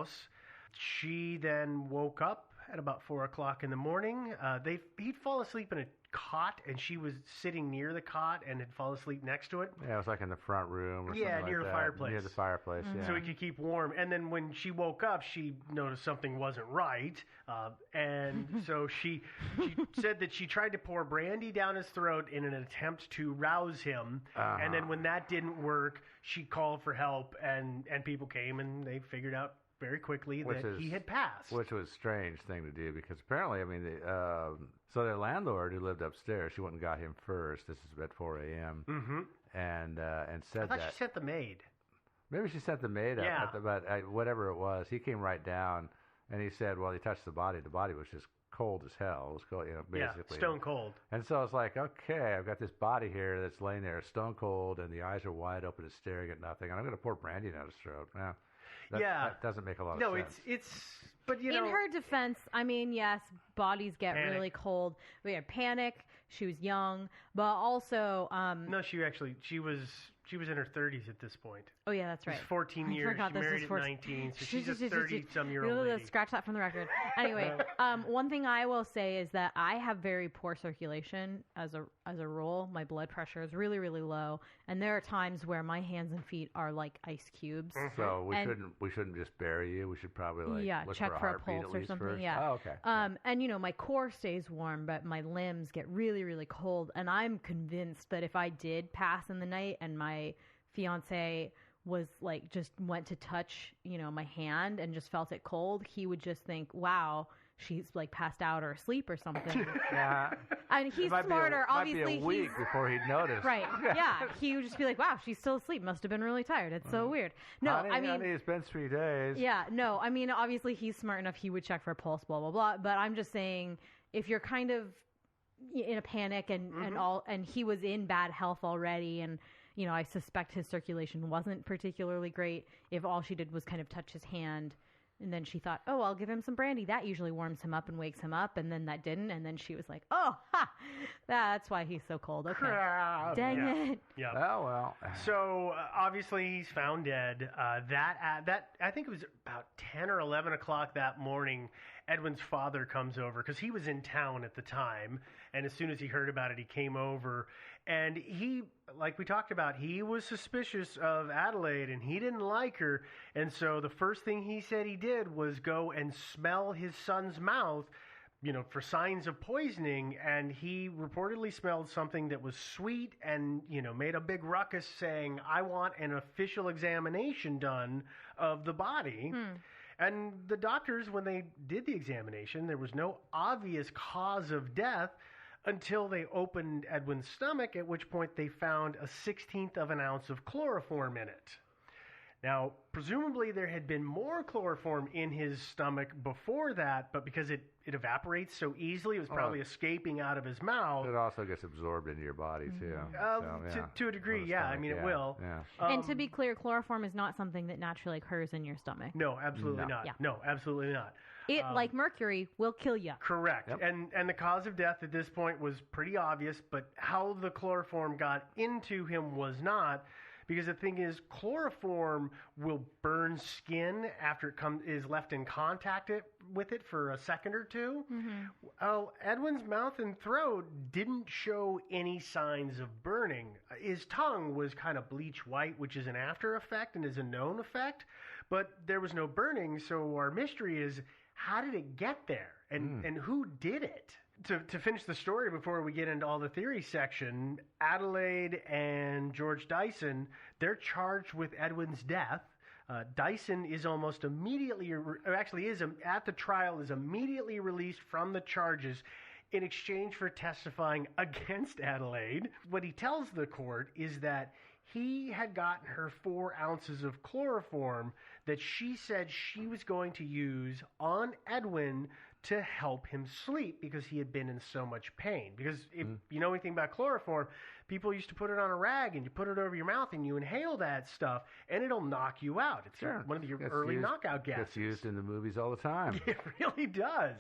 house. She then woke up at about 4 o'clock in the morning. He'd fall asleep in a cot, and she was sitting near the cot and had fallen asleep next to it. Yeah, it was like in the front room or something like that. Near the fireplace. Near the fireplace, yeah. So he could keep warm. And then when she woke up, she noticed something wasn't right. And so she said that she tried to pour brandy down his throat in an attempt to rouse him. And then when that didn't work, she called for help, and people came, and they figured out very quickly that he had passed. Which was a strange thing to do, because apparently, I mean, so their landlord who lived upstairs, she went and got him first. This is at 4 a.m. Mm-hmm. And said I thought she sent the maid. Maybe she sent the maid up, but whatever it was, he came right down, and he said, well, he touched the body. The body was just cold as hell. It was cold, basically. Yeah, stone cold. And so it's like, okay, I've got this body here that's laying there stone cold, and the eyes are wide open and staring at nothing, and I'm going to pour brandy down his throat. Now, that doesn't make a lot of sense. No, it's but in her defense, I mean, yes, bodies get really cold. We had panic. She was young, but also no, she was in her 30s at this point. Oh yeah, that's right. She's 14 years. She married at 19, so she's a 30-some-year-old lady. Scratch that from the record. Anyway, one thing I will say is that I have very poor circulation as a rule. My blood pressure is really, really low, and there are times where my hands and feet are like ice cubes. So we shouldn't just bury you. We should probably look check for a pulse or something. First. Yeah. Oh, okay. And my core stays warm, but my limbs get really, really cold, and I'm convinced that if I did pass in the night and my fiance was like just went to touch my hand and just felt it cold, he would just think, wow, she's like passed out or asleep or something. Yeah. And he's smarter. Obviously, might be a week before he'd notice. Right. Yeah. He would just be like, wow, she's still asleep. Must have been really tired. It's so weird. No, honey, it's been 3 days. Yeah. No, I mean, obviously he's smart enough. He would check for a pulse, blah, blah, blah. But I'm just saying, if you're kind of in a panic and he was in bad health already, and I suspect his circulation wasn't particularly great, if all she did was kind of touch his hand, and then she thought, oh, I'll give him some brandy. That usually warms him up and wakes him up, and then that didn't, and then she was like, oh, that's why he's so cold. Okay. Dang it. Yeah. Oh, well. So, obviously, he's found dead. That I think it was about 10 or 11 o'clock that morning, Edwin's father comes over, because he was in town at the time, and as soon as he heard about it, he came over, and he, like we talked about, he was suspicious of Adelaide, and he didn't like her, and so the first thing he said he did was go and smell his son's mouth, for signs of poisoning, and he reportedly smelled something that was sweet and, made a big ruckus saying, I want an official examination done of the body. And the doctors, when they did the examination, there was no obvious cause of death until they opened Edwin's stomach, at which point they found a 1/16 of an ounce of chloroform in it. Now, presumably there had been more chloroform in his stomach before that, but because it evaporates so easily, it was probably escaping out of his mouth. It also gets absorbed into your body, too. To a degree, yeah. I mean, it will. Yeah. And to be clear, chloroform is not something that naturally occurs in your stomach. No, absolutely not. Yeah. No, absolutely not. It, like mercury, will kill you. Correct. Yep. And the cause of death at this point was pretty obvious, but how the chloroform got into him was not. Because the thing is, chloroform will burn skin after it is left in contact with it for a second or two. Mm-hmm. Edwin's mouth and throat didn't show any signs of burning. His tongue was kind of bleach white, which is an after effect and is a known effect. But there was no burning, so our mystery is, how did it get there? And who did it? To finish the story before we get into all the theory section, Adelaide and George Dyson, they're charged with Edwin's death. Dyson is almost immediately, at the trial, is immediately released from the charges in exchange for testifying against Adelaide. What he tells the court is that he had gotten her 4 ounces of chloroform that she said she was going to use on Edwin to help him sleep because he had been in so much pain. Because if you know anything about chloroform, people used to put it on a rag and you put it over your mouth and you inhale that stuff and it'll knock you out. It's one of the early knockout gases. It's used in the movies all the time. It really does.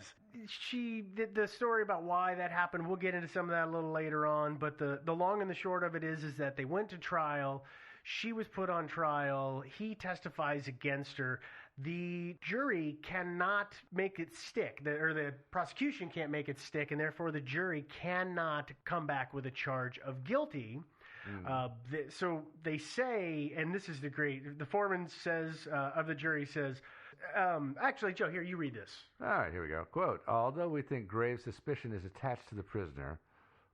She did the story about why that happened. We'll get into some of that a little later on. But the long and the short of it is that they went to trial. She was put on trial. He testifies against her. the jury cannot make it stick, or the prosecution can't make it stick, and therefore the jury cannot come back with a charge of guilty. So they say, and this is the foreman says, of the jury says, actually, Joe, here, you read this. All right, here we go. Quote, although we think grave suspicion is attached to the prisoner,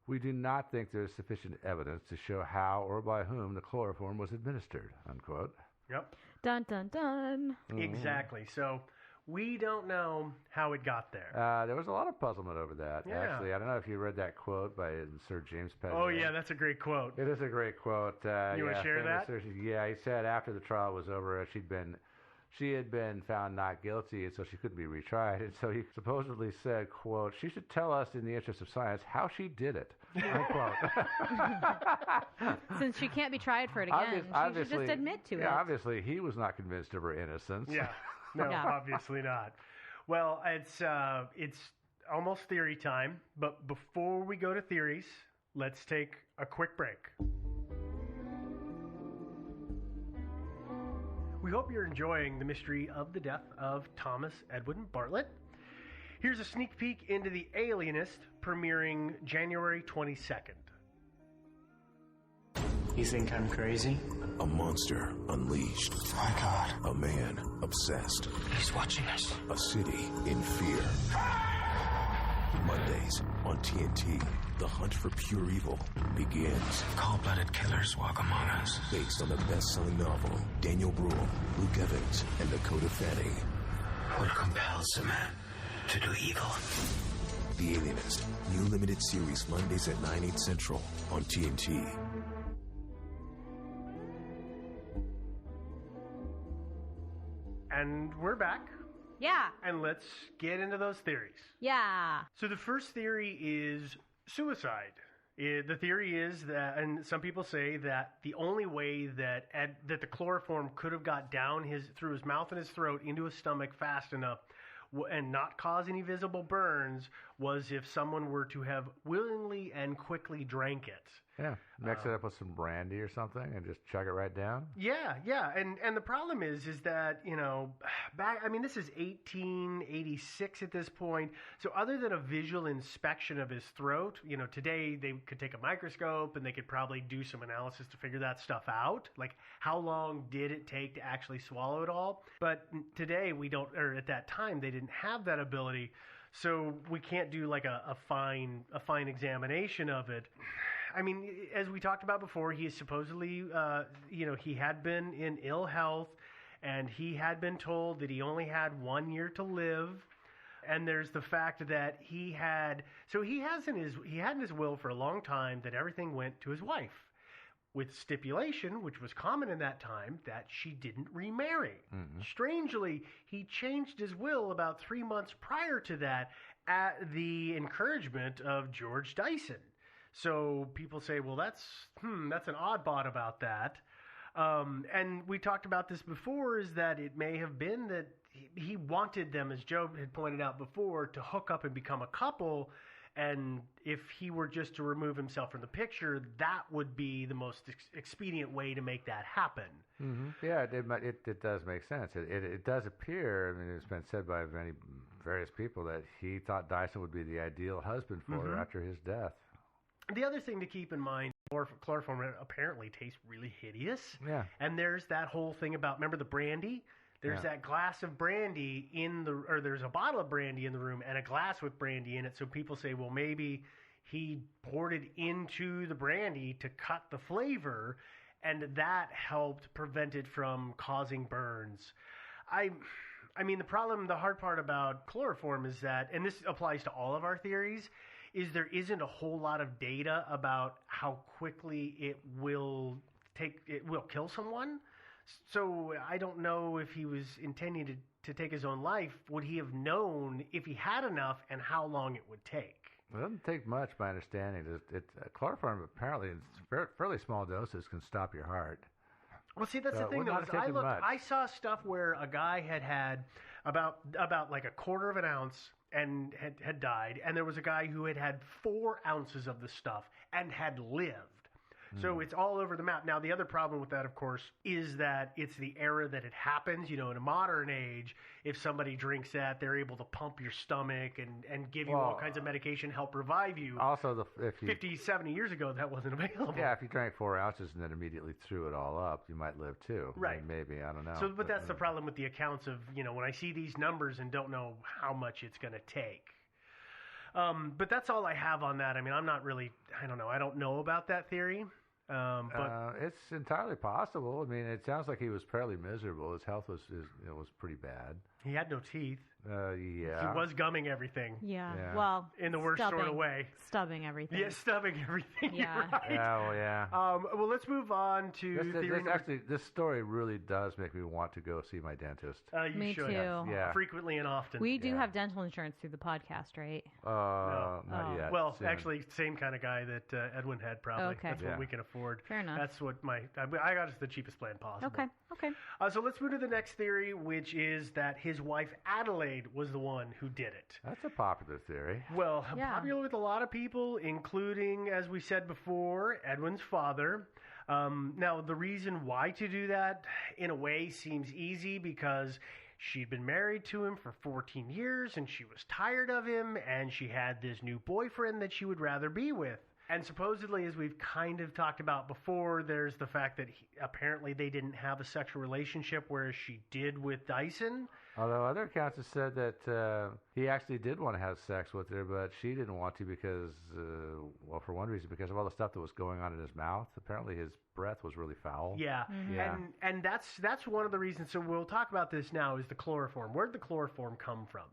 we do not think there is sufficient evidence to show how or by whom the chloroform was administered, unquote. Yep. Dun, dun, dun. Exactly. So we don't know how it got there. There was a lot of puzzlement over that, actually. I don't know if you read that quote by Sir James Pettit. Oh, yeah, that's a great quote. It is a great quote. You want to share that? Yeah, he said after the trial was over, she had been found not guilty, and so she couldn't be retried. And so he supposedly said, quote, she should tell us in the interest of science how she did it, unquote. Since she can't be tried for it again, she should just admit to it. Yeah, obviously he was not convinced of her innocence. Yeah, no, obviously not. Well, it's almost theory time, but before we go to theories, let's take a quick break. We hope you're enjoying the mystery of the death of Thomas Edwin Bartlett. Here's a sneak peek into The Alienist, premiering January 22nd. You think I'm crazy? A monster unleashed. My God. A man obsessed. He's watching us. A city in fear. Mondays on TNT, the hunt for pure evil begins. Cold-blooded killers walk among us. Based on the best-selling novel, Daniel Bruhl, Luke Evans, and Dakota Fanning. What compels a man to do evil? The Alienist, new limited series Mondays at 9, 8 central on TNT. And we're back. Yeah. And let's get into those theories. Yeah. So the first theory is suicide. The theory is that, and some people say that the only way that the chloroform could have got down through his mouth and his throat into his stomach fast enough and not cause any visible burns was if someone were to have willingly and quickly drank it. Yeah, mix it up with some brandy or something and just chug it right down. Yeah, and the problem is that, this is 1886 at this point. So other than a visual inspection of his throat, today they could take a microscope and they could probably do some analysis to figure that stuff out. Like, how long did it take to actually swallow it all? But today at that time they didn't have that ability, so we can't do like a fine examination of it. I mean, as we talked about before, he is supposedly, he had been in ill health, and he had been told that he only had 1 year to live. And there's the fact that he had in his will for a long time that everything went to his wife, with stipulation, which was common in that time, that she didn't remarry. Mm-hmm. Strangely, he changed his will about 3 months prior to that at the encouragement of George Dyson. So people say, well, that's an oddball about that. And we talked about this before, is that it may have been that he wanted them, as Joe had pointed out before, to hook up and become a couple. And if he were just to remove himself from the picture, that would be the most expedient way to make that happen. Mm-hmm. Yeah, it does make sense. It does appear, it's been said by various people, that he thought Dyson would be the ideal husband for her after his death. The other thing to keep in mind, chloroform apparently tastes really hideous. Yeah. And there's that whole thing about, remember the brandy? There's that glass of brandy there's a bottle of brandy in the room and a glass with brandy in it. So people say, well, maybe he poured it into the brandy to cut the flavor, and that helped prevent it from causing burns. The hard part about chloroform is that, and this applies to all of our theories, is there isn't a whole lot of data about how quickly it will kill someone. So I don't know if he was intending to take his own life. Would he have known if he had enough and how long it would take? It doesn't take much, my understanding. Chloroform apparently in fairly small doses can stop your heart. Well, see, that's the thing, though. I saw stuff where a guy had about like a quarter of an ounce and had died, and there was a guy who had 4 ounces of the stuff and had lived. So it's all over the map. Now, the other problem with that, of course, is that it's the era that it happens. In a modern age, if somebody drinks that, they're able to pump your stomach and give you all kinds of medication, help revive you. Also, if you 50, 70 years ago, that wasn't available. Yeah, if you drank 4 ounces and then immediately threw it all up, you might live too. Right. I mean, maybe, I don't know. So, but that's the problem with the accounts of, when I see these numbers and don't know how much it's going to take. But that's all I have on that. I mean, I'm not really, I don't know. I don't know about that theory. But it's entirely possible. I mean, it sounds like he was fairly miserable. His health was pretty bad. He had no teeth. Yeah. He was gumming everything. Yeah. Yeah. Well, In the worst sort of way. Stubbing everything. Yeah, stubbing everything. Yeah. You're right. Yeah, well, yeah. Well, let's move on to theory number... This story really does make me want to go see my dentist. You Me should. too. Yeah. Frequently and often. We do have dental insurance through the podcast, right? Not yet. Well, Soon. actually, same kind of guy that Edwin had, probably. Okay. That's what Yeah. we can afford. Fair enough. That's what I got us the cheapest plan possible. Okay. So let's move to the next theory, which is that his wife Adelaide was the one who did it. That's a popular theory. Well, Yeah. popular with a lot of people, including, as we said before, Edwin's father. Now, the reason why to do that, in a way, seems easy because she'd been married to him for 14 years and she was tired of him and she had this new boyfriend that she would rather be with. And supposedly, as we've kind of talked about before, there's the fact that apparently they didn't have a sexual relationship, whereas she did with Dyson. Although other accounts have said that he actually did want to have sex with her, but she didn't want to because, for one reason, because of all the stuff that was going on in his mouth. Apparently his breath was really foul. Yeah, Yeah. and that's one of the reasons. So we'll talk about this now. Is the chloroform? Where did the chloroform come from?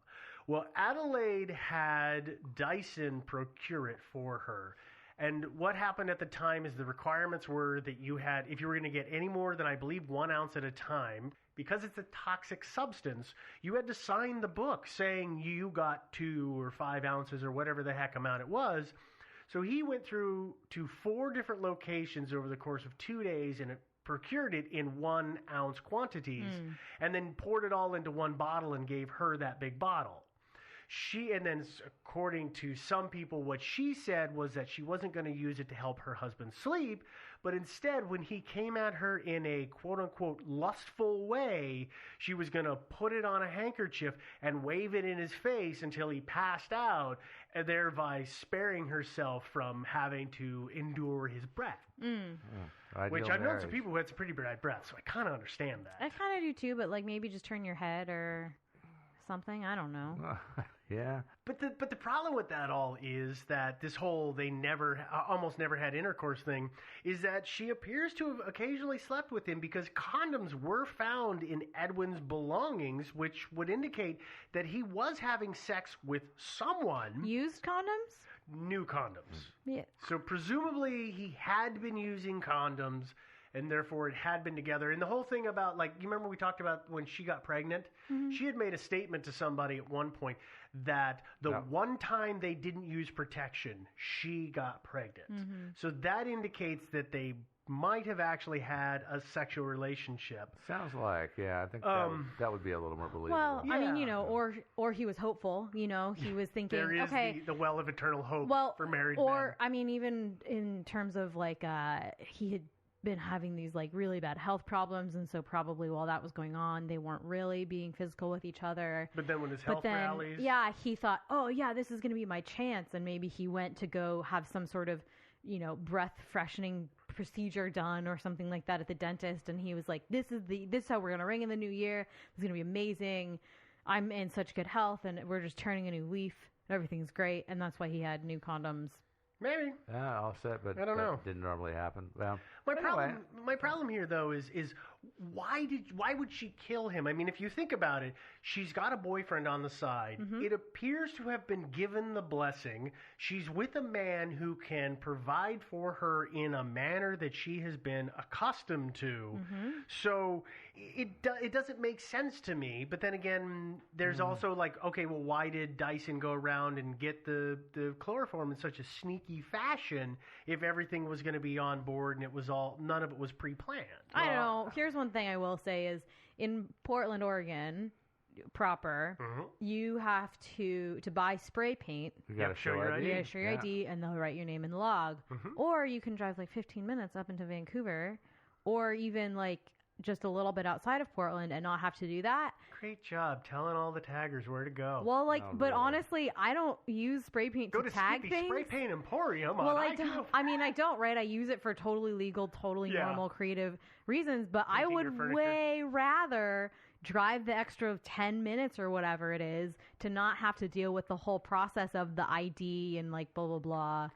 Well, Adelaide had Dyson procure it for her. And what happened at the time is the requirements were that you had, if you were going to get any more than, I believe, 1 ounce at a time, because it's a toxic substance, you had to sign the book saying you got 2 or 5 ounces or whatever the heck amount it was. So he went through to 4 different locations over the course of 2 days and procured it in 1 ounce quantities and then poured it all into one bottle and gave her that big bottle. And then according to some people, what she said was that she wasn't going to use it to help her husband sleep, but instead, when he came at her in a quote-unquote lustful way, she was going to put it on a handkerchief and wave it in his face until he passed out, and thereby sparing herself from having to endure his breath. Which I've known some people who had some pretty bad breath, so I kind of understand that. I kind of do too, but maybe just turn your head or something. I don't know. Yeah. But the problem with that all is that this whole they almost never had intercourse thing is that she appears to have occasionally slept with him because condoms were found in Edwin's belongings, which would indicate that he was having sex with someone. Used condoms? New condoms. Yeah. So presumably he had been using condoms and therefore it had been together. And the whole thing about, you remember we talked about when she got pregnant? Mm-hmm. She had made a statement to somebody at one point that the one time they didn't use protection, she got pregnant. Mm-hmm. So that indicates that they might have actually had a sexual relationship. Sounds like, I think that would be a little more believable. Well, I mean, or he was hopeful, he was thinking, there is okay, the well of eternal hope for married men. Or, I mean, even in terms of, he had been having these really bad health problems, and so probably while that was going on, they weren't really being physical with each other. But then when his health rallies, he thought, this is going to be my chance, and maybe he went to go have some sort of breath freshening procedure done or something like that at the dentist, and he was like, this is how we're going to ring in the new year. It's going to be amazing. I'm in such good health, and we're just turning a new leaf. Everything's great, and that's why he had new condoms. Maybe. Yeah, all set, but I don't know. Didn't normally happen. Well, my problem here though is why would she kill him? I mean, if you think about it, she's got a boyfriend on the side. Mm-hmm. It appears to have been given the blessing. She's with a man who can provide for her in a manner that she has been accustomed to. Mm-hmm. So it doesn't make sense to me. But then again, there's also okay, well, why did Dyson go around and get the chloroform in such a sneaky fashion if everything was going to be on board and none of it was pre-planned? I don't know. Here's one thing I will say is in Portland, Oregon, proper, you have to buy spray paint. You got to show your ID. You got to show your ID, and they'll write your name in the log. Or you can drive like 15 minutes up into Vancouver, or even like just a little bit outside of Portland and not have to do that. Great job telling all the taggers where to go. Well, like, but honestly, I don't use spray paint to tag Skippy things. Spray Paint Emporium. Well, I don't. I mean, I don't, right? I use it for totally legal, totally normal, creative reasons. But I would way rather drive the extra 10 minutes or whatever it is to not have to deal with the whole process of the ID and like blah, blah, blah.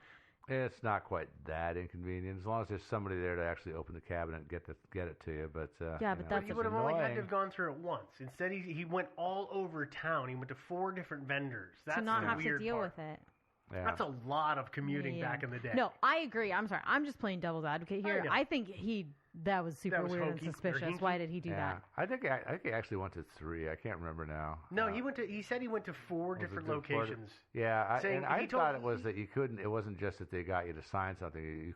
It's not quite that inconvenient as long as there's somebody there to actually open the cabinet and get it to you. But yeah, but that's he would have only had to have gone through it once. Instead, he went all over town. He went to 4 different vendors. That's to not the have weird to deal part. with it. Yeah. That's a lot of commuting back in the day. No, I agree. I'm sorry. I'm just playing devil's advocate here. I think that was super weird and suspicious. Why did he do that? I think he actually went to 3. I can't remember now. No, he said he went to 4 different locations. Yeah, I thought it was that you couldn't. It wasn't just that they got you to sign something.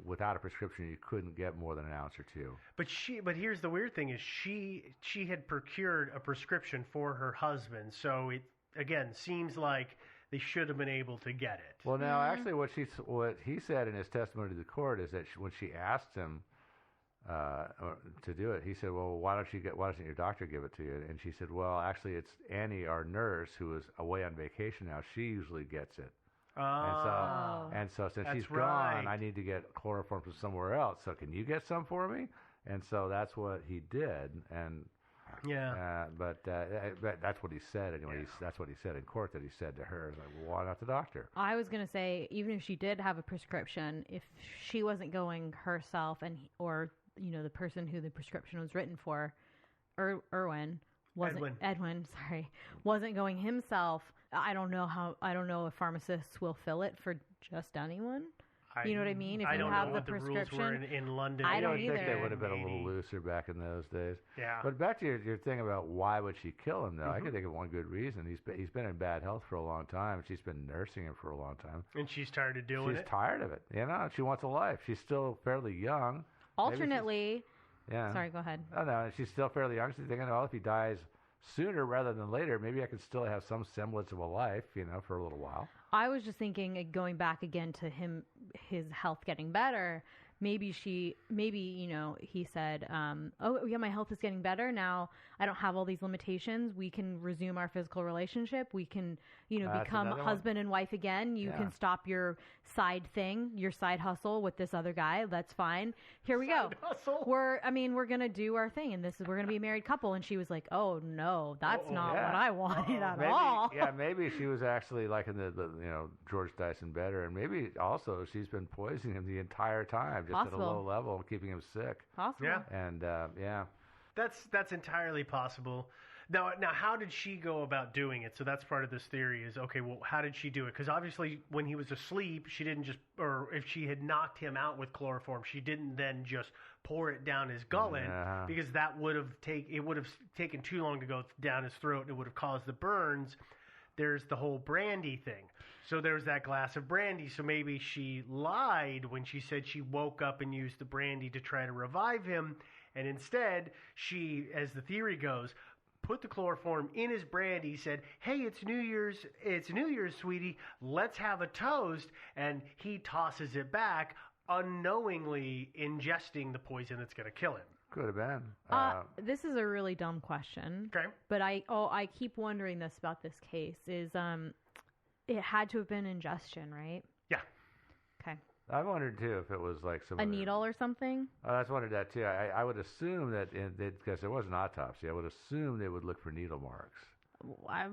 Without a prescription, you couldn't get more than an ounce or 2. But here's the weird thing: is she had procured a prescription for her husband. So it again seems like they should have been able to get it. Well, now actually, what he said in his testimony to the court is that when she asked him to do it, he said, "Well, why doesn't your doctor give it to you?" And she said, "Well, actually, it's Annie, our nurse, who is away on vacation now. She usually gets it." And so since she's gone, I need to get chloroform from somewhere else. So can you get some for me? And so that's what he did. And but that's what he said anyway. Yeah. That's what he said in court that he said to her. Like, well, why not the doctor? I was going to say, even if she did have a prescription, if she wasn't going herself or the person who the prescription was written for, Edwin, wasn't going himself. I don't know if pharmacists will fill it for just anyone. You know what I mean? If you have the prescription, the rules were in London. I don't either. think they would have been a little looser back in those days. Yeah. But back to your thing about why would she kill him, though, I can think of one good reason. He's been in bad health for a long time. She's been nursing him for a long time. And she's tired of doing it. She's tired of it. She wants a life. She's still fairly young. Alternately. Sorry, go ahead. Oh, no, she's still fairly young. She's thinking, well, if he dies sooner rather than later, maybe I can still have some semblance of a life, for a little while. I was just thinking, going back again to his health getting better. Maybe he said, oh, yeah, my health is getting better. Now I don't have all these limitations. We can resume our physical relationship. We can, become husband and wife again. You can stop your side thing, your side hustle with this other guy. That's fine. Here we go. Hustle? We're going to do our thing. And we're going to be a married couple. And she was like, oh, no, that's not what I wanted at all. Yeah, maybe she was actually like in the George Dyson better. And maybe also she's been poisoning him the entire time. Just at a low level, keeping him sick. Possible. Yeah. And that's entirely possible. Now, how did she go about doing it? So that's part of this theory is, okay, well, how did she do it? Because obviously when he was asleep, she didn't just, or if she had knocked him out with chloroform, she didn't then just pour it down his gullet because that would have taken too long to go down his throat and it would have caused the burns. There's the whole brandy thing. So there was that glass of brandy. So maybe she lied when she said she woke up and used the brandy to try to revive him. And instead, she, as the theory goes, put the chloroform in his brandy, said, hey, it's New Year's, sweetie. Let's have a toast. And he tosses it back, unknowingly ingesting the poison that's going to kill him. Could have been. This is a really dumb question. Okay. But I keep wondering this about this case is it had to have been ingestion, right? Yeah. Okay. I wondered too if it was like a needle or something. I wondered that too. I would assume that because there was an autopsy, I would assume they would look for needle marks. I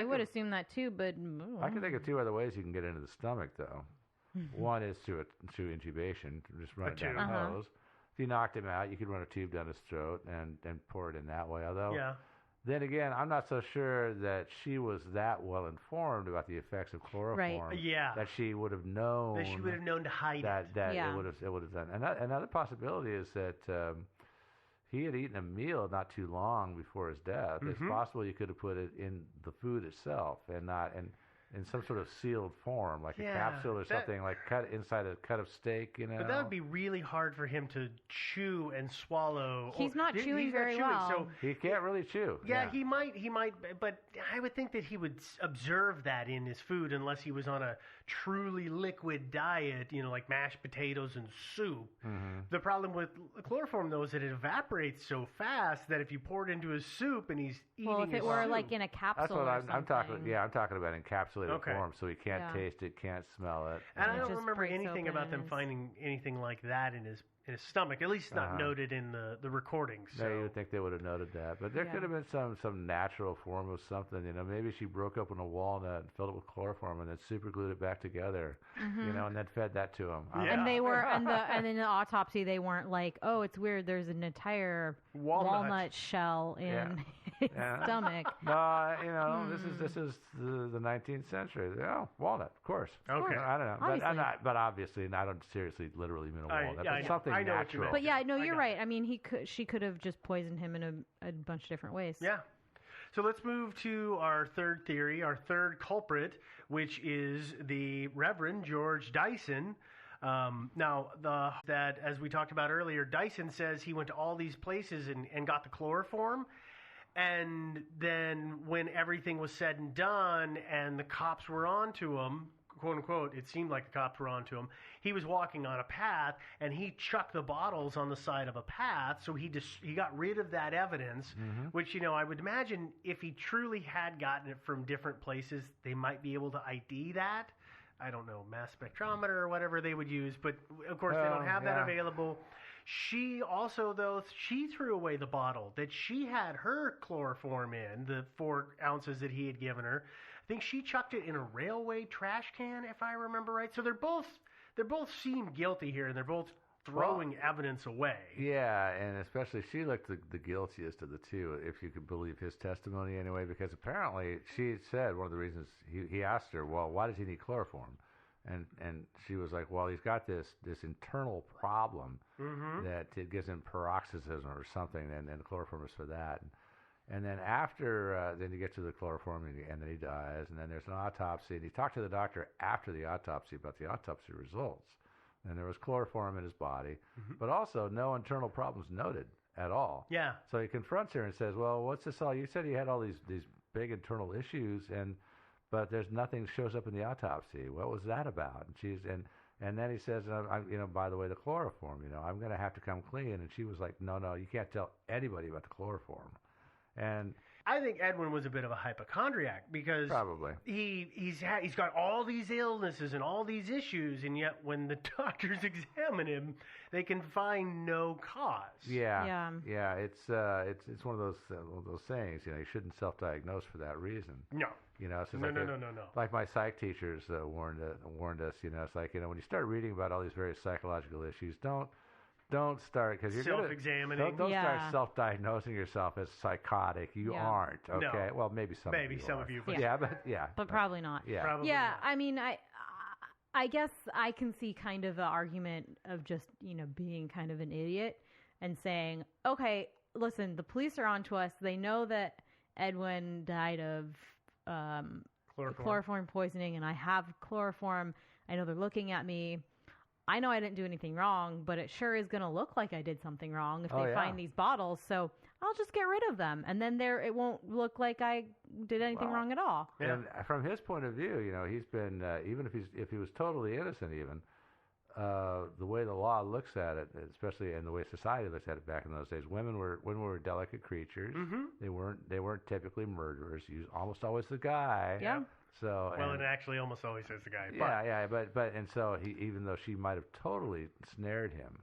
would assume that too, but I can think of 2 other ways you can get into the stomach, though. One is through intubation, just run it down the nose. If you knocked him out, you could run a tube down his throat and put it in that way. Although, then again, I'm not so sure that she was that well informed about the effects of chloroform. Right. Yeah. That she would have known. That she would have known to hide it. It would have done. Another possibility is that he had eaten a meal not too long before his death. It's possible you could have put it in the food itself and not. And in some sort of sealed form, like a Yeah, capsule or that- something, like cut inside a cut of steak, you know. But that would be really hard for him to chew and swallow. He's not chewing he's not very chewing, well. So He can't really chew. yeah, he might, but I would think that he would observe that in his food unless he was on a truly liquid diet, like mashed potatoes and soup. Mm-hmm. The problem with chloroform, though, is that it evaporates so fast that if you pour it into his soup and he's eating Well, if his it were soup, like in a capsule That's what or I'm talking. something. Yeah, I'm talking about encapsulated Okay. form, so he can't Yeah. taste it, can't smell it. And I It don't just remember breaks anything open about them and finding anything like that in his stomach, at least not noted in the recordings. No, you So would think they would have noted that, but there Yeah. could have been some natural form of something. Maybe she broke open a walnut and filled it with chloroform and then super glued it back together. And then fed that to him. Yeah. And they were, and in the autopsy, they weren't like, oh, it's weird. There's an entire walnut shell in his Yeah. stomach. No, this is the 19th century. Yeah, walnut, of course. Okay. I don't know, Obviously. but obviously, and I don't seriously, literally mean a walnut, yeah, I but know. something I know what you natural. meant. But yeah, no, I you're got right. I mean, she could have just poisoned him in a bunch of different ways. yeah. So let's move to our third theory, our third culprit, which is the Reverend George Dyson. That, as we talked about earlier, Dyson says he went to all these places and got the chloroform. And then when everything was said and done and the cops were on to him, quote unquote, it seemed like the cops were on to him, he was walking on a path and he chucked the bottles on the side of a path. So he got rid of that evidence, which, I would imagine if he truly had gotten it from different places, they might be able to ID that. I don't know, mass spectrometer or whatever they would use, but of course they don't have that available. She also, though, she threw away the bottle that she had her chloroform in, the 4 ounces that he had given her. I think she chucked it in a railway trash can, if I remember right. So they're both seem guilty here, and they're both throwing evidence away. Yeah, and especially she looked the guiltiest of the two, if you could believe his testimony anyway, because apparently she said one of the reasons he asked her, well, why does he need chloroform? And she was like, well, he's got this internal problem that it gives him paroxysm or something, and chloroform is for that. And then after, then you get to the chloroform, and then he dies, and then there's an autopsy, and he talked to the doctor after the autopsy about the autopsy results. And there was chloroform in his body, but also no internal problems noted at all. Yeah. So he confronts her and says, well, what's this all? You said he had all these big internal issues, but there's nothing shows up in the autopsy. What was that about? And then he says, by the way, the chloroform, I'm going to have to come clean. And she was like, no, you can't tell anybody about the chloroform. And I think Edwin was a bit of a hypochondriac because probably he's got all these illnesses and all these issues, and yet when the doctors examine him, they can find no cause. Yeah. It's one of those sayings. You shouldn't self-diagnose for that reason. No. It's No. Like my psych teachers warned us. It's like when you start reading about all these various psychological issues, don't start because you're self-examining. Don't start self-diagnosing yourself as psychotic. You aren't. Okay. No. Well, maybe some of you. But but probably not. Yeah. Probably yeah. not. I mean, I guess I can see kind of an argument of just being kind of an idiot and saying, okay, listen, the police are on to us. They know that Edwin died of chloroform poisoning, and I have chloroform. I know they're looking at me. I know I didn't do anything wrong, but it sure is going to look like I did something wrong if they find these bottles. So I'll just get rid of them, and then it won't look like I did anything wrong at all. Yeah. And from his point of view, he's been even if he was totally innocent, even the way the law looks at it, especially in the way society looks at it back in those days, women were delicate creatures. They weren't typically murderers. Almost always the guy. Yeah. So it actually almost always is the guy. But so even though she might have totally snared him,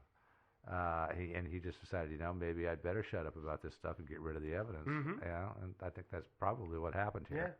he just decided, maybe I'd better shut up about this stuff and get rid of the evidence. Yeah, and I think that's probably what happened here.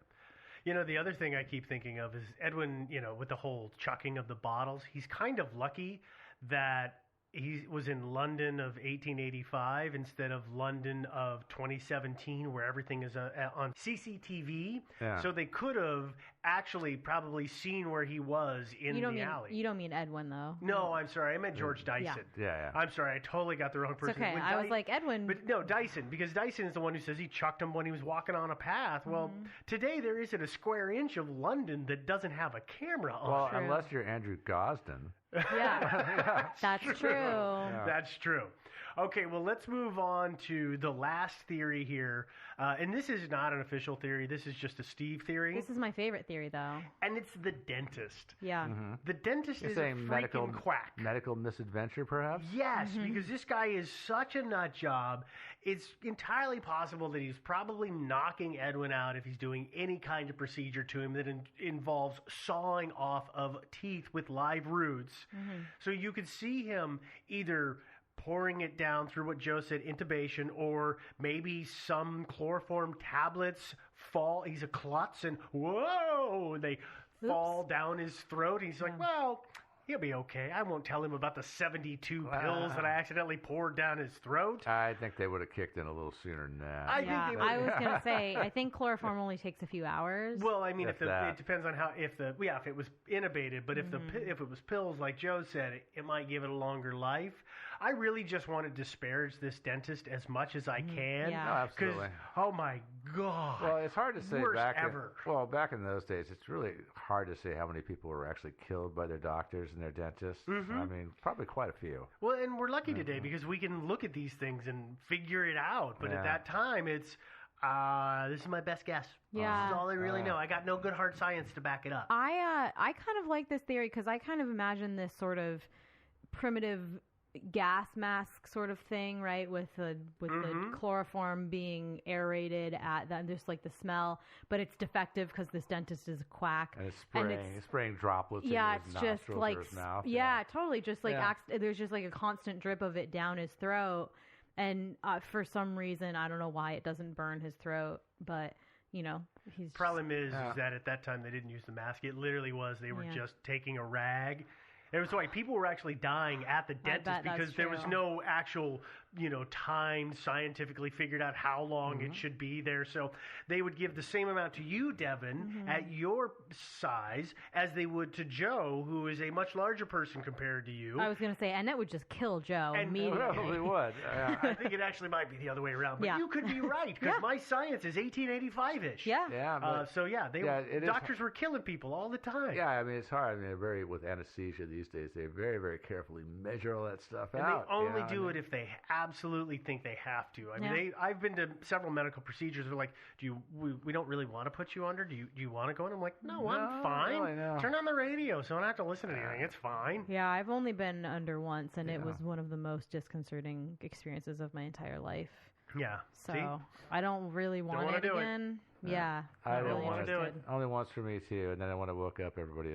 Yeah. The other thing I keep thinking of is Edwin, with the whole chucking of the bottles, he's kind of lucky that he was in London of 1885 instead of London of 2017, where everything is on CCTV. Yeah. So they could have actually probably seen where he was in the alley. You don't mean Edwin, though. No, I'm sorry. I meant George Dyson. Yeah. I'm sorry. I totally got the wrong person. It's okay. I was like, Edwin. But no, Dyson, because Dyson is the one who says he chucked him when he was walking on a path. Well, today there isn't a square inch of London that doesn't have a camera on. Well, unless you're Andrew Gosden. Yeah, that's true. Yeah. That's true. Okay, well, let's move on to the last theory here. And this is not an official theory. This is just a Steve theory. This is my favorite theory, though. And it's the dentist. Yeah. The dentist You're is a saying freaking quack. medical misadventure, perhaps? Yes, because this guy is such a nut job. It's entirely possible that he's probably knocking Edwin out if he's doing any kind of procedure to him that involves sawing off of teeth with live roots. So you could see him either pouring it down through what Joe said, intubation, or maybe some chloroform tablets fall. He's a klutz, and whoa, they fall down his throat. He's like, well, he'll be okay. I won't tell him about the 72 pills that I accidentally poured down his throat. I think they would have kicked in a little sooner than that. I was gonna say, I think chloroform only takes a few hours. Well, I mean, If it that. depends on if it was intubated, but if it was pills, like Joe said, it might give it a longer life. I really just want to disparage this dentist as much as I can. Yeah. No, absolutely. Oh my God. Well, it's hard to say Worst back ever. back in those days, it's really hard to say how many people were actually killed by their doctors and their dentists. I mean, probably quite a few. Well, and we're lucky today because we can look at these things and figure it out. But at that time, it's this is my best guess. Yeah. This is all I really know. I got no good hard science to back it up. I kind of like this theory because I kind of imagine this sort of primitive gas mask sort of thing, right? With the chloroform being aerated at that, just like the smell, but it's defective because this dentist is a quack. And it's spraying droplets into his it's just nostrils like or his mouth. totally, just like there's just like a constant drip of it down his throat, and for some reason I don't know why it doesn't burn his throat, but he's Problem is that at that time they didn't use the mask. It literally was they were just taking a rag. It was like people were actually dying at the dentist because there was no actual, time scientifically figured out how long it should be there. So they would give the same amount to you, Devin, at your size as they would to Joe, who is a much larger person compared to you. I was going to say, and that would just kill Joe And- immediately. Probably would. Yeah. I think it actually might be the other way around, but Yeah. you could be right because my science is 1885-ish. Yeah. Yeah, but Doctors were killing people all the time. yeah, I mean, it's hard. I mean, with anesthesia these days, they very, very carefully measure all that stuff And out. they only do it if they absolutely think they have to. I mean, I've been to several medical procedures. They're like, we don't really want to put you under. Do you want to go in? I'm like, no, I'm fine. really, no. Turn on the radio so I don't have to listen to anything. It's fine. Yeah, I've only been under once, and it was one of the most disconcerting experiences of my entire life. Yeah. So See? I don't really want wanna it do it. again. Yeah, I not don't really want to do it. interested. Only once for me too, and then when I woke up, everybody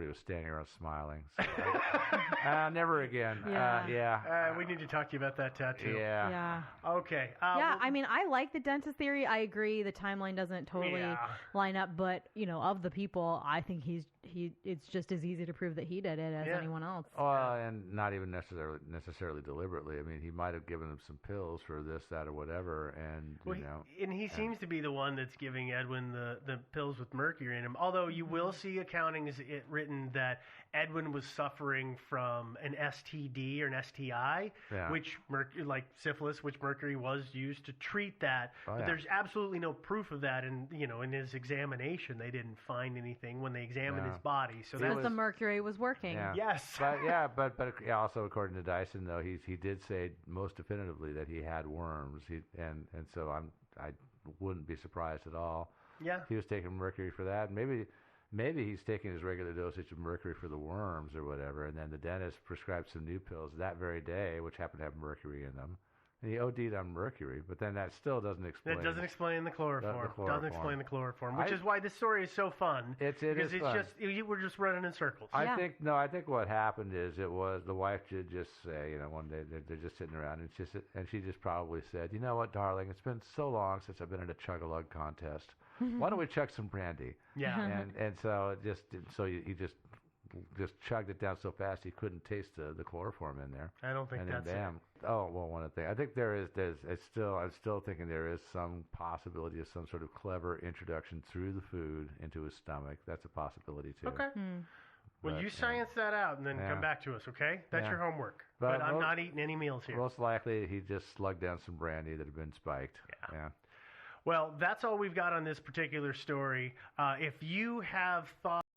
was standing around smiling. So never again. Yeah. We need to talk to you about that tattoo. Yeah. Yeah. Okay. I mean, I like the dentist theory. I agree. The timeline doesn't totally line up, but of the people, I think it's just as easy to prove that he did it as anyone else. Well, and not even necessarily deliberately. I mean, he might have given him some pills for this, that, or whatever, and and he seems to be the one that's giving Edwin the pills with mercury in them. Although you will see accountings written that Edwin was suffering from an STD or an STI, which like syphilis, which mercury was used to treat that. But there's absolutely no proof of that. And in his examination, they didn't find anything when they examined his body. So because the mercury was working. Yeah. Yes. but also according to Dyson, though, he did say most definitively that he had worms. And so I wouldn't be surprised at all. Yeah. If he was taking mercury for that. Maybe he's taking his regular dosage of mercury for the worms or whatever, and then the dentist prescribed some new pills that very day, which happened to have mercury in them. And he OD'd on mercury, but then that still doesn't explain. That doesn't explain the chloroform. Doesn't explain the chloroform, which is why this story is so fun. It is fun. We're just running in circles. I think what happened is it was the wife did just say, one day they're just sitting around and she just probably said, you know what, darling, it's been so long since I've been in a chug-a-lug contest. Why don't we chug some brandy? Yeah. And so he just just chugged it down so fast he couldn't taste the chloroform in there. I don't think And that's then, oh well, one of the things I think I'm still thinking there is some possibility of some sort of clever introduction through the food into his stomach. That's a possibility too. Okay. Well, But, you science that out and then yeah. come back to us, okay? That's Yeah. your homework. But But I'm most- not eating any meals here. Most likely, he just slugged down some brandy that had been spiked. Yeah. Well, that's all we've got on this particular story. If you have thoughts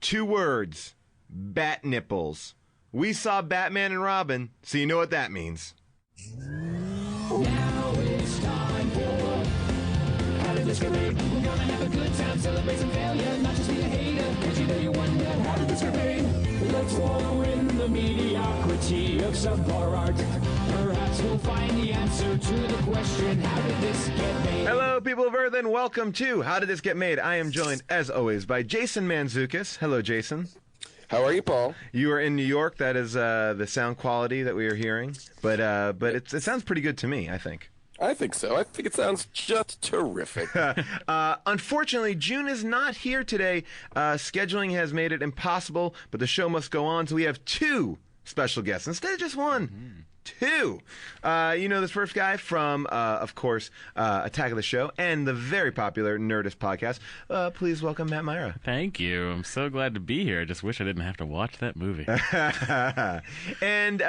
2 words. Bat nipples. We saw Batman and Robin, so you know what that means. Now it's time for How Did This Get Made? We're gonna have a good time, celebrate some failure, not just be a hater, cause you know you wonder, how did this get made? Let's wallow in the mediocrity of subpar art. Perhaps we'll find the answer to the question, how did this get made? Hello, people of Earth, and welcome to How Did This Get Made? I am joined, as always, by Jason Mantzoukas. Hello, Jason. How are you, Paul? You are in New York. That is the sound quality that we are hearing. But it sounds pretty good to me, I think. I think so. I think it sounds just terrific. Unfortunately, June is not here today. Scheduling has made it impossible, but the show must go on, so we have 2 special guests instead of just 1. Mm-hmm. 2. You know this first guy from, of course, Attack of the Show and the very popular Nerdist podcast. Please welcome Matt Myra. Thank you. I'm so glad to be here. I just wish I didn't have to watch that movie. And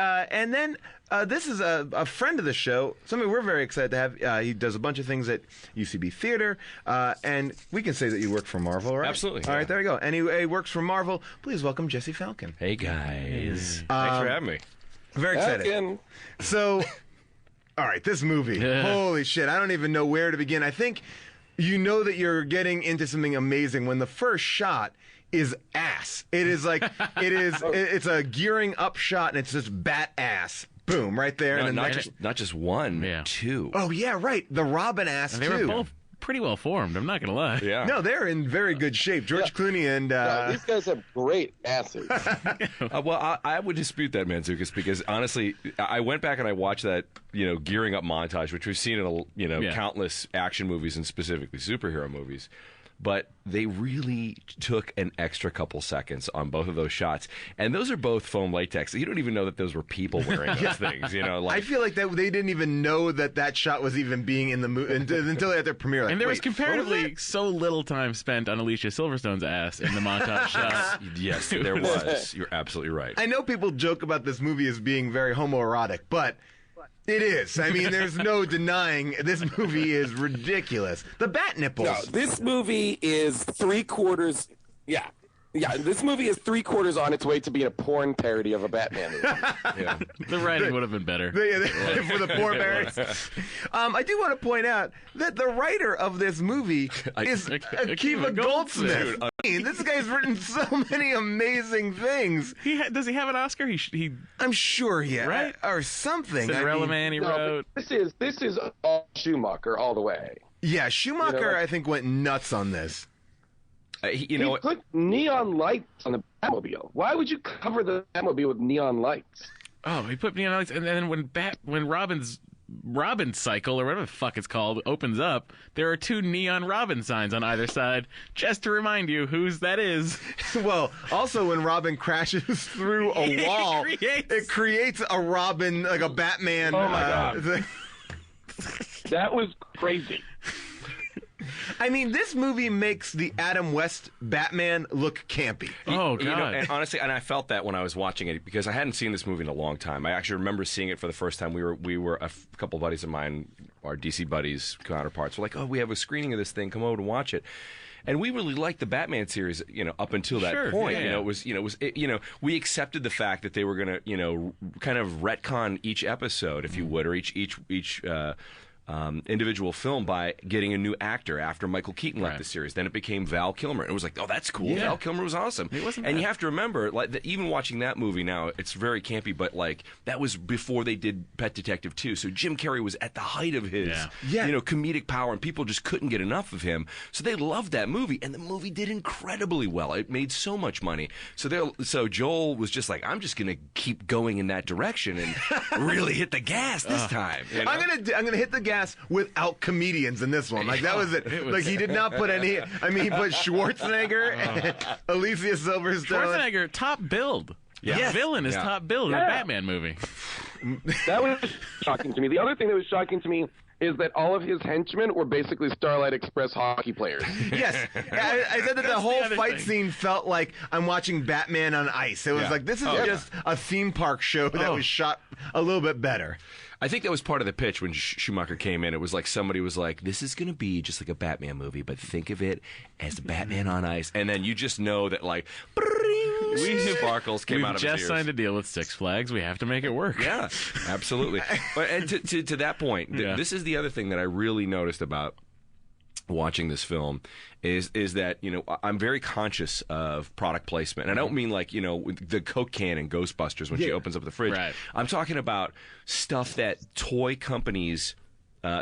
then this is a friend of the show, somebody we're very excited to have. He does a bunch of things at UCB Theater, and we can say that you work for Marvel, right? Absolutely. All right, there we go. And he works for Marvel. Please welcome Jesse Falcon. Hey, guys. Thanks for having me. Very excited. Again. So, all right, this movie. Holy shit. I don't even know where to begin. I think you know that you're getting into something amazing when the first shot is ass. It is like, it's a gearing up shot, and it's just bat ass. Boom, right there. No, and then not just one, Yeah. 2. Oh, yeah, right. The Robin ass, And they too. were both pretty well formed, I'm not going to lie. Yeah. No, they're in very good shape. George Clooney and... These guys have great asses. Well, I would dispute that, Mantzoukas, because honestly, I went back and I watched that, gearing up montage, which we've seen in countless action movies and specifically superhero movies. But they really took an extra couple seconds on both of those shots. And those are both foam latex. You don't even know that those were people wearing those things. I feel like that they didn't even know that shot was even being in the movie until they had their premiere. Like, And there was wait, comparatively so little time spent on Alicia Silverstone's ass in the montage shot. Yes, there was. You're absolutely right. I know people joke about this movie as being very homoerotic, but it is. I mean, there's no denying this movie is ridiculous. The bat nipples. No, this movie is 3/4. Yeah. Yeah, this movie is 3/4 on its way to being a porn parody of a Batman movie. Yeah. The writing would have been better. For the poor bears. I do want to point out that the writer of this movie is Akiva Goldsmith. This guy's written so many amazing things. Does he have an Oscar? I'm sure he had, right? or something. Cinderella Man he wrote. This is all Schumacher all the way. Yeah, Schumacher, I think, went nuts on this. He put neon lights on the Batmobile. Why would you cover the Batmobile with neon lights? Oh, he put neon lights, and then when Robin's cycle, or whatever the fuck it's called, opens up, there are 2 neon Robin signs on either side, just to remind you whose that is. Well, also when Robin crashes through a wall, it creates a Robin, like a Batman. Oh my God. That was crazy. I mean, this movie makes the Adam West Batman look campy. Oh, God. And honestly, and I felt that when I was watching it, because I hadn't seen this movie in a long time. I actually remember seeing it for the first time. We were a couple buddies of mine, our DC buddies, counterparts, were like, oh, we have a screening of this thing. Come over to watch it. And we really liked the Batman series, up until that point. Yeah. We accepted the fact that they were going to, kind of retcon each episode, if you would, or each individual film by getting a new actor after Michael Keaton left the series. Then it became Val Kilmer. And it was like, oh, that's cool. Yeah. Val Kilmer was awesome. It wasn't and bad. you have to remember, even watching that movie now, it's very campy, but that was before they did Pet Detective 2. So Jim Carrey was at the height of his comedic power, and people just couldn't get enough of him. So they loved that movie, and the movie did incredibly well. It made so much money. So Joel was just like, I'm just going to keep going in that direction and really hit the gas this time. I'm gonna hit the gas without comedians in this one. Like, that was it. Like, he did not put any. I mean, he put Schwarzenegger, and Alicia Silverstone. Schwarzenegger, top build. Yeah. The villain is top build in a Batman movie. That was shocking to me. The other thing that was shocking to me is that all of his henchmen were basically Starlight Express hockey players. Yes. I said that the whole fight scene felt like I'm watching Batman on ice. It was like, this is just a theme park show that was shot a little bit better. I think that was part of the pitch when Schumacher came in. It was like somebody was like, this is going to be just like a Batman movie, but think of it as Batman on ice. And then you just know that, like, sparkles came out of his ears. We've just signed a deal with Six Flags. We have to make it work. Yeah, absolutely. But and to that point, this is the other thing that I really noticed about watching this film is that, you know, I'm very conscious of product placement. And I don't mean like, you know, with the Coke can in Ghostbusters when she opens up the fridge. Right. I'm talking about stuff that toy companies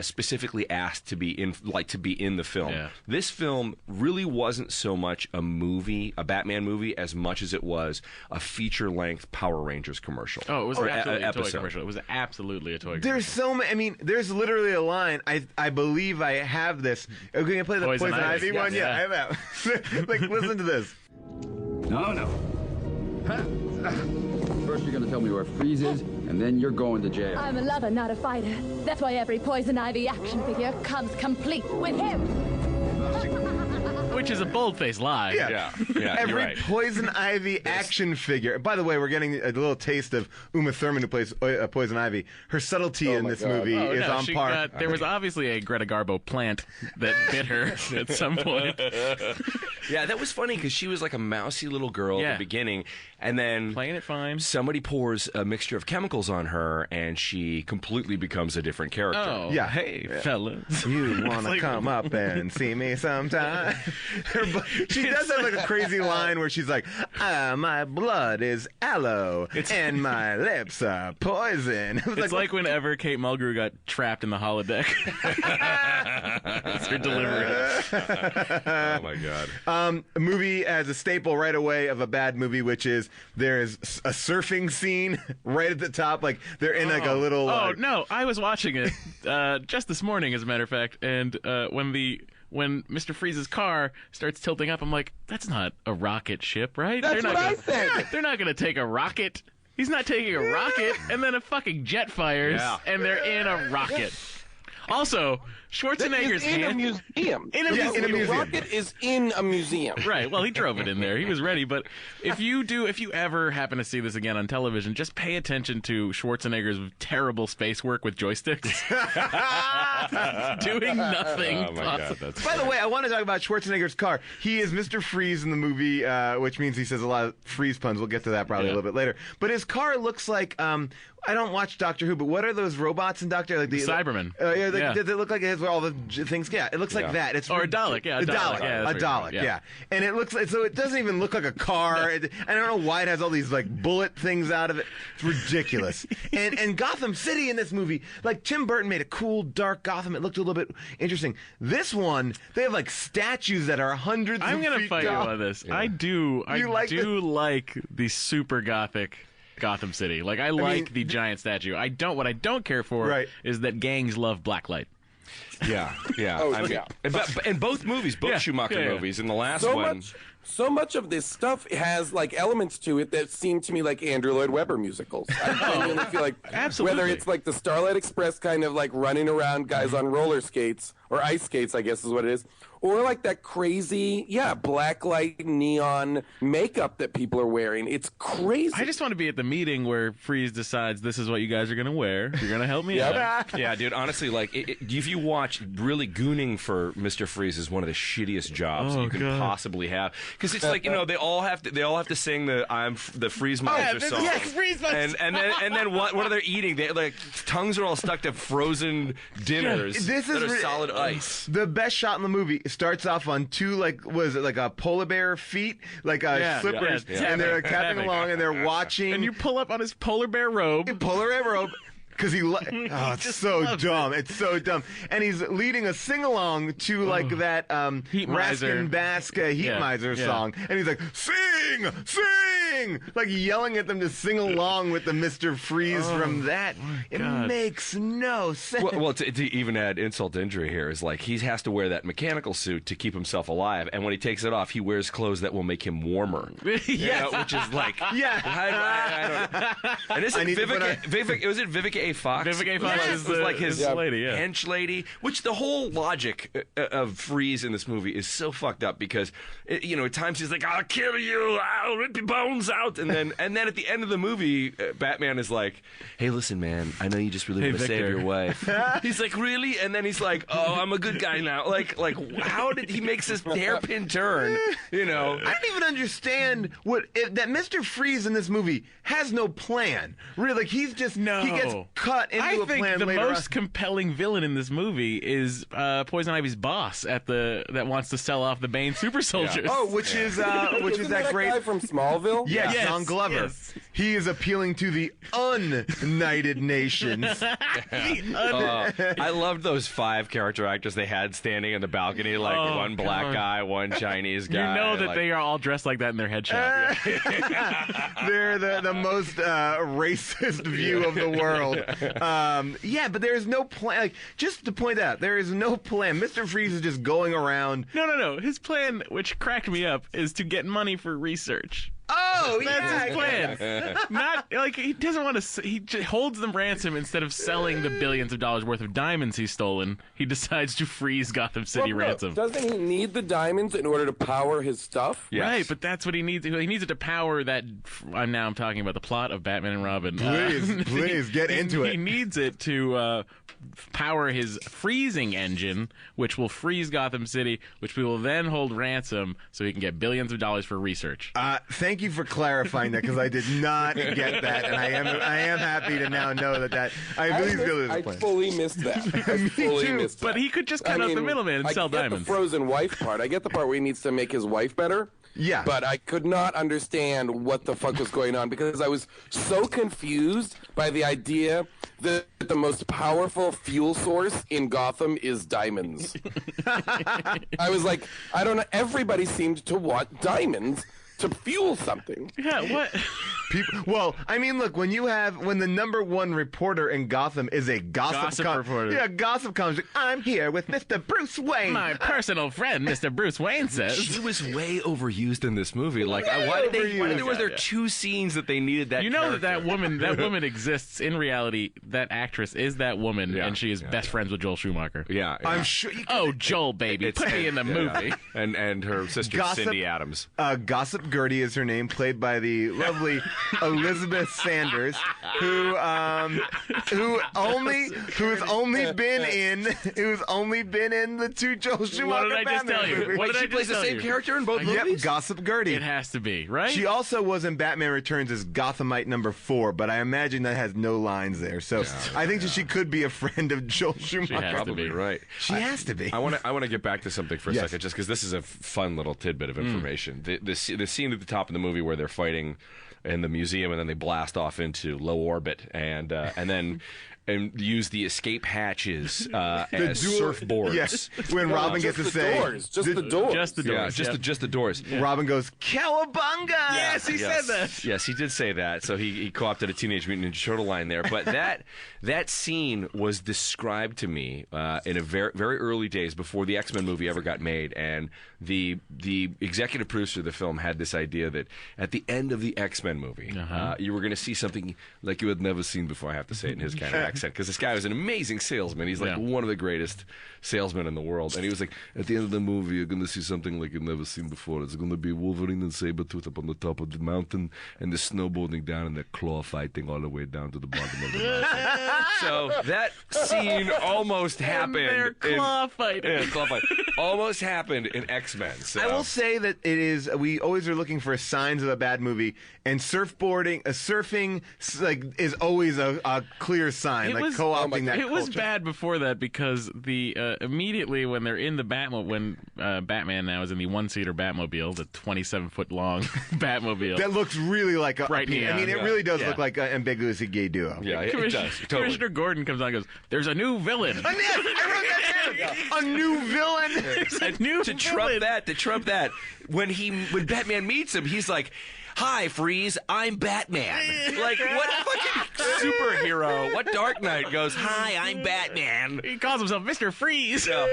specifically asked to be in the film. Yeah. This film really wasn't so much a Batman movie, as much as it was a feature-length Power Rangers commercial. Oh, it was absolutely a toy episode. commercial. It was absolutely a toy commercial. There's so many. I mean, there's literally a line. I believe I have this. Are we gonna play the Poison Ivy one? Yeah. I have that. Like, listen to this. No. First, you're going to tell me where Freeze is, and then you're going to jail. I'm a lover, not a fighter. That's why every Poison Ivy action figure comes complete with him. Which is a bold-faced lie. Yeah, Every you're right. Poison Ivy action figure. By the way, we're getting a little taste of Uma Thurman, who plays Poison Ivy. Her subtlety in this movie is on par. There was obviously a Greta Garbo plant that bit her at some point. Yeah, that was funny because she was like a mousy little girl at the beginning, and then playing it fine. Somebody pours a mixture of chemicals on her, and she completely becomes a different character. Oh, yeah. Hey, fellas. You want to come up and see me sometime? She does have like a crazy line where she's like, my blood is aloe and my lips are poison. It's like whenever Kate Mulgrew got trapped in the holodeck. That's her delivery. Oh, my God. A movie as a staple right away of a bad movie, which is there is a surfing scene right at the top. Like, they're in like a little... no, I was watching it just this morning, as a matter of fact, and when Mr. Freeze's car starts tilting up, I'm like, that's not a rocket ship, right? That's what I said. They're not going to take a rocket. He's not taking a rocket. And then a fucking jet fires, and they're in a rocket. Also, Schwarzenegger's in a hand... museum. In a museum. The rocket is in a museum. Right. Well, he drove it in there. He was ready. But if you ever happen to see this again on television, just pay attention to Schwarzenegger's terrible space work with joysticks. Doing nothing. Oh, my God. That's By the way, I want to talk about Schwarzenegger's car. He is Mr. Freeze in the movie, which means he says a lot of freeze puns. We'll get to that probably a little bit later. But his car looks like... I don't watch Doctor Who, but what are those robots in Doctor? Like the Cybermen. Does it look like it has where all the things? Yeah, it looks like that. It's or a Dalek. Yeah, a Dalek. Yeah, a Dalek. Yeah. And it looks like, so it doesn't even look like a car. I don't know why it has all these like bullet things out of it. It's ridiculous. and Gotham City in this movie, like Tim Burton made a cool dark Gotham. It looked a little bit interesting. This one, they have like statues that are hundreds. I'm going to fight you on this. Yeah. I do like the super gothic Gotham City. Like, I like the giant statue. What I don't care for is that gangs love blacklight. Yeah. And both movies, Schumacher movies, and the last one. So much of this stuff has like elements to it that seem to me like Andrew Lloyd Webber musicals. I genuinely feel like whether it's like the Starlight Express kind of like running around guys on roller skates or ice skates, I guess is what it is, or like that crazy, blacklight neon makeup that people are wearing. It's crazy. I just want to be at the meeting where Freeze decides this is what you guys are going to wear. You're going to help me out. Yeah, dude, honestly, like, if you watch, really gooning for Mr. Freeze is one of the shittiest jobs you can possibly have. Because it's like, you know, they all have to sing the Freeze Miser song. Yes, Freeze Miser. And then what are they eating? They like tongues are all stuck to frozen dinners that are solid ice. The best shot in the movie starts off on two, like, was it like a polar bear feet, like slippers, and they're like, tapping along and they're watching. And you pull up on his polar bear robe. Because it's so dumb. It's so dumb. And he's leading a sing-along to, like, that Raskin Bask Heat Miser song. And he's like, sing! Sing! Like, yelling at them to sing along with the Mr. Freeze from that. It makes no sense. Well, to even add insult to injury here is, like, he has to wear that mechanical suit to keep himself alive. And when he takes it off, he wears clothes that will make him warmer. Which is like... I don't... And isn't Vivica A. Fox? Vivica A. Fox is like his lady, hench lady. Which the whole logic of Freeze in this movie is so fucked up because, at times he's like, I'll kill you, I'll rip your bones out, and then at the end of the movie, Batman is like, "Hey, listen, man, I know you just really want to save your wife." He's like, "Really?" And then he's like, "Oh, I'm a good guy now." Like how did he make this hairpin turn? You know, I don't even understand that Mr. Freeze in this movie has no plan. Really, like he gets cut into a plan later on. I think the most compelling villain in this movie is Poison Ivy's boss that wants to sell off the Bane super soldiers. Yeah. Oh, which is that great guy from Smallville? Yes, Don Glover. Yes. He is appealing to the united nations. I loved those 5 character actors they had standing in the balcony, like one black guy, one Chinese guy. You know that they are all dressed like that in their headshot. They're the most racist view of the world. But there's no plan. Like, just to point out, there is no plan. Mr. Freeze is just going around. No. His plan, which cracked me up, is to get money for research. Oh, that's his plan. Not like he doesn't want to. He just holds them ransom instead of selling the billions of dollars worth of diamonds he's stolen. He decides to freeze Gotham City ransom. Doesn't he need the diamonds in order to power his stuff? Yes. Right, but that's what he needs. He needs it to power that. I'm talking about the plot of Batman and Robin. Please get into it. He needs it to power his freezing engine, which will freeze Gotham City, which we will then hold ransom so he can get billions of dollars for research. Thank you for clarifying that, because I did not get that, and I am happy to now know that I believe is a plan. I fully missed that. I fully missed that. But he could just cut out the middleman and sell diamonds. I get the frozen wife part. I get the part where he needs to make his wife better. Yeah. But I could not understand what the fuck was going on, because I was so confused by the idea that the most powerful fuel source in Gotham is diamonds. I was like, I don't know. Everybody seemed to want diamonds to fuel something. Yeah, what? Well, I mean, look, when the #1 reporter in Gotham is a gossip reporter. Yeah, gossip comes. I'm here with Mr. Bruce Wayne. My personal friend, Mr. Bruce Wayne says. She was way overused in this movie. Like, why was there 2 scenes that they needed that? You know that woman exists in reality. That actress is that woman, and she is best friends with Joel Schumacher. Yeah. I'm sure. Joel, baby, put me in the movie. And her sister Cindy Adams. Gossip Gertie is her name, played by the lovely Elizabeth Sanders, who's only been in the 2 Joel Schumacher Batman movies. Wait, she plays the same character in both movies? Yep, Gossip Gertie. It has to be, right? She also was in Batman Returns as Gothamite #4, but I imagine that has no lines there. So I think that she could be a friend of Joel Schumacher. She has Probably to be. Right. She has to be. I want to get back to something for a second, just because this is a fun little tidbit of information. The scene at the top of the movie where they're fighting in the museum, and then they blast off into low orbit, and then use the escape hatches as surfboards. Yes, when Robin gets to say just the doors. Just the doors. Yeah, just the doors. Yeah. Robin goes, "Cowabunga!" Yes, he said that. Yes, he did say that. So he co-opted a Teenage Mutant Ninja Turtle line there. But that scene was described to me in a very, very early days before the X-Men movie ever got made, and the executive producer of the film had this idea that at the end of the X-Men movie, you were going to see something like you had never seen before. I have to say it in his kind of accent, because this guy was an amazing salesman. He's like one of the greatest salesmen in the world. And he was like, at the end of the movie, you're going to see something like you've never seen before. It's going to be Wolverine and Sabretooth up on the top of the mountain, and they're snowboarding down, and they're claw fighting all the way down to the bottom of the mountain. So that scene almost happened. And they're claw fighting. Yeah, claw fighting. Almost happened in X-Men. So. I will say that it is. We always are looking for signs of a bad movie, and surfing is always a clear sign. Co-opting that. It was bad before that, because immediately when they're in the Batmobile, when Batman now is in the 1-seater Batmobile, the 27-foot long Batmobile that looks really like a bright neon. I mean, it really does look like an ambiguous gay duo. Yeah, it does. Totally. Commissioner Gordon comes on and goes, "There's a new villain." I wrote that down. A new villain. There's a new to trump that. When Batman meets him, he's like, "Hi, Freeze, I'm Batman." Like, what fucking superhero? What Dark Knight goes, "Hi, I'm Batman." He calls himself Mr. Freeze. Yeah.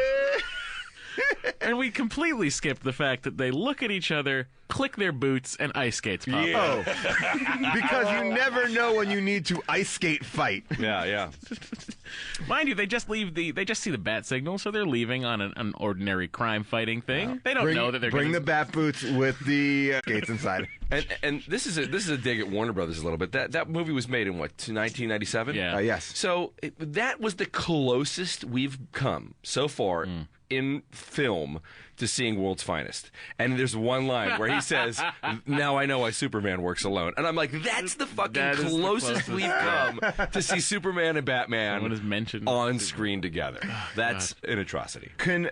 And we completely skipped the fact that they look at each other, click their boots, and ice skates pop up. Oh, because you never know when you need to ice skate fight. Yeah. Mind you, they just see the bat signal, so they're leaving on an ordinary crime fighting thing. They don't know that they're bring the bat boots with the gates inside. And this is a dig at Warner Brothers a little bit. That movie was made in what, 1997? Yeah. Yes. So that was the closest we've come so far in film to seeing World's Finest. And there's one line where he says, "Now I know why Superman works alone." And I'm like, that's the fucking closest we've come to see Superman and Batman on screen together. That's an atrocity. Can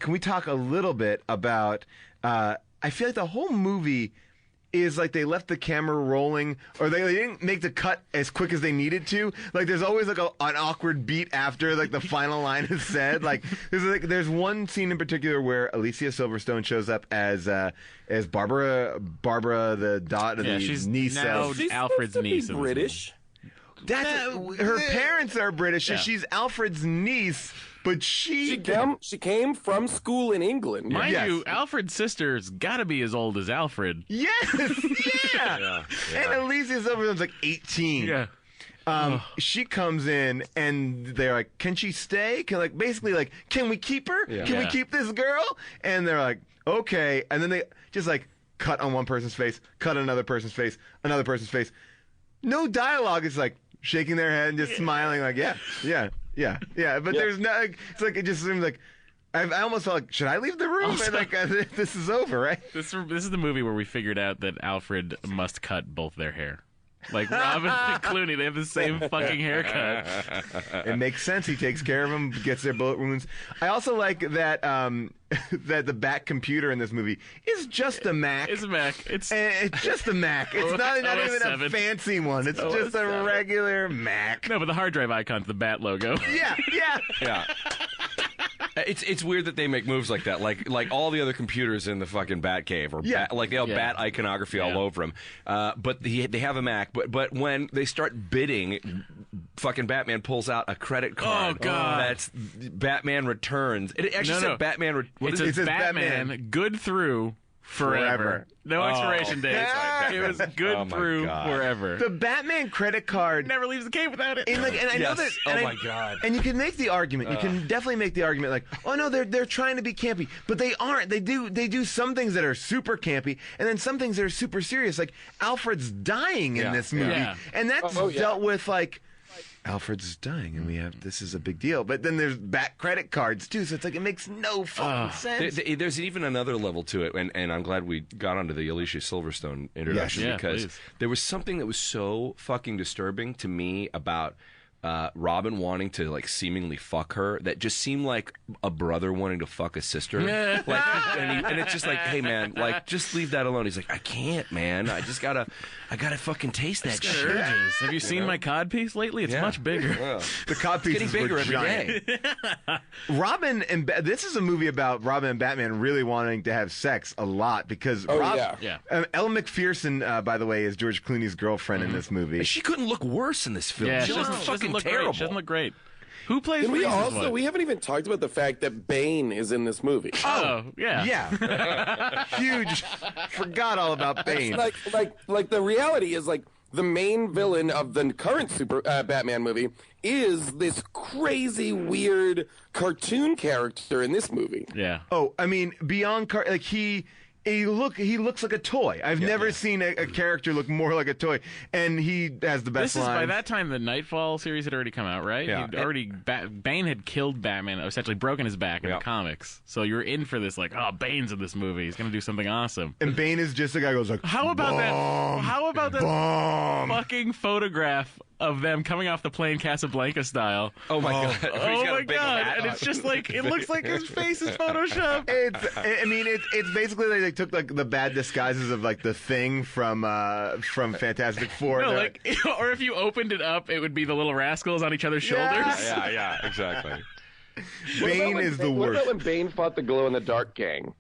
we talk a little bit about? I feel like the whole movie is like they left the camera rolling, or they didn't make the cut as quick as they needed to. Like there's always like an awkward beat after like the final line is said. Like there's one scene in particular where Alicia Silverstone shows up as Barbara the she's niece. Now Alfred's niece. British. That's her parents are British. Yeah. She's Alfred's niece. But she came from school in England. Mind you, Alfred's sister's got to be as old as Alfred. Yes, yeah. And Alicia Silverstone's like 18. Yeah. She comes in and they're like, "Can she stay? Can we keep her? Yeah. Can we keep this girl?" And they're like, "Okay." And then they just like cut on one person's face, cut on another person's face, another person's face. No dialogue. It's like shaking their head and just smiling, like, yeah. But there's no. It's like it just seems like I almost felt like, should I leave the room? Also, and this is over, right? This is the movie where we figured out that Alfred must cut both their hair. Like Robin and Clooney, they have the same fucking haircut. It makes sense. He takes care of them, gets their bullet wounds. I also like that that the Bat computer in this movie is just a Mac. It's a Mac. It's just a Mac. It's not even a fancy one. It's just a regular Mac. No, but the hard drive icon's the Bat logo. Yeah. It's weird that they make moves like that, like all the other computers in the fucking Bat Cave, or they have Bat iconography all over them. But they have a Mac. But when they start bidding, fucking Batman pulls out a credit card. Oh God! That's Batman Returns. It actually said Batman. It says Batman good through forever. No expiration date. It was good through forever. The Batman credit card never leaves the cave without it. And I know that. My God! And you can make the argument. You can definitely make the argument, like, oh no, they're trying to be campy, but they aren't. They do some things that are super campy, and then some things that are super serious. Like Alfred's dying in this movie, and that's dealt with like. Alfred's dying, and this is a big deal. But then there's Bat credit cards too, so it's like it makes no fucking sense. There's even another level to it, and I'm glad we got onto the Alicia Silverstone introduction because there was something that was so fucking disturbing to me about Robin wanting to like seemingly fuck her that just seemed like a brother wanting to fuck a sister. And it's just like, hey man, like just leave that alone. He's like, I can't, man. I gotta fucking taste that shit. Urges. Have you seen my cod piece lately? It's much bigger. Yeah. The cod piece is getting bigger every day. Robin and this is a movie about Robin and Batman really wanting to have sex a lot because Elle Macpherson, by the way, is George Clooney's girlfriend in this movie. She couldn't look worse in this film. Yeah, she looks fucking terrible. She doesn't look great. Who plays? And we haven't even talked about the fact that Bane is in this movie. Oh yeah. Huge. Forgot all about Bane. Like the reality is like the main villain of the current Batman movie is this crazy weird cartoon character in this movie. Yeah. Oh, I mean, beyond he looks like a toy. I've never seen a character look more like a toy, and he has the best lines. By that time, the Nightfall series had already come out, right? Yeah. Bane had killed Batman, essentially broken his back in the comics. So you're in for this, like, oh, Bane's in this movie. He's gonna do something awesome. And Bane is just a guy who goes like, how about that fucking photograph of them coming off the plane Casablanca style? Oh my God! Oh my God! And it's just like it looks like his face is photoshopped. It's basically like they took like the bad disguises of like the Thing from Fantastic Four. No, or if you opened it up, it would be the little rascals on each other's shoulders. Yeah, exactly. Bane is the worst. What about when Bane fought the glow-in-the-dark gang?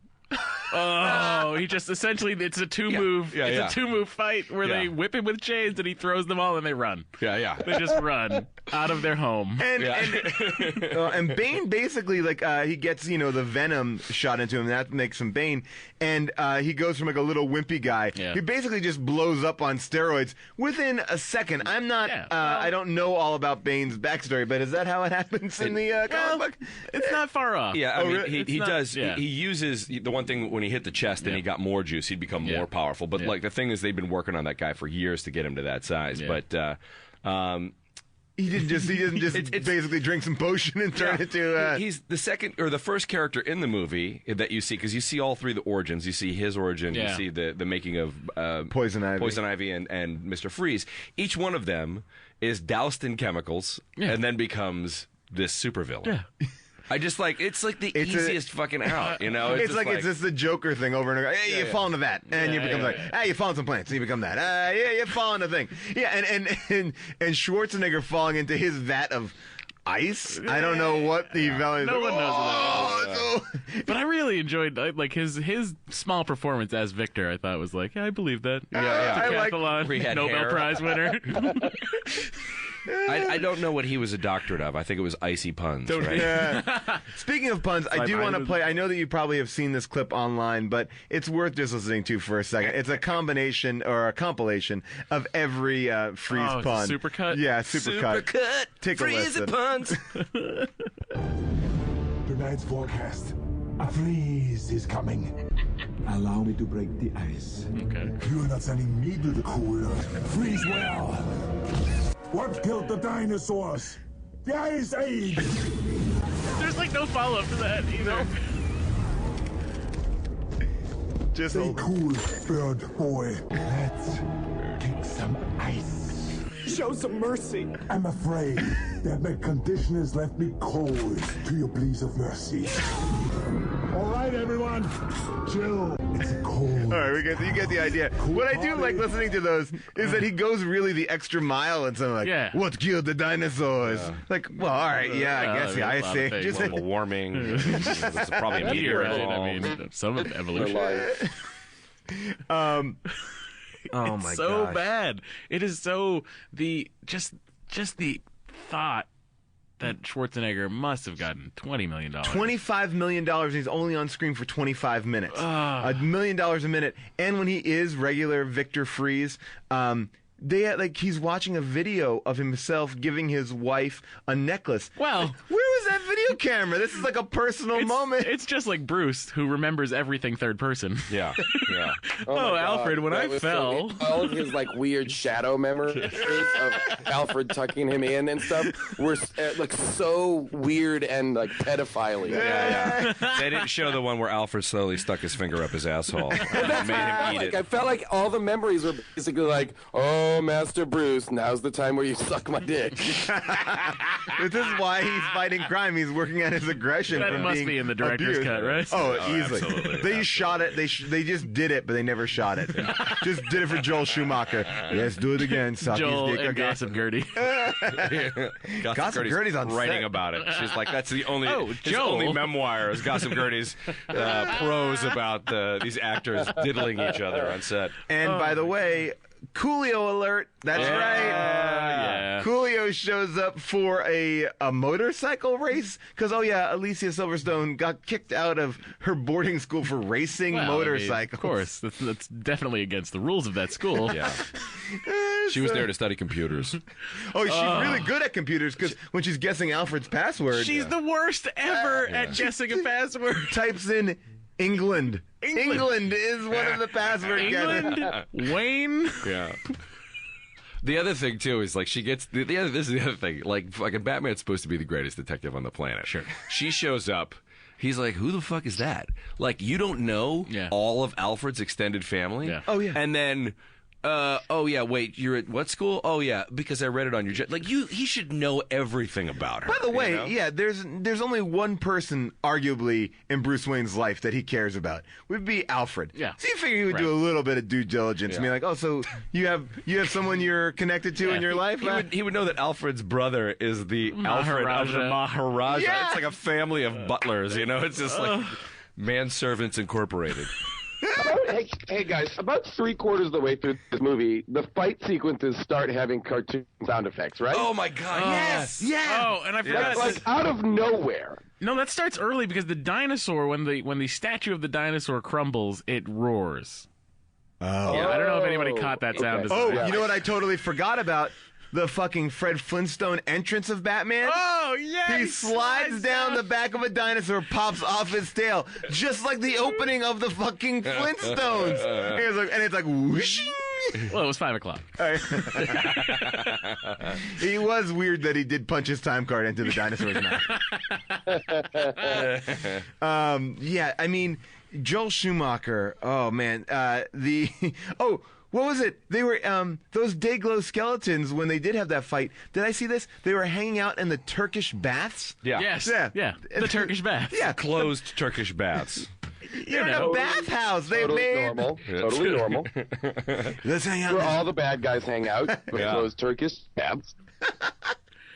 Oh, he just essentially it's a two-move a two-move fight where they whip him with chains and he throws them all and they run. Yeah. They just run out of their home. And Bane basically he gets the venom shot into him. That makes him Bane, and he goes from like a little wimpy guy. Yeah. He basically just blows up on steroids within a second. I'm not. I don't know all about Bane's backstory, but is that how it happens in the comic book? It's not far off. Yeah, I mean, really? he does. Yeah. He uses the one thing when he hit the chest and he got more juice, he'd become more powerful. But like the thing is, they've been working on that guy for years to get him to that size. Yeah. But he doesn't just basically drink some potion and turn it to. He's the second or the first character in the movie that you see, because you see all three of the origins. You see his origin. You see the making of Poison Ivy, and Mr. Freeze. Each one of them is doused in chemicals and then becomes this supervillain. Yeah. I just it's like the easiest fucking out, It's it's just the Joker thing over and over. Hey, you fall into that, and you become hey, you fall into some plants, and you become that. Yeah, you fall into thing. Yeah, and Schwarzenegger falling into his vat of ice. I don't know what the value. No one knows what that is. But I really enjoyed his small performance as Victor. I thought was I believe that. Decathlon Nobel Prize winner. I don't know what he was a doctorate of. I think it was icy puns. Right? Yeah. Speaking of puns, I do want to play. I know that you probably have seen this clip online, but it's worth just listening to for a second. It's a combination or a compilation of every Freeze pun. Supercut? Yeah, supercut. Supercut. Take a listen. Puns. Tonight's forecast. A freeze is coming. Allow me to break the ice. Okay. You're not sending me to the cooler. Freeze well. What killed the dinosaurs? The Ice Age! There's no follow-up to that either. Just stay cool, bird boy. Let's kick some ice. Show some mercy. I'm afraid that my condition has left me cold to your pleas of mercy. All right, everyone, chill. It's cold. All right, you get the idea. What I do like listening to those is that he goes really the extra mile and something what killed the dinosaurs? Yeah. Well, all right, I guess the Ice Age. Just global warming. It's probably a meteorite. I mean, some of evolution. Oh my god. So bad. It is so just the thought that Schwarzenegger must have gotten $20 million. $25 million, and he's only on screen for 25 minutes. $1 million a minute. And when he is regular Victor Freeze, he's watching a video of himself giving his wife a necklace. Well, where was that video camera? This is like a personal moment. It's just like Bruce, who remembers everything third person. Yeah. Oh God, Alfred, when I fell. All of his weird shadow memories of Alfred tucking him in and stuff were so weird and pedophile-y. Yeah. They didn't show the one where Alfred slowly stuck his finger up his asshole and made him eat it. I felt like all the memories were basically oh, Master Bruce, now's the time where you suck my dick. This is why he's fighting crime. He's working on his aggression. That must be in the director's cut, right? Oh, easily. They shot it. They just did it, but they never shot it. Just did it for Joel Schumacher. Yes, do it again. Suck Joel his dick and again. Gossip Gertie. Gossip Gertie's on writing set. about it. She's like, that's the only his Joel. only memoir is Gossip Gertie's prose about these actors diddling each other on set. And by the way, Coolio alert. That's right. Yeah. Coolio shows up for a motorcycle race because, Alicia Silverstone got kicked out of her boarding school for racing motorcycles. Of course. That's definitely against the rules of that school. Yeah. She was there to study computers. Oh, she's really good at computers because when she's guessing Alfred's password. She's the worst ever at guessing a password. Types in England. England is one of the password England? Wayne? Yeah. The other thing too is she gets this is the other thing. Fucking Batman's supposed to be the greatest detective on the planet. Sure. She shows up. He's like, who the fuck is that? You don't know all of Alfred's extended family? Yeah. Oh yeah. And then wait, you're at what school? Oh yeah, because I read it on your he should know everything about her. By the way, there's only one person arguably in Bruce Wayne's life that he cares about. Would be Alfred. Yeah. So you figure he would do a little bit of due diligence and be like, oh, so you have someone you're connected to in your life? He would know that Alfred's brother is the Alfred of the Maharaja. Yeah. It's like a family of butlers, It's just Manservants Incorporated. Hey guys, about 3/4 of the way through this movie, the fight sequences start having cartoon sound effects, right? Oh my God! Yes! Yeah! Oh, and I forgot. Like out of nowhere. No, that starts early because the dinosaur, when the statue of the dinosaur crumbles, it roars. Oh. Yeah, I don't know if anybody caught that sound. Okay. design. Oh, you know what I totally forgot about? The fucking Fred Flintstone entrance of Batman. Oh, yeah! He slides down the back of a dinosaur, pops off his tail, just like the opening of the fucking Flintstones. And it's like whooshing. Well, it was 5 o'clock. He was weird that he did punch his time card into the dinosaur's mouth. Yeah, I mean, Joel Schumacher. Oh man, what was it? They were those Dayglow skeletons when they did have that fight. Did I see this? They were hanging out in the Turkish baths. Yeah. Yes. Yeah. The Turkish baths. Yeah, Closed Turkish baths. They're in a bathhouse. They Totally made normal. Totally normal. Let's hang out. Where all the bad guys hang out. With those Turkish baths.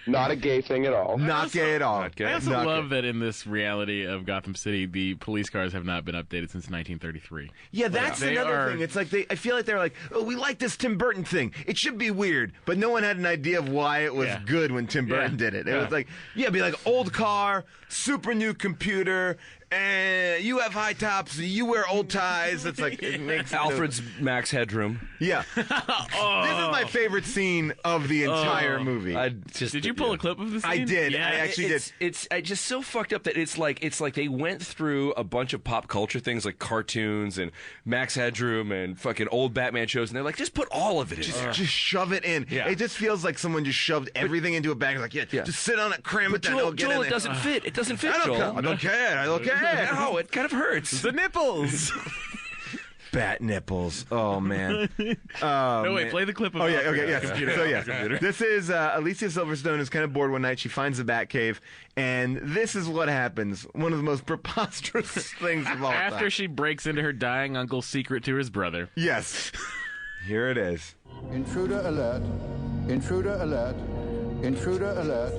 Not a gay thing at all. Not gay at all. Not gay. I also Not love that in this reality of Gotham City, the police cars have not been updated since 1933. Yeah, that's They another are- thing. It's like I feel like they're like, oh, we like this Tim Burton thing. It should be weird, but no one had an idea of why it was good when Tim Burton did it. It was like, be like old car, super new computer, and you have high tops, you wear old ties. It's like it makes Alfred's Max Headroom. Yeah. This is my favorite scene of the entire movie. Did you pull a clip of this? I did. Yeah. I actually did. It's just so fucked up that it's like they went through a bunch of pop culture things like cartoons and Max Headroom and fucking old Batman shows, and they're like, just put all of it in. Just shove it in. Yeah. It just feels like someone just shoved everything into a bag. It's like, just sit on it, cram it down. Joel, Get in there. it doesn't fit. It doesn't fit, I Joel. don't care. I don't care. No, it kind of hurts. The nipples. Bat nipples. Oh man. No, wait, play the clip of Oh yeah. Okay. Yes. computer. So yeah, Computer. this is Alicia Silverstone is kind of bored one night. She finds the Batcave, and this is what happens. One of the most preposterous things of all time. After she breaks into her dying uncle's secret to his brother. Yes. Here it is. Intruder alert. Intruder alert. Intruder alert.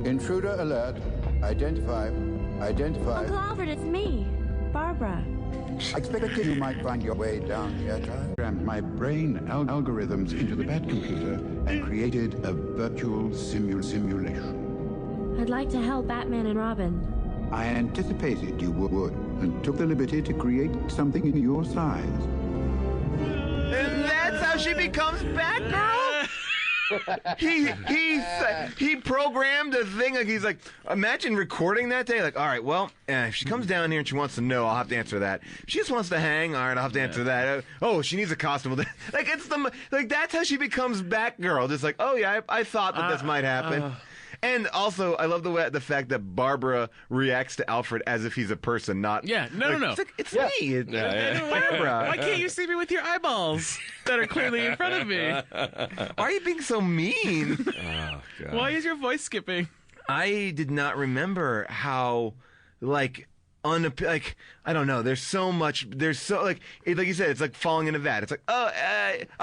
Intruder alert. Identify. Uncle Alfred, it's me, Barbara. I expected you might find your way down here. I programmed my brain algorithms into the Bat computer and created a virtual simulation. I'd like to help Batman and Robin. I anticipated you would and took the liberty to create something in your size. And that's how she becomes Batgirl. He programmed a thing. Like he's like, imagine recording that day. Like, all right, well, if she comes down here and she wants to know, I'll have to answer that. If she just wants to hang, all right, I'll have to answer that. Oh, she needs a costume. Like that's how she becomes Batgirl. Just like, oh yeah, I thought that this might happen. And also, I love the fact that Barbara reacts to Alfred as if he's a person, not No. It's like, it's me, it's Barbara. Why can't you see me with your eyeballs that are clearly in front of me? Why are you being so mean? Oh, God. Why is your voice skipping? I did not remember how, I don't know. There's so much. There's so like you said. It's like falling in a vat. It's like oh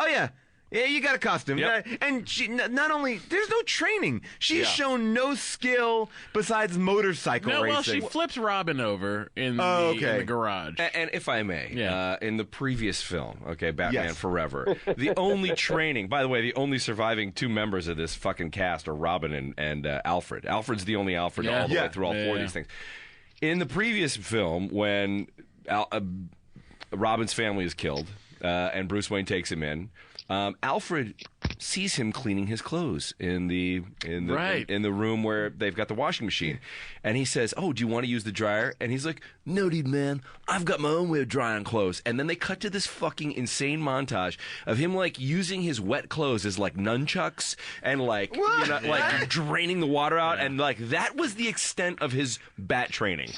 yeah. Yeah, you got a costume. Yep. And she not only there's no training. She's shown no skill besides motorcycle racing. Well, she flips Robin over in the garage. And if I may, in the previous film, Batman Yes. Forever, the only training, by the way, the only surviving two members of this fucking cast are Robin and Alfred. Alfred's the only Alfred all the way through all four of these things. In the previous film, when Robin's family is killed and Bruce Wayne takes him in, Alfred sees him cleaning his clothes in the room where they've got the washing machine, and he says, "Oh, do you want to use the dryer?" And he's like, "No, dude, man, I've got my own way of drying clothes." And then they cut to this fucking insane montage of him using his wet clothes as nunchucks and draining the water out, and that was the extent of his bat training,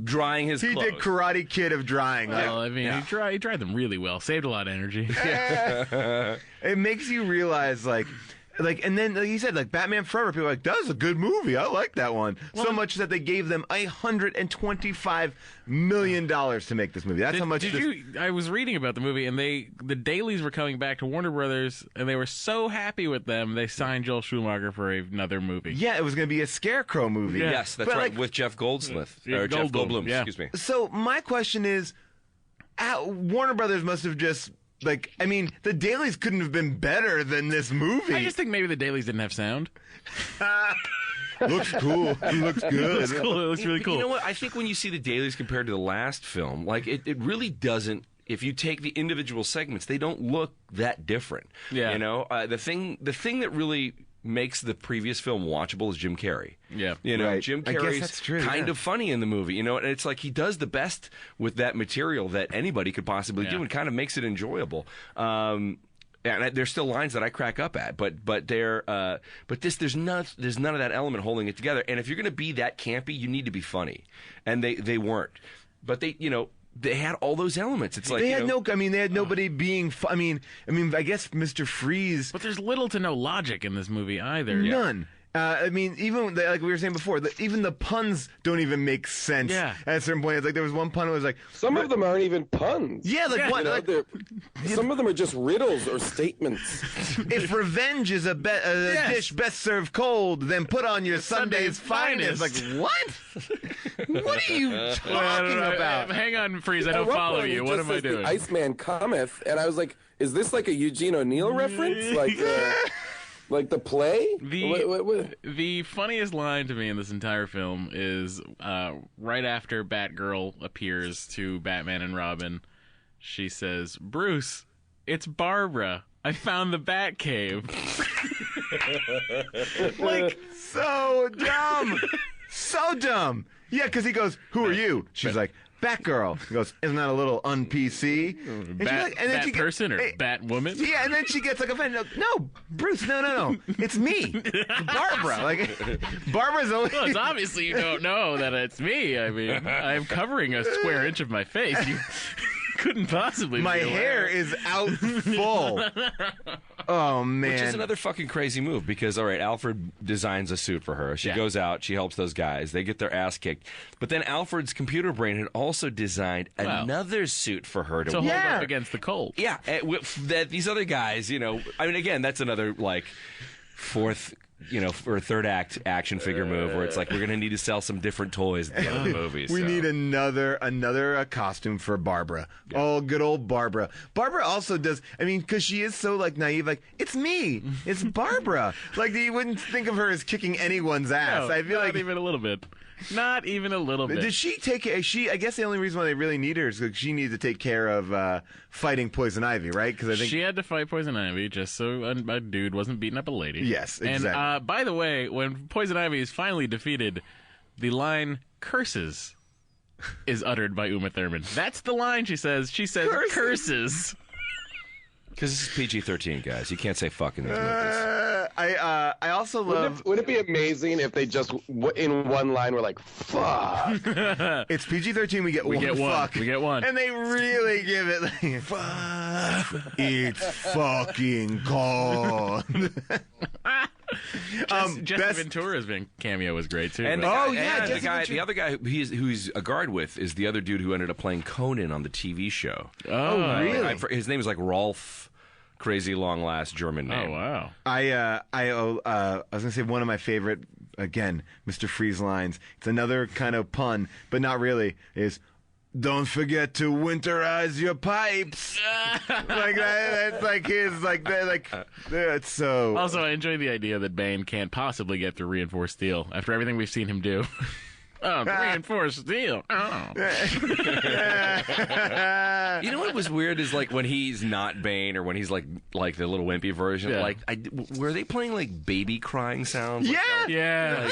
drying his clothes. He did Karate Kid of drying. Well, I mean, he dried them really well. Saved a lot of energy. It makes you realize, Like, and then like you said, like Batman Forever, people are like, that was a good movie. I like that one. So much that they gave them $125 million to make this movie. That's how much. I was reading about the movie, and the dailies were coming back to Warner Brothers, and they were so happy with them, they signed Joel Schumacher for another movie. Yeah, it was going to be a Scarecrow movie. Yeah. Yes, that's right, with Jeff Goldsmith. Or Jeff Goldblum, excuse me. So my question is, Warner Brothers must have just... Like, I mean, the dailies couldn't have been better than this movie. I just think maybe the dailies didn't have sound. Looks cool. It looks good. It looks cool. It looks really cool. You know what? I think when you see the dailies compared to the last film, like, it really doesn't. If you take the individual segments, they don't look that different. Yeah. You know, the thing that really makes the previous film watchable is Jim Carrey. Yeah. You know, Right. Jim I guess Carrey's that's true, kind yeah. of funny in the movie, you know, and it's like he does the best with that material that anybody could possibly do and kind of makes it enjoyable. And there's still lines that I crack up at, but there's none of that element holding it together. And if you're going to be that campy, you need to be funny. And they weren't. But they had all those elements. It's like they had they had nobody being. I mean, I guess Mr. Freeze. But there's little to no logic in this movie either. None. I mean, even like we were saying before, even the puns don't even make sense. Yeah. At a certain point, it's like there was one pun that was like some of them aren't even puns. Yeah, like what? You know, some of them are just riddles or statements. If revenge is a dish best served cold, then put on your Sunday's finest. Like what? What are you talking about? Hang on, Freeze. I don't follow you. What am I doing? The Iceman cometh, and I was like, is this like a Eugene O'Neill reference? Like the play? The funniest line to me in this entire film is right after Batgirl appears to Batman and Robin, she says, "Bruce, it's Barbara. I found the Batcave." Like, so dumb. So dumb. Yeah, because he goes, "Who are you?" She's like, "Batgirl." He goes, "Isn't that a little un-PC?" Person or Batwoman? Yeah, and then she gets like offended. No, Bruce, no. It's me. It's Barbara. Like, Barbara's always... Well, it's obviously you don't know that it's me. I mean, I'm covering a square inch of my face. You couldn't possibly My be aware. hair is out full. Oh, man. Which is another fucking crazy move because, all right, Alfred designs a suit for her. She goes out. She helps those guys. They get their ass kicked. But then Alfred's computer brain had also designed another suit for her to hold up against the cold. Yeah. These other guys, you know, I mean, again, that's another, like, fourth... or third act action figure move where it's like we're gonna need to sell some different toys at the end of the movie. We need another costume for Barbara. Yeah. Oh, good old Barbara. Barbara also does. I mean, because she is so like naive. Like, it's me. It's Barbara. Like, you wouldn't think of her as kicking anyone's ass. No, I feel not like even a little bit. Not even a little bit. Did she take? I guess the only reason why they really need her is because she needs to take care of fighting Poison Ivy, right? Because I think she had to fight Poison Ivy just so a dude wasn't beating up a lady. Yes, exactly. And by the way, when Poison Ivy is finally defeated, the line "curses" is uttered by Uma Thurman. That's the line she says. She says curses. Because this is PG-13, guys. You can't say fuck in these movies. I also love... Wouldn't it be amazing if they just, in one line, were like, fuck? It's PG-13, we get one fuck. We get one. And they really give it like, fuck. It's fucking cold. Jesse Ventura's cameo was great, too. And the other guy who he's a guard with is the other dude who ended up playing Conan on the TV show. Oh, really? His name is like Rolf... Crazy long last German name. Oh wow! I was gonna say one of my favorite, again, Mr. Freeze lines. It's another kind of pun, but not really. Is "Don't forget to winterize your pipes." Like that. That's like his it's so. Also, I enjoy the idea that Bane can't possibly get through reinforced steel after everything we've seen him do. Oh, reinforced steel. Oh. You know what was weird is like when he's not Bane or when he's like the little wimpy version. Yeah. Like, were they playing like baby crying sounds? Yeah, yeah.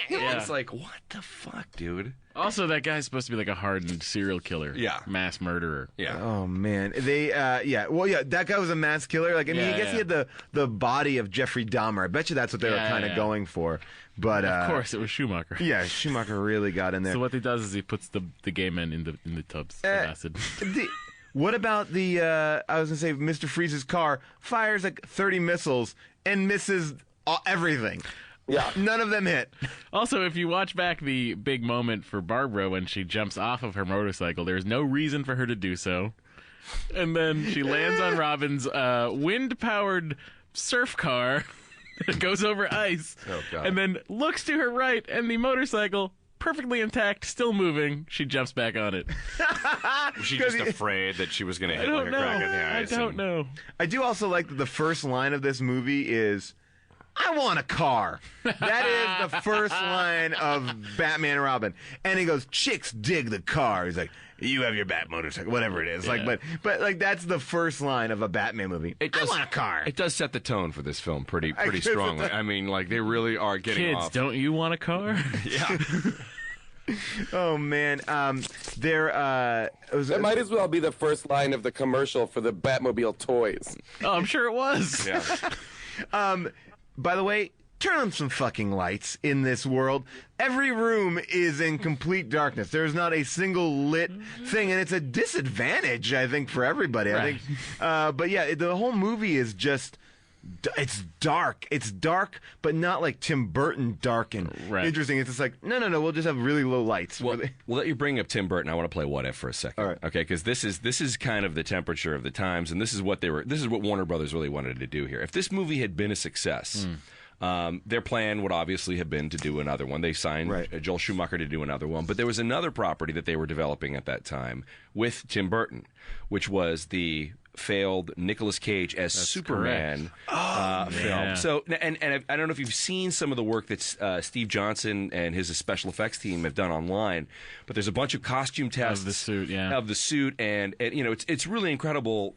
It's like, what the fuck, dude? Also, that guy's supposed to be like a hardened serial killer. Yeah. Mass murderer. Yeah. Oh man, they that guy was a mass killer. Like, I mean, I guess he had the body of Jeffrey Dahmer. I bet you that's what they were kind of going for. But of course, it was Schumacher. Yeah, Schumacher really got in there. So what he does is he puts the gay men in the tubs of acid. What about the, I was going to say, Mr. Freeze's car fires like 30 missiles and misses everything. Yeah. None of them hit. Also, if you watch back the big moment for Barbara when she jumps off of her motorcycle, there's no reason for her to do so. And then she lands on Robin's wind-powered surf car that goes over ice. Oh, God. And then looks to her right, and the motorcycle, perfectly intact, still moving, she jumps back on it. Was she just afraid that she was going to hit like a crack in the eyes? I don't know. I do also like that the first line of this movie is, I want a car. That is the first line of Batman and Robin. And he goes, chicks dig the car. He's like, you have your Bat motorcycle, whatever it is. Yeah. Like, but like that's the first line of a Batman movie. I want a car. It does set the tone for this film pretty strongly. I mean, like they really are getting Kids, off. don't you want a car? Yeah. Oh man, That might as well be the first line of the commercial for the Batmobile toys. Oh, I'm sure it was. Yeah. By the way, turn on some fucking lights in this world. Every room is in complete darkness. There's not a single lit thing, and it's a disadvantage, I think, for everybody. Right. I think, but yeah, the whole movie is just. It's dark. It's dark, but not like Tim Burton dark and interesting. It's just like, no, we'll just have really low lights. Well, we'll let you bring up Tim Burton. I want to play What If for a second. All right. Okay, because this is kind of the temperature of the times, and this is what Warner Brothers really wanted to do here. If this movie had been a success, their plan would obviously have been to do another one. They signed Joel Schumacher to do another one, but there was another property that they were developing at that time with Tim Burton, which was the failed Nicolas Cage as Superman film. So, and I don't know if you've seen some of the work that Steve Johnson and his special effects team have done online, but there's a bunch of costume tests of the suit, and you know it's really incredible,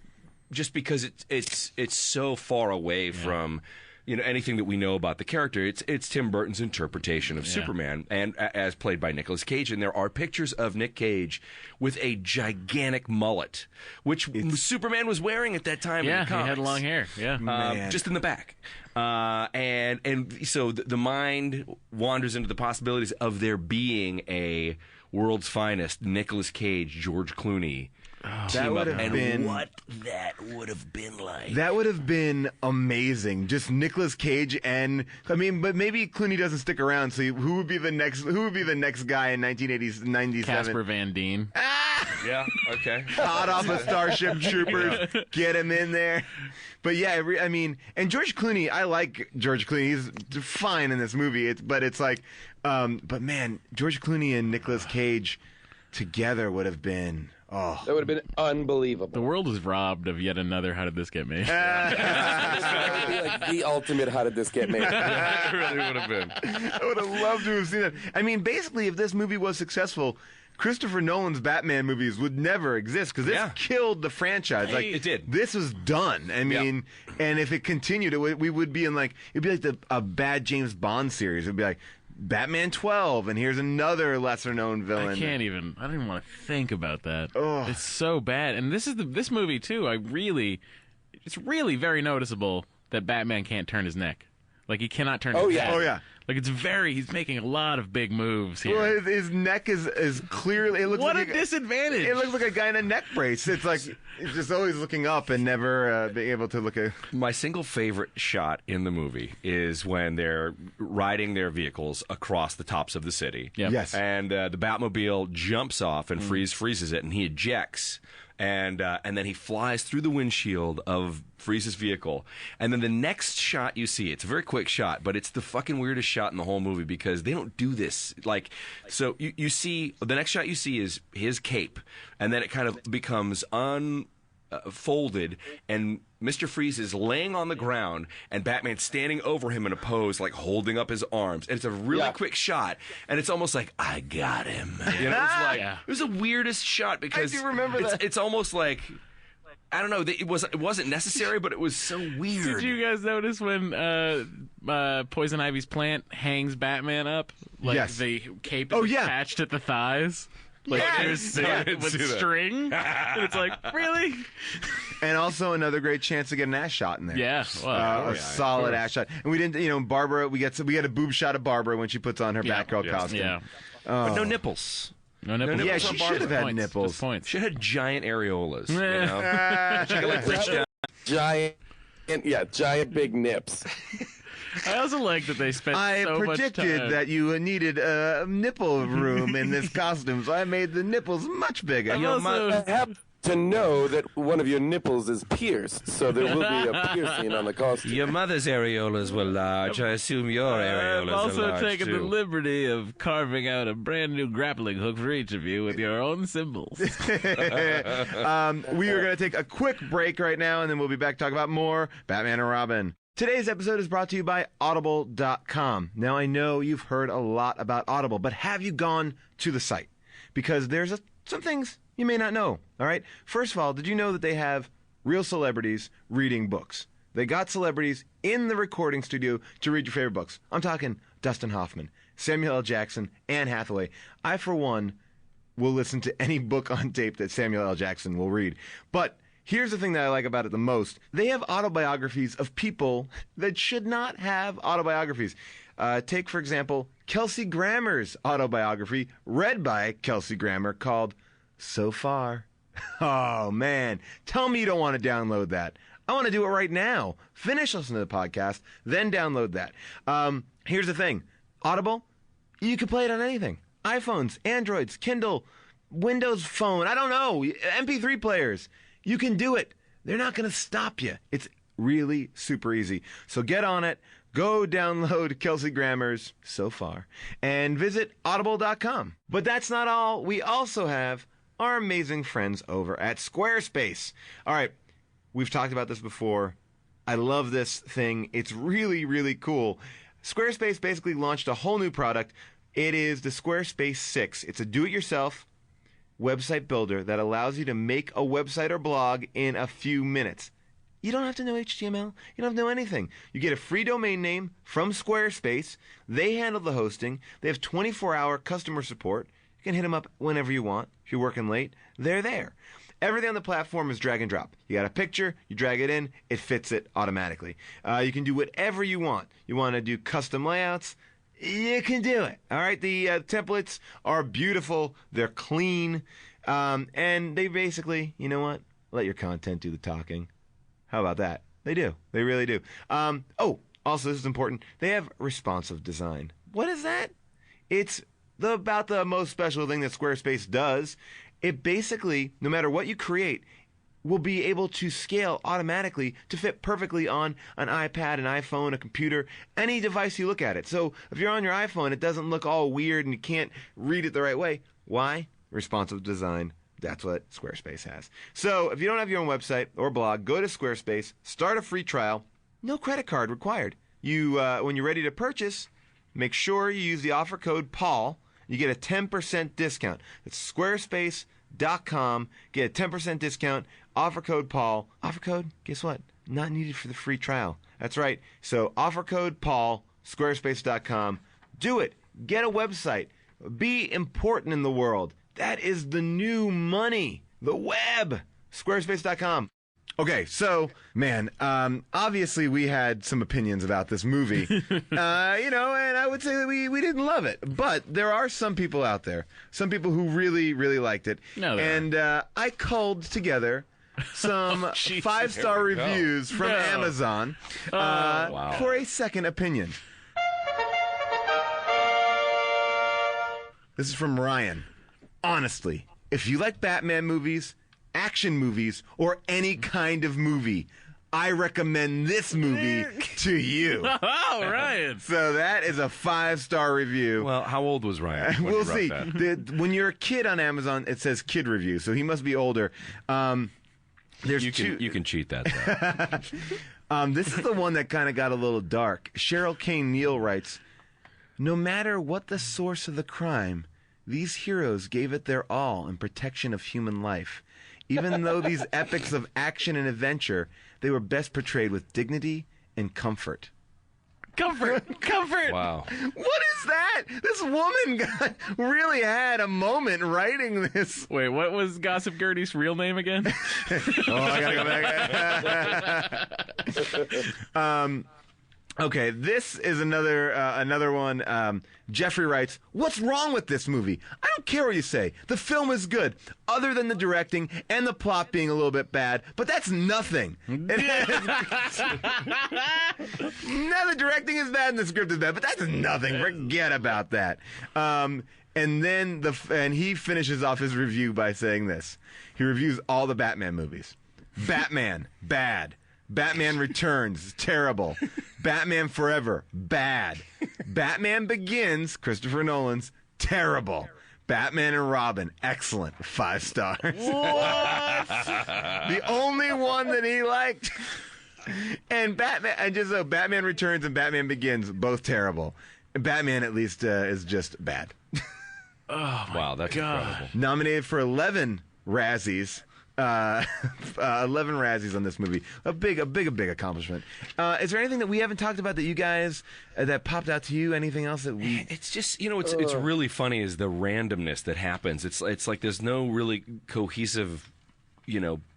just because it's so far away from. You know, anything that we know about the character, it's Tim Burton's interpretation of Superman, and as played by Nicolas Cage. And there are pictures of Nick Cage with a gigantic mullet, which Superman was wearing at that time. Yeah, in the comics. he had long hair. Yeah, just in the back. And so the mind wanders into the possibilities of there being a world's finest Nicolas Cage, George Clooney. That would have been what that would have been like. That would have been amazing. Just Nicolas Cage and but maybe Clooney doesn't stick around. So who would be the next guy in 1997? Casper Van Dien. Yeah. Okay. Hot off of Starship Troopers, get him in there. But yeah, and George Clooney. I like George Clooney. He's fine in this movie. But man, George Clooney and Nicolas Cage together would have been. Oh. That would have been unbelievable. The world is robbed of yet another How Did This Get Made? That would be like the ultimate How Did This Get Made? It really would have been. I would have loved to have seen that. Basically, if this movie was successful, Christopher Nolan's Batman movies would never exist because this killed the franchise. It did. This was done. And if it continued, we would be in it'd be like a bad James Bond series. It'd be like Batman 12, and here's another lesser-known villain. I don't even want to think about that. Ugh. It's so bad. And this movie too. It's really very noticeable that Batman can't turn his neck. Like he cannot turn his head. Oh yeah. Like he's making a lot of big moves here. Well, his neck is clearly. It looks what like a disadvantage! It looks like a guy in a neck brace. It's like he's just always looking up and never being able to look at. My single favorite shot in the movie is when they're riding their vehicles across the tops of the city. Yep. Yes. And the Batmobile jumps off and freezes it, and he ejects. And then he flies through the windshield of Freeze's vehicle. And then the next shot you see, it's a very quick shot, but it's the fucking weirdest shot in the whole movie because they don't do this. So you see, the next shot you see is his cape, and then it kind of becomes unfolded, and Mr. Freeze is laying on the ground, and Batman's standing over him in a pose, like holding up his arms. And it's a really quick shot, and it's almost like, I got him. You know, it's like, it was the weirdest shot because I do remember that. It's almost like, I don't know, it wasn't necessary, but it was so weird. Did you guys notice when Poison Ivy's plant hangs Batman up? Like yes. the cape is attached at the thighs? Like with string, and it's like, really? And also another great chance to get an ass shot in there. Yeah, well, a solid ass shot. And we didn't, Barbara. We get a boob shot of Barbara when she puts on her Batgirl costume. Yeah, but no nipples. No nipples. Yeah, on she Barbara. should have had Points. nipples. Just points. She had giant areolas. You know? She could like reach down. Giant big nips. I also like that they spent I so much predicted time. that you needed a nipple room in this costume, so I made the nipples much bigger. I happen to know that one of your nipples is pierced, so there will be a piercing on the costume. Your mother's areolas were large. I assume your areolas I've are also large, taken the too. liberty of carving out a brand new grappling hook for each of you with your own symbols. We are going to take a quick break right now, and then we'll be back to talk about more Batman and Robin. Today's episode is brought to you by Audible.com. Now, I know you've heard a lot about Audible, but have you gone to the site? Because there's some things you may not know, all right? First of all, did you know that they have real celebrities reading books? They got celebrities in the recording studio to read your favorite books. I'm talking Dustin Hoffman, Samuel L. Jackson, Anne Hathaway. I, for one, will listen to any book on tape that Samuel L. Jackson will read. But here's the thing that I like about it the most. They have autobiographies of people that should not have autobiographies. Take, for example, Kelsey Grammer's autobiography, read by Kelsey Grammer, called So Far. Oh, man. Tell me you don't want to download that. I want to do it right now. Finish listening to the podcast, then download that. Here's the thing. Audible, you can play it on anything. iPhones, Androids, Kindle, Windows Phone, I don't know, MP3 players. You can do it. They're not going to stop you. It's really super easy. So get on it. Go download Kelsey Grammer's So Far and visit audible.com. But that's not all. We also have our amazing friends over at Squarespace. All right, we've talked about this before. I love this thing. It's really, really cool. Squarespace basically launched a whole new product. It is the Squarespace 6. It's a do-it-yourself website builder that allows you to make a website or blog in a few minutes. You don't have to know HTML. You don't have to know anything. You get a free domain name from Squarespace. They handle the hosting. They have 24-hour customer support. You can hit them up whenever you want. If you're working late, they're there. Everything on the platform is drag and drop. You got a picture, you drag it in, it fits it automatically. You can do whatever you want. You want to do custom layouts, you can do it. All right, the templates are beautiful. They're clean. And they basically, you know what? Let your content do the talking. How about that? They do. They really do. Also, this is important. They have responsive design. What is that? It's about the most special thing that Squarespace does. It basically, no matter what you create, will be able to scale automatically to fit perfectly on an iPad, an iPhone, a computer, any device you look at it. So if you're on your iPhone, it doesn't look all weird and you can't read it the right way. Why? Responsive design. That's what Squarespace has. So if you don't have your own website or blog, go to Squarespace, start a free trial. No credit card required. When you're ready to purchase, make sure you use the offer code Paul. You get a 10% discount. It's squarespace.com. Get a 10% discount. Offer code Paul. Offer code, guess what? Not needed for the free trial. That's right. So offer code Paul, squarespace.com. Do it. Get a website. Be important in the world. That is the new money. The web. Squarespace.com. Okay, so, man, obviously we had some opinions about this movie, and I would say that we didn't love it. But there are some people out there, some people who really, really liked it. And I culled together some 5-star reviews from Amazon for a second opinion. This is from Ryan. Honestly, if you like Batman movies, action movies, or any kind of movie, I recommend this movie to you. Oh, Ryan. So that is a 5-star review. Well, how old was Ryan? We'll see. When you're a kid on Amazon, it says kid review, so he must be older. You can cheat that, though. This is the one that kind of got a little dark. Cheryl Kane Neal writes, no matter what the source of the crime, these heroes gave it their all in protection of human life. Even though these epics of action and adventure, they were best portrayed with dignity and comfort. Comfort! Wow. What is that? This woman really had a moment writing this. Wait, what was Gossip Gertie's real name again? I gotta go back. Okay, this is another one. Jeffrey writes, "What's wrong with this movie? I don't care what you say. The film is good, other than the directing and the plot being a little bit bad, but that's nothing." No, the directing is bad and the script is bad, but that's nothing. Forget about that. And then he finishes off his review by saying this. He reviews all the Batman movies. Batman, bad. Batman Returns, terrible. Batman Forever, bad. Batman Begins, Christopher Nolan's, terrible. Batman and Robin, excellent, 5 stars. What? The only one that he liked. And Batman Returns and Batman Begins, both terrible. Batman, at least, is just bad. Oh, wow, that's incredible. Nominated for 11 Razzies. 11 Razzies on this movie. A big accomplishment. Is there anything that we haven't talked about that you guys that popped out to you? Anything else that we? It's just it's really funny is the randomness that happens. It's like there's no really cohesive,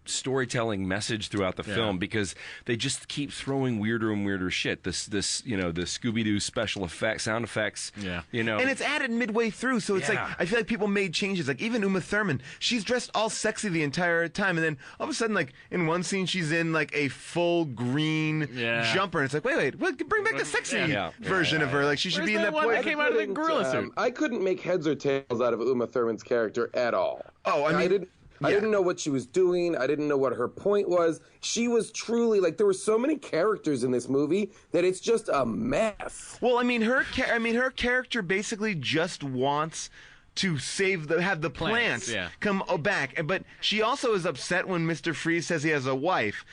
storytelling message throughout the film because they just keep throwing weirder and weirder shit. The Scooby-Doo special effects, sound effects. Yeah. And it's added midway through, so it's like I feel like people made changes. Like even Uma Thurman, she's dressed all sexy the entire time, and then all of a sudden, like in one scene, she's in like a full green jumper, and it's like, wait, bring back the sexy version of her. Like she should be in that one that came out of the gorilla suit. I couldn't make heads or tails out of Uma Thurman's character at all. Oh, I didn't know what she was doing. I didn't know what her point was. She was truly like there were so many characters in this movie that it's just a mess. Well, her character basically just wants to have the plants come back, but she also is upset when Mr. Freeze says he has a wife.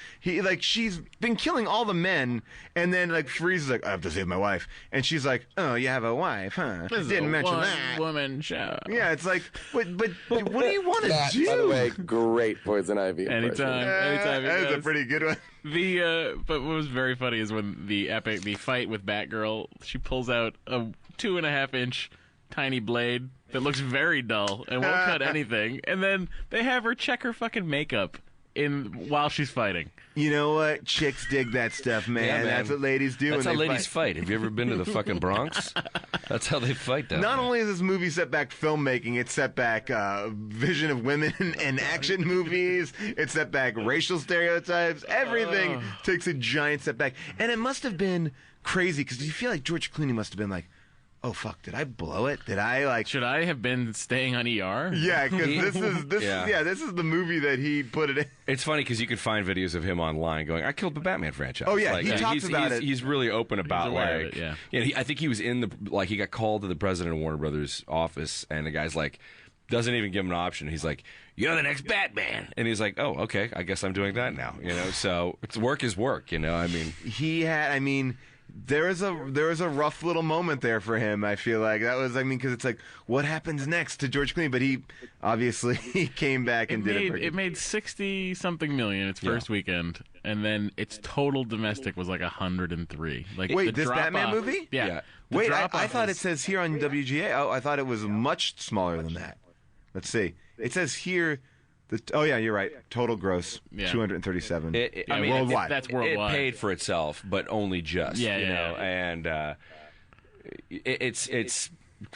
She's been killing all the men, and then like Freeze is like, I have to save my wife, and she's like, oh, you have a wife, huh? This Didn't mention that. Woman show. Yeah, it's like, but what do you want to do? By the way, great Poison Ivy. Anytime. That was a pretty good one. But what was very funny is when the fight with Batgirl, she pulls out a 2.5-inch tiny blade that looks very dull and won't cut anything, and then they have her check her fucking makeup while she's fighting. You know what? Chicks dig that stuff, man. Yeah, man. That's what ladies do. That's how ladies fight. Have you ever been to the fucking Bronx? That's how they fight down Not there. only is this movie set back filmmaking, it set back vision of women and action movies. It set back racial stereotypes. Everything takes a giant step back. And it must have been crazy, because you feel like George Clooney must have been like, oh fuck, did I blow it? Should I have been staying on ER? Yeah, because this is the movie that he put it in. It's funny because you could find videos of him online going, I killed the Batman franchise. Oh yeah, he talks about it. He's really open about aware of it, I think he was in he got called to the president of Warner Brothers office, and the guy's like, doesn't even give him an option. He's like, you're the next Batman. And he's like, oh, okay, I guess I'm doing that now. So work is work, There was a rough little moment there for him. I feel like that was, because it's like, what happens next to George Clooney? But he obviously came back and did it. It made 60-something million its first weekend, and then its total domestic was like 103. Like, wait, this Batman movie? Yeah. Wait, I thought it says here on WGA. Oh, I thought it was much smaller than that. Let's see. It says here. You're right. Total gross, 237 worldwide. That's worldwide. It paid for itself, but only just. And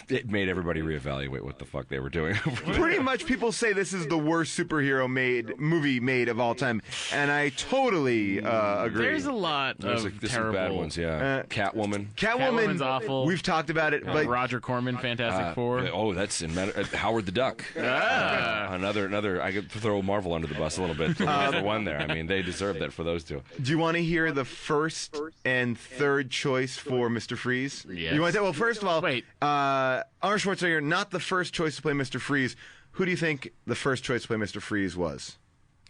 it made everybody reevaluate what the fuck they were doing. Pretty much, people say this is the worst superhero movie made of all time, and I totally agree. There's a lot of terrible bad ones. Yeah, Catwoman's awful. We've talked about it, but Roger Corman, Fantastic Four. That's in Howard the Duck. Another. I could throw Marvel under the bus a little bit for one there. They deserve that for those two. Do you want to hear the first and third choice for Mr. Freeze? Yes. You want to? Well, first of all, wait. Arnold Schwarzenegger, not the first choice to play Mr. Freeze. Who do you think the first choice to play Mr. Freeze was?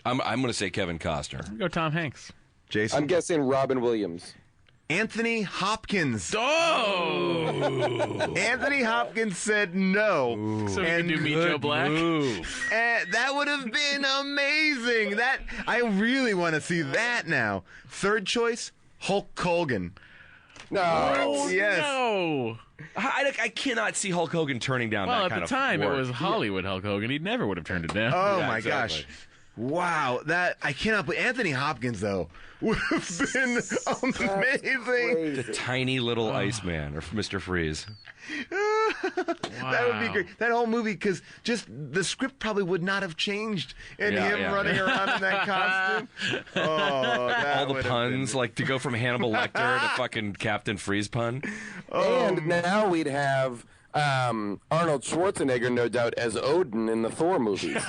I'm going to say Kevin Costner. Go Tom Hanks. Jason? I'm guessing Robin Williams. Anthony Hopkins. Oh! Anthony Hopkins said no. Ooh. So we can do Meet Joe Black? That would have been amazing. I really want to see that now. Third choice, Hulk Hogan. No. Yes. No. I cannot see Hulk Hogan turning down that kind of Well, at the time, work. it was Hollywood Hulk Hogan. He never would have turned it down. Oh, my gosh. Wow, that I cannot believe. Anthony Hopkins though would have been amazing. The tiny little Iceman, or Mr. Freeze. That would be great. That whole movie, because just the script probably would not have changed, and running around in that costume. Oh, that all the puns, like to go from Hannibal Lecter to fucking Captain Freeze pun. And now we'd have Arnold Schwarzenegger, no doubt, as Odin in the Thor movies.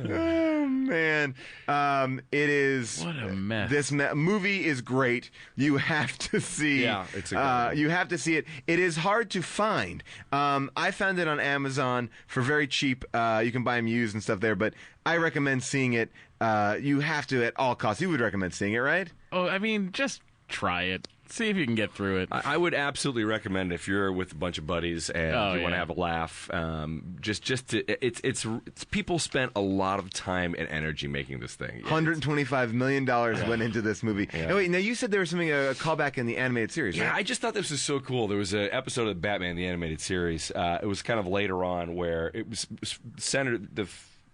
Oh man, it is. What a mess. This movie is great. You have to see. Yeah, it's a you have to see it. It is hard to find. I found it on Amazon for very cheap. You can buy them used and stuff there, but I recommend seeing it. You have to at all costs. You would recommend seeing it, right? Oh, I mean, just try it. See if you can get through it. I would absolutely recommend if you're with a bunch of buddies and you want to have a laugh. It's people spent a lot of time and energy making this thing. $125 million went into this movie. Yeah. And wait, now you said there was something a callback in the animated series. Yeah, right? I just thought this was so cool. There was an episode of Batman the animated series. It was kind of later on where it was centered. The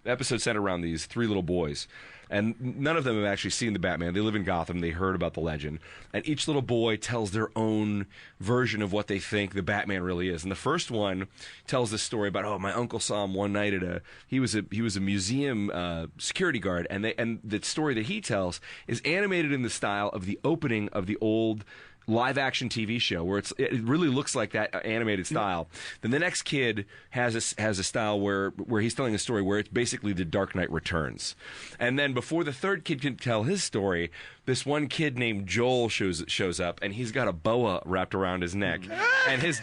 episode centered around these three little boys. And none of them have actually seen the Batman. They live in Gotham. They heard about the legend. And each little boy tells their own version of what they think the Batman really is. And the first one tells this story about, my uncle saw him one night at he was a museum security guard. And the story that he tells is animated in the style of the opening of the old live-action TV show, where it really looks like that animated style. Then the next kid has a style where he's telling a story where it's basically the Dark Knight Returns. And then before the third kid can tell his story, this one kid named Joel shows up, and he's got a boa wrapped around his neck. And he's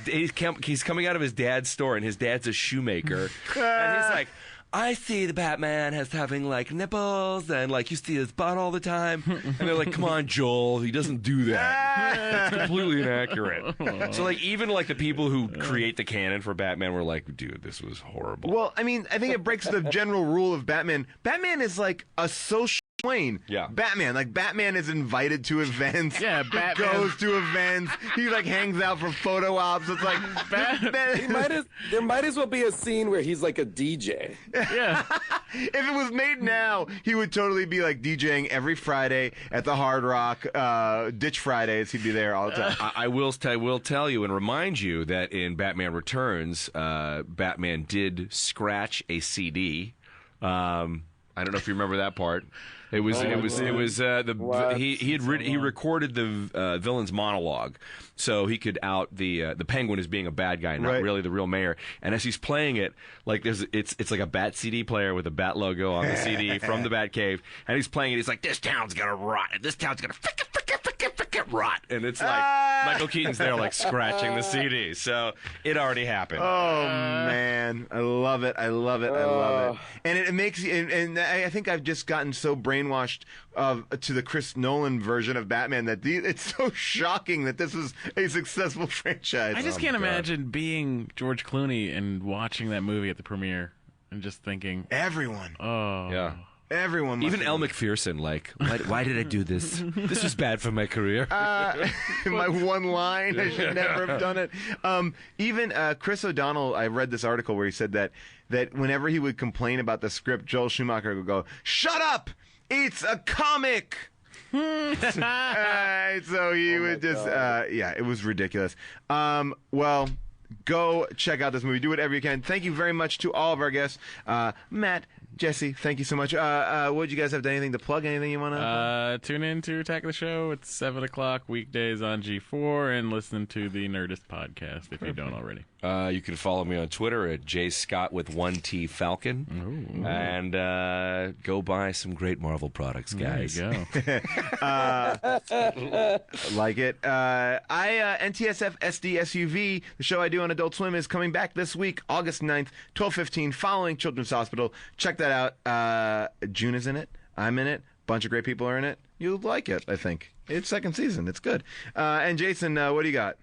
coming out of his dad's store, and his dad's a shoemaker. And he's like, I see the Batman as having, like, nipples, and, like, you see his butt all the time. And they're like, come on, Joel, he doesn't do that. It's completely inaccurate. So, like, even, like, the people who create the canon for Batman were like, dude, this was horrible. Well, I mean, I think it breaks the general rule of Batman. Batman is, like, a social Wayne. Yeah. Batman is invited to events. Yeah, Batman goes to events. He like hangs out for photo ops. It's like there might as well be a scene where he's like a DJ. Yeah. If it was made now, he would totally be like DJing every Friday at the Hard Rock, Ditch Fridays. He'd be there all the time. I will tell you and remind you that in Batman Returns, Batman did scratch a CD. I don't know if you remember that part. He recorded the villain's monologue, so he could out the Penguin as being a bad guy, not really the real mayor. And as he's playing it, like it's like a Bat CD player with a Bat logo on the CD from the Bat Cave, and he's playing it. He's like, "This town's gonna rot, and this town's gonna frickin' rot," and it's like Michael Keaton's there like scratching the CD, so it already happened. Oh man, I love it! I love it! And it makes you. And I think I've just gotten so brainwashed to the Chris Nolan version of Batman that it's so shocking that this is a successful franchise. I just can't imagine being George Clooney and watching that movie at the premiere and just thinking, everyone. Oh, yeah. Everyone, even Elle McPherson, like, why did I do this? This was bad for my career. My one line, I should never have done it. Even Chris O'Donnell, I read this article where he said that whenever he would complain about the script, Joel Schumacher would go, "Shut up! It's a comic." So he would just, it was ridiculous. Well, go check out this movie. Do whatever you can. Thank you very much to all of our guests. Matt, Jesse, thank you so much. Would you guys have anything to plug? Anything you want to? Tune in to Attack the Show. It's 7 o'clock weekdays on G4, and listen to the Nerdist podcast if you don't already. You can follow me on Twitter at jscott with 1T Falcon. Ooh. And go buy some great Marvel products, guys. There you go. Like it. NTSF SD SUV, the show I do on Adult Swim, is coming back this week, August 9th, 12:15, following Children's Hospital. Check that out. June is in it. I'm in it. Bunch of great people are in it. You'll like it, I think. It's second season. It's good. And Jason, what do you got?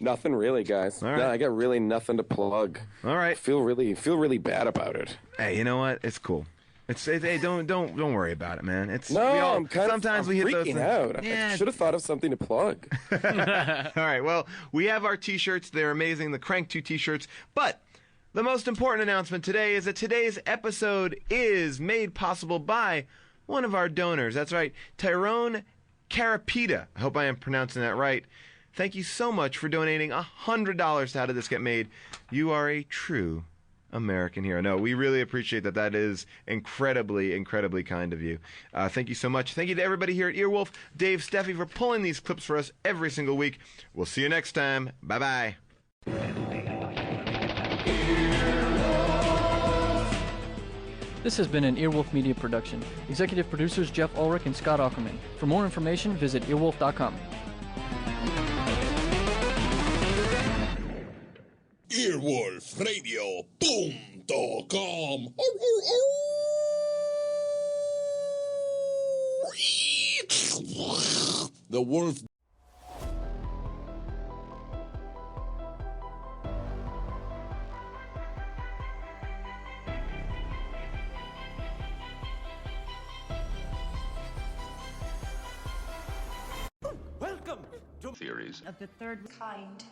Nothing really, guys. All right. No, I got really nothing to plug. All right. I feel really bad about it. Hey, you know what? It's cool. Hey, don't worry about it, man. I'm freaking out. Yeah. I should have thought of something to plug. All right. Well, we have our T-shirts. They're amazing. The Crank 2 T-shirts. But The most important announcement today is that today's episode is made possible by one of our donors. That's right, Tyrone Carapita. I hope I am pronouncing that right. Thank you so much for donating $100 to How Did This Get Made. You are a true American hero. No, we really appreciate that. That is incredibly, incredibly kind of you. Thank you so much. Thank you to everybody here at Earwolf, Dave, Steffi, for pulling these clips for us every single week. We'll see you next time. Bye-bye. This has been an Earwolf Media production. Executive producers Jeff Ulrich and Scott Ackerman. For more information, visit earwolf.com. Earwolfradio.com. The wolf. Welcome to theories of the third kind.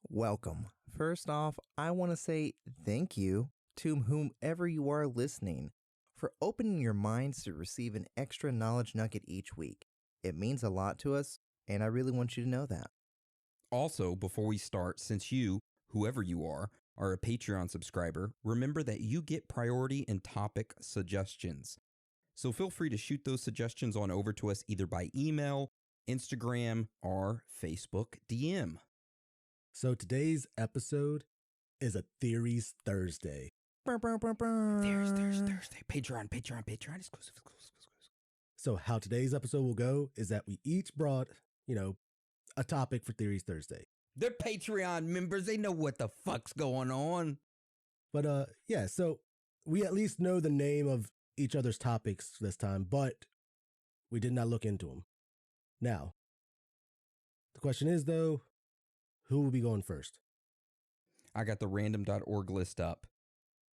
Welcome. First off, I want to say thank you to whomever you are listening for opening your minds to receive an extra knowledge nugget each week. It means a lot to us, and I really want you to know that. Also, before we start, since you, whoever you are a Patreon subscriber, remember that you get priority and topic suggestions. So feel free to shoot those suggestions on over to us either by email, Instagram, or Facebook DM. So today's episode is a Theories Thursday. Theories Thursday. Patreon, exclusive. So how today's episode will go is that we each brought, a topic for Theories Thursday. They're Patreon members. They know what the fuck's going on. But, yeah, so we at least know the name of each other's topics this time, but we did not look into them. Now, the question is, though, who will be going first? I got the random.org list up.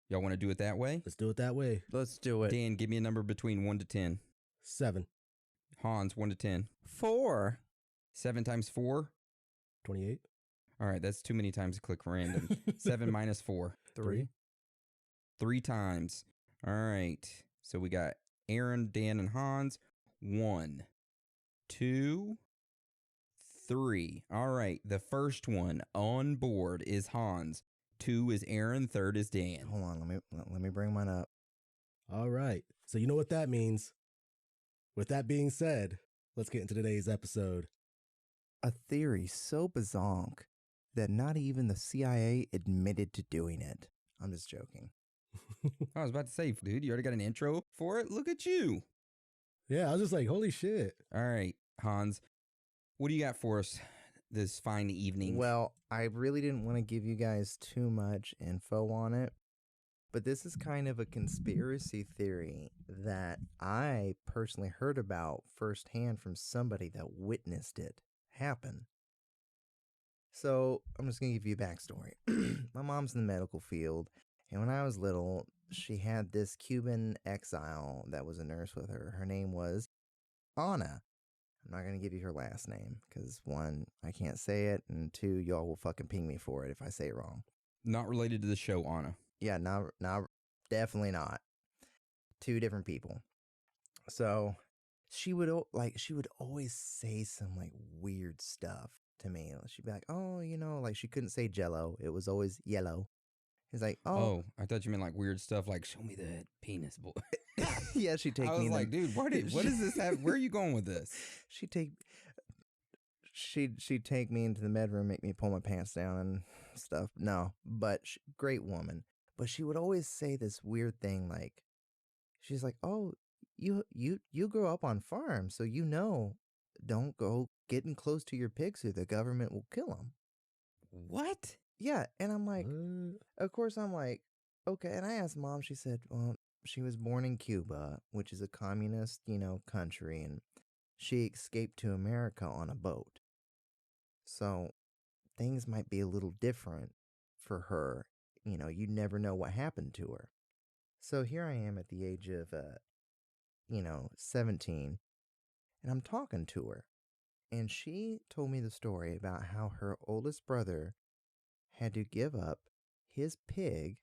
Y'all want to do it that way? Let's do it that way. Let's do it. Dan, give me a number between 1 to 10. 7. Hans, 1 to 10. 4. 7 times 4? 28. All right, that's too many times to click random. 7 minus 4. 3. 3 times. All right. So we got Aaron, Dan, and Hans. 1, 2, 3. All right. The first one on board is Hans. 2 is Aaron. 3rd is Dan. Hold on. Let me bring mine up. All right. So you know what that means. With that being said, let's get into today's episode. A theory so bazonk that not even the CIA admitted to doing it. I'm just joking. I was about to say, dude, you already got an intro for it? Look at you. Yeah, I was just like, holy shit. All right, Hans, what do you got for us this fine evening? Well, I really didn't want to give you guys too much info on it, but this is kind of a conspiracy theory that I personally heard about firsthand from somebody that witnessed it happen. So I'm just going to give you a backstory. My mom's in the medical field, and when I was little, she had this Cuban exile that was a nurse with her. Her name was Anna. I'm not going to give you her last name because, 1, I can't say it, and 2, y'all will fucking ping me for it if I say it wrong. Not related to the show, Anna. Yeah, definitely not. 2 different people. So she would always say some like weird stuff to me. She'd be like, oh, like she couldn't say jello. It was always yellow. It's like, oh, I thought you meant like weird stuff like show me the penis, boy. Yeah, she'd take me. I was like, dude, what does this have? Where are you going with this? She'd take me into the bedroom, make me pull my pants down and stuff. No, but great woman. But she would always say this weird thing like, she's like, oh, you grow up on farms, so don't go getting close to your pigs or the government will kill them. What? Yeah, and I'm like, of course I'm like, okay. And I asked Mom, she said, well, she was born in Cuba, which is a communist, country, and she escaped to America on a boat. So things might be a little different for her, you never know what happened to her. So here I am at the age of, 17, and I'm talking to her. And she told me the story about how her oldest brother had to give up his pig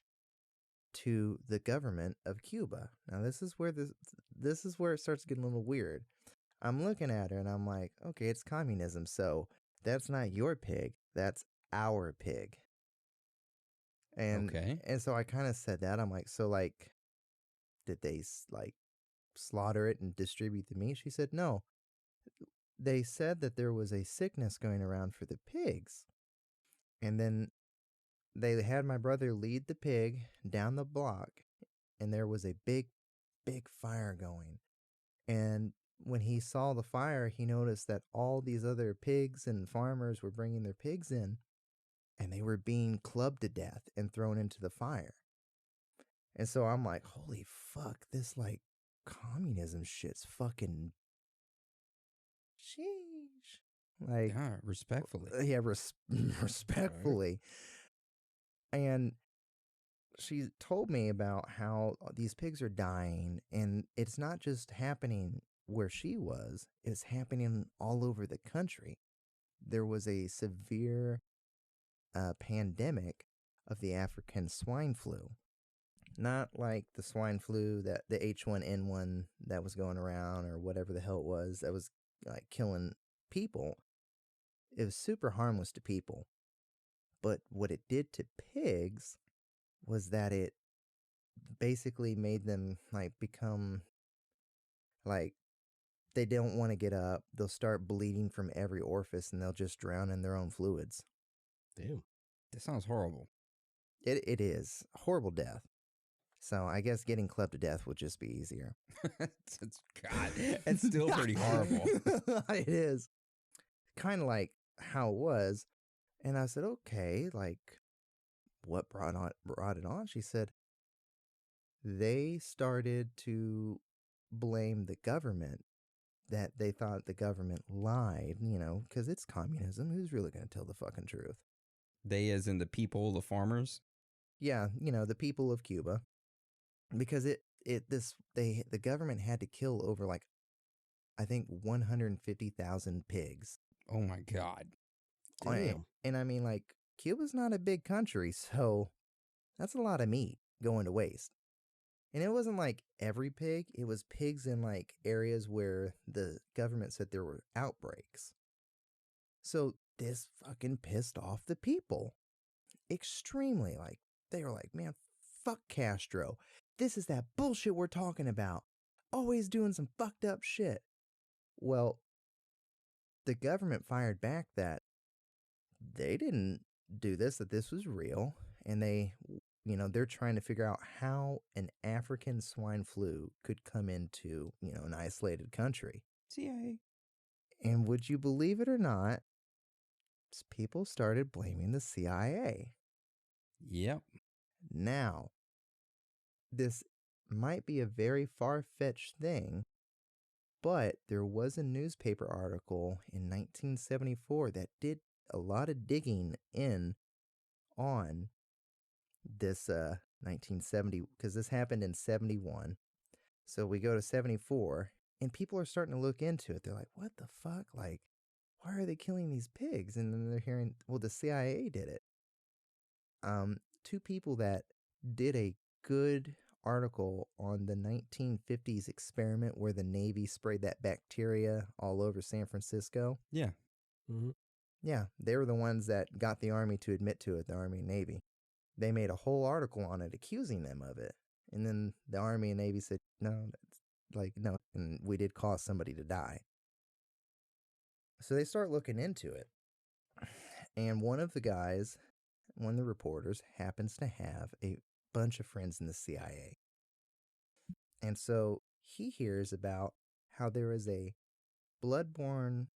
to the government of Cuba. Now this is where it starts getting a little weird. I'm looking at her and I'm like, okay, it's communism, so that's not your pig, that's our pig. And so I kind of said that. I'm like, so like, did they like slaughter it and distribute the meat? She said, no. They said that there was a sickness going around for the pigs. And then they had my brother lead the pig down the block, and there was a big, big fire going. And when he saw the fire, he noticed that all these other pigs and farmers were bringing their pigs in, and they were being clubbed to death and thrown into the fire. And so I'm like, holy fuck, this like communism shit's fucking sheesh. Like, yeah, respectfully. Yeah, respectfully. And she told me about how these pigs are dying, and it's not just happening where she was, it's happening all over the country. There was a severe pandemic of the African swine flu. Not like the swine flu, that the H1N1 that was going around, or whatever the hell it was, that was like killing people. It was super harmless to people. But what it did to pigs was that it basically made them like become like, they don't want to get up. They'll start bleeding from every orifice, and they'll just drown in their own fluids. Damn. That sounds horrible. It is. Horrible death. So I guess getting clubbed to death would just be easier. God, it's still pretty horrible. It is. Kind of like how it was. And I said, okay, like, what brought it on? She said, they started to blame the government, that they thought the government lied, because it's communism. Who's really going to tell the fucking truth? They, as in the people, the farmers? Yeah, the people of Cuba. Because the government had to kill over, like, I think 150,000 pigs. Oh my God. Damn. And I mean, like, Cuba's not a big country, so that's a lot of meat going to waste. And it wasn't like every pig, it was pigs in like areas where the government said there were outbreaks. So this fucking pissed off the people extremely. Like, they were like, man, fuck Castro. This is that bullshit we're talking about. Always doing some fucked up shit. Well, the government fired back that they didn't do this, that this was real. And they're trying to figure out how an African swine flu could come into, an isolated country. CIA. And would you believe it or not, people started blaming the CIA. Yep. Now, this might be a very far-fetched thing, but there was a newspaper article in 1974 that did a lot of digging on this 1970, because this happened in 71. So we go to 74, and people are starting to look into it. They're like, what the fuck? Like, why are they killing these pigs? And then they're hearing, well, the CIA did it. Two people that did a good article on the 1950s experiment where the Navy sprayed that bacteria all over San Francisco. Yeah. Mm-hmm. Yeah, they were the ones that got the Army to admit to it, the Army and Navy. They made a whole article on it accusing them of it. And then the Army and Navy said, no, no. And we did cause somebody to die. So they start looking into it. And one of the reporters, happens to have a bunch of friends in the CIA. And so he hears about how there is a bloodborne,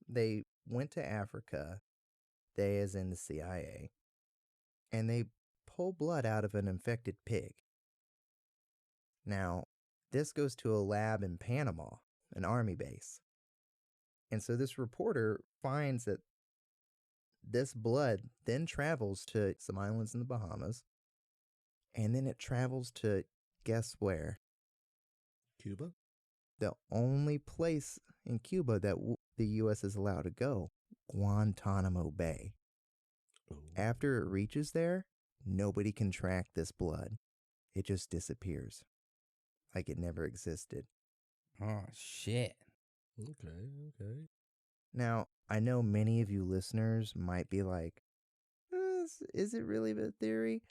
they went to Africa, they as in the CIA, and they pull blood out of an infected pig. Now, this goes to a lab in Panama, an army base. And so this reporter finds that this blood then travels to some islands in the Bahamas, and then it travels to, guess where? Cuba? The only place in Cuba that the U.S. is allowed to go, Guantanamo Bay. Oh. After it reaches there, nobody can track this blood. It just disappears. Like it never existed. Oh, shit. Okay. Now, I know many of you listeners might be like, is it really a theory?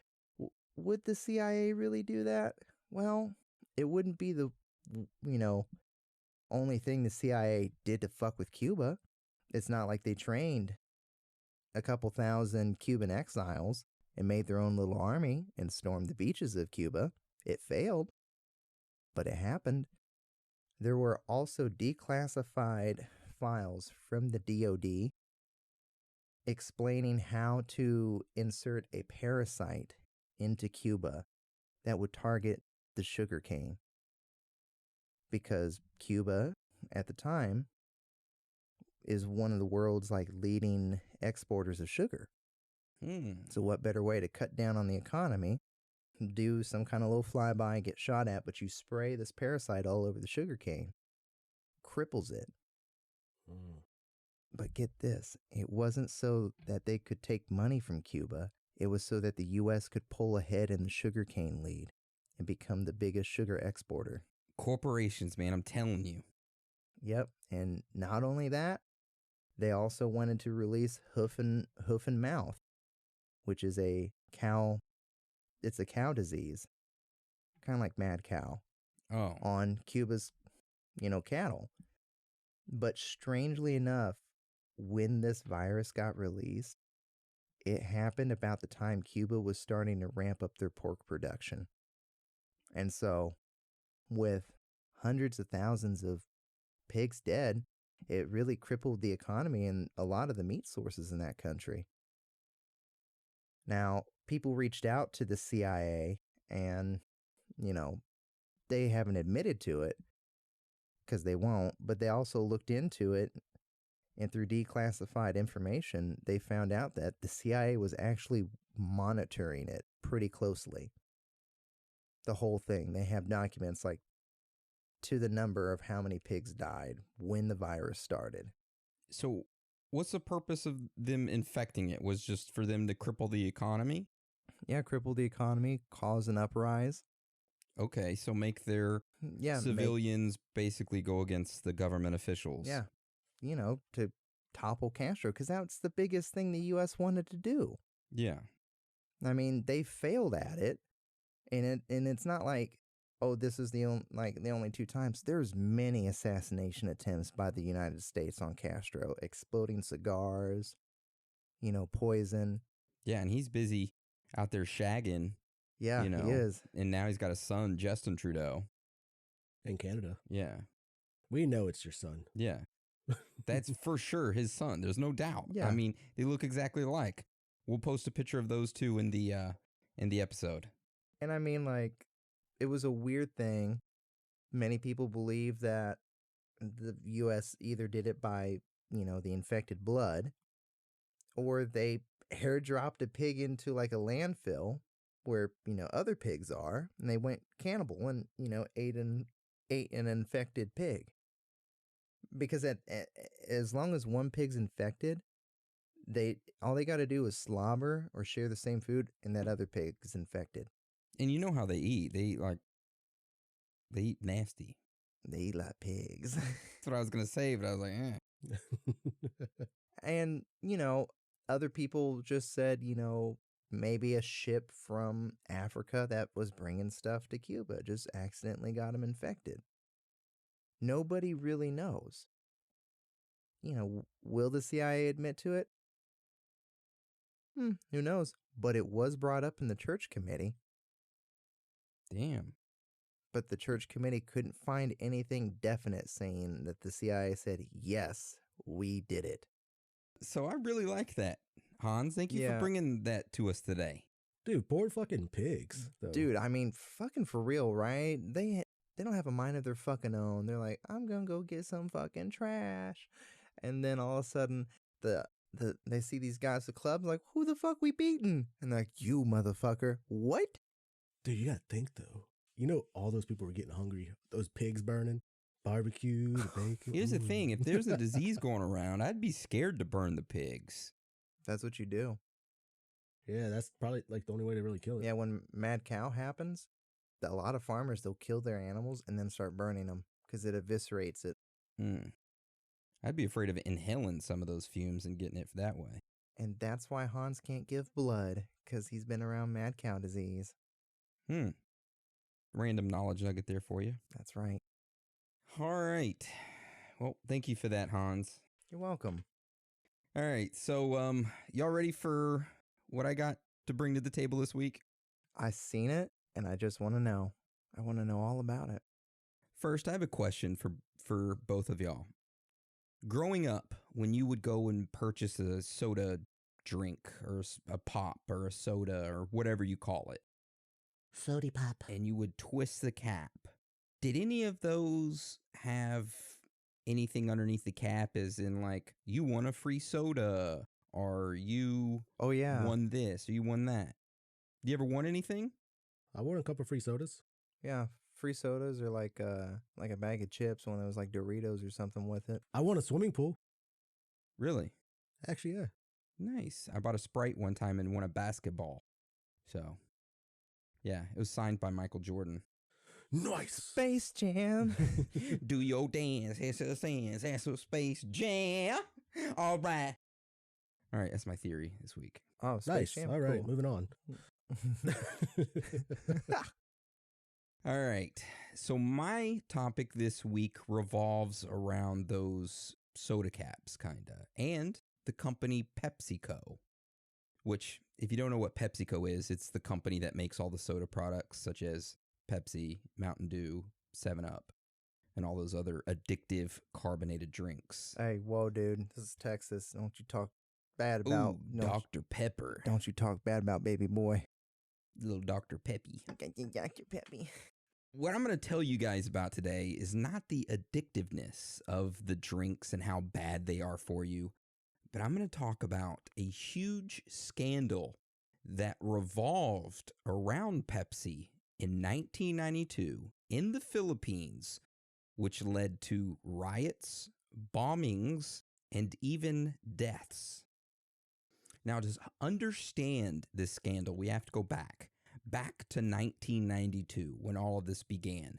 Would the CIA really do that? Well, it wouldn't be the, only thing the CIA did to fuck with Cuba. It's not like they trained a couple thousand Cuban exiles and made their own little army and stormed the beaches of Cuba. It failed, but it happened. There were also declassified files from the DoD explaining how to insert a parasite into Cuba that would target the sugarcane. Because Cuba, at the time, is one of the world's leading exporters of sugar. So what better way to cut down on the economy, do some kind of little flyby, get shot at, but you spray this parasite all over the sugarcane, cripples it. But get this, it wasn't so that they could take money from Cuba. It was so that the U.S. could pull ahead in the sugarcane lead and become the biggest sugar exporter. Corporations, man, I'm telling you. Yep, and not only that, they also wanted to release hoof and mouth, which is a cow disease, kind of like mad cow, on Cuba's, cattle. But strangely enough, when this virus got released, it happened about the time Cuba was starting to ramp up their pork production. And so, with hundreds of thousands of pigs dead, it really crippled the economy and a lot of the meat sources in that country. Now, people reached out to the CIA and, they haven't admitted to it because they won't, but they also looked into it, and through declassified information, they found out that the CIA was actually monitoring it pretty closely. The whole thing. They have documents to the number of how many pigs died when the virus started. So what's the purpose of them infecting it? Was just for them to cripple the economy? Yeah, cripple the economy, cause an uprise. Okay, so make their civilians basically go against the government officials. Yeah, to topple Castro, because that's the biggest thing the U.S. wanted to do. Yeah. I mean, they failed at it, and it's not like, oh, this is the only two times. There's many assassination attempts by the United States on Castro, exploding cigars, poison. Yeah, and he's busy out there shagging. Yeah, he is. And now he's got a son, Justin Trudeau. In Canada. Yeah. We know it's your son. Yeah. That's for sure his son. There's no doubt. Yeah. I mean, they look exactly alike. We'll post a picture of those two in the episode. And I mean, it was a weird thing. Many people believe that the U.S. either did it by, the infected blood, or they airdropped a pig into a landfill where, other pigs are, and they went cannibal and, ate an infected pig. Because as long as one pig's infected, all they got to do is slobber or share the same food, and that other pig is infected. And you know how they eat. They eat nasty. They eat like pigs. That's what I was going to say, but I was like, eh. And, other people just said, maybe a ship from Africa that was bringing stuff to Cuba just accidentally got them infected. Nobody really knows. Will the CIA admit to it? Who knows? But it was brought up in the church committee. Damn. But the church committee couldn't find anything definite saying that the CIA said, yes, we did it. So I really like that. Hans, thank you for bringing that to us today. Dude, poor fucking pigs. Though. Dude, I mean, fucking for real, right? They don't have a mind of their fucking own. They're like, I'm gonna go get some fucking trash. And then all of a sudden, they see these guys at the club, like, who the fuck we beating? And they're like, you motherfucker. What? Dude, you gotta think though. You know, all those people were getting hungry. Those pigs burning, barbecue, the bacon. Here's the thing: if there's a disease going around, I'd be scared to burn the pigs. That's what you do. Yeah, that's probably like the only way to really kill it. Yeah, when mad cow happens, a lot of farmers, they'll kill their animals and then start burning them because it eviscerates it. I'd be afraid of inhaling some of those fumes and getting it that way. And that's why Hans can't give blood, because he's been around mad cow disease. Random knowledge nugget there for you. That's right. All right. Well, thank you for that, Hans. You're welcome. All right. So, y'all ready for what I got to bring to the table this week? I seen it, and I just want to know. I want to know all about it. First, I have a question for both of y'all. Growing up, when you would go and purchase a soda drink or a pop or a soda or whatever you call it. Sody pop. And you would twist the cap. Did any of those have anything underneath the cap as in like, you won a free soda or you won this or you won that? You ever won anything? I won a couple free sodas. Yeah, free sodas or like a bag of chips when there was like Doritos or something with it. I won a swimming pool. Really? Actually, yeah. Nice. I bought a Sprite one time and won a basketball. So, yeah, it was signed by Michael Jordan. Nice. Space Jam. Do your dance. It's a dance. That's a Space Jam. All right. All right, that's my theory this week. Oh, Space nice. Jam. All right, cool. moving on. All right. So my topic this week revolves around those soda caps, kind of, and the company PepsiCo, which, if you don't know what PepsiCo is, it's the company that makes all the soda products such as Pepsi, Mountain Dew, 7-Up, and all those other addictive carbonated drinks. Hey, whoa, dude. This is Texas. Don't you talk bad about... Dr. Pepper. Don't you talk bad about baby boy. Little Dr. Peppy. Dr. Peppy. What I'm going to tell you guys about today is not the addictiveness of the drinks and how bad they are for you, but I'm going to talk about a huge scandal that revolved around Pepsi in 1992 in the Philippines, which led to riots, bombings, and even deaths. Now, to understand this scandal, we have to go back to 1992 when all of this began.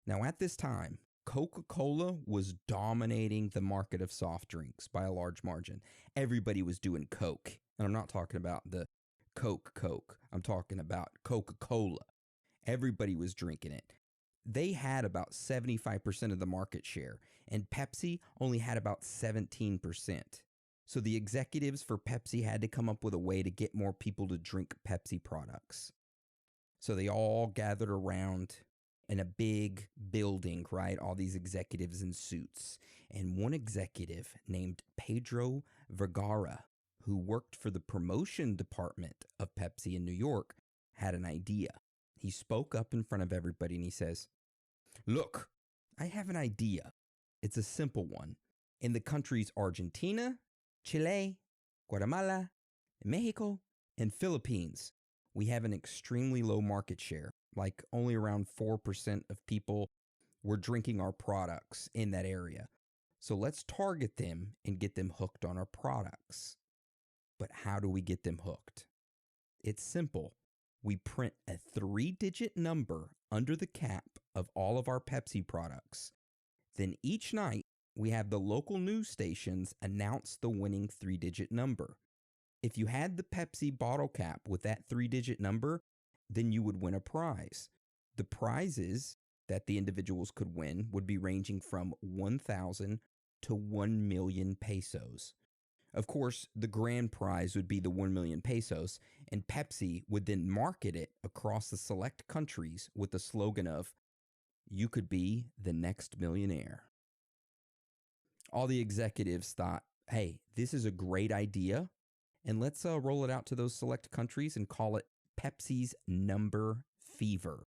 Now, at this time, Coca-Cola was dominating the market of soft drinks by a large margin. Everybody was doing Coke. And I'm not talking about the Coke. I'm talking about Coca-Cola. Everybody was drinking it. They had about 75% of the market share, and Pepsi only had about 17%. So the executives for Pepsi had to come up with a way to get more people to drink Pepsi products. So they all gathered around in a big building, right? All these executives in suits. And one executive named Pedro Vergara, who worked for the promotion department of Pepsi in New York, had an idea. He spoke up in front of everybody and he says, "Look, I have an idea. It's a simple one. In the countries Argentina, Chile, Guatemala, Mexico, and Philippines, we have an extremely low market share, like only around 4% of people were drinking our products in that area. So let's target them and get them hooked on our products." But how do we get them hooked? It's simple. We print a 3-digit number under the cap of all of our Pepsi products. Then each night, we have the local news stations announce the winning 3-digit number. If you had the Pepsi bottle cap with that 3-digit number, then you would win a prize. The prizes that the individuals could win would be ranging from 1,000 to 1 million pesos. Of course, the grand prize would be the 1 million pesos, and Pepsi would then market it across the select countries with the slogan of, "You could be the next millionaire." All the executives thought, hey, this is a great idea, and let's roll it out to those select countries and call it Pepsi's Number Fever.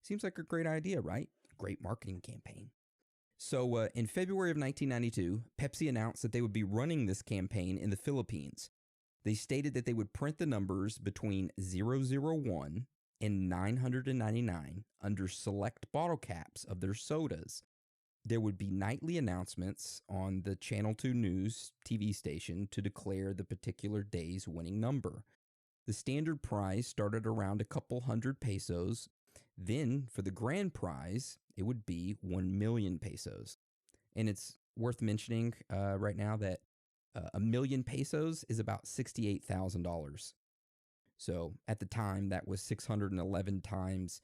Seems like a great idea, right? Great marketing campaign. So in February of 1992, Pepsi announced that they would be running this campaign in the Philippines. They stated that they would print the numbers between 001 and 999 under select bottle caps of their sodas. There would be nightly announcements on the Channel 2 News TV station to declare the particular day's winning number. The standard prize started around a couple hundred pesos. Then, for the grand prize, it would be 1 million pesos. And it's worth mentioning right now that a million pesos is about $68,000. So, at the time, that was 611 times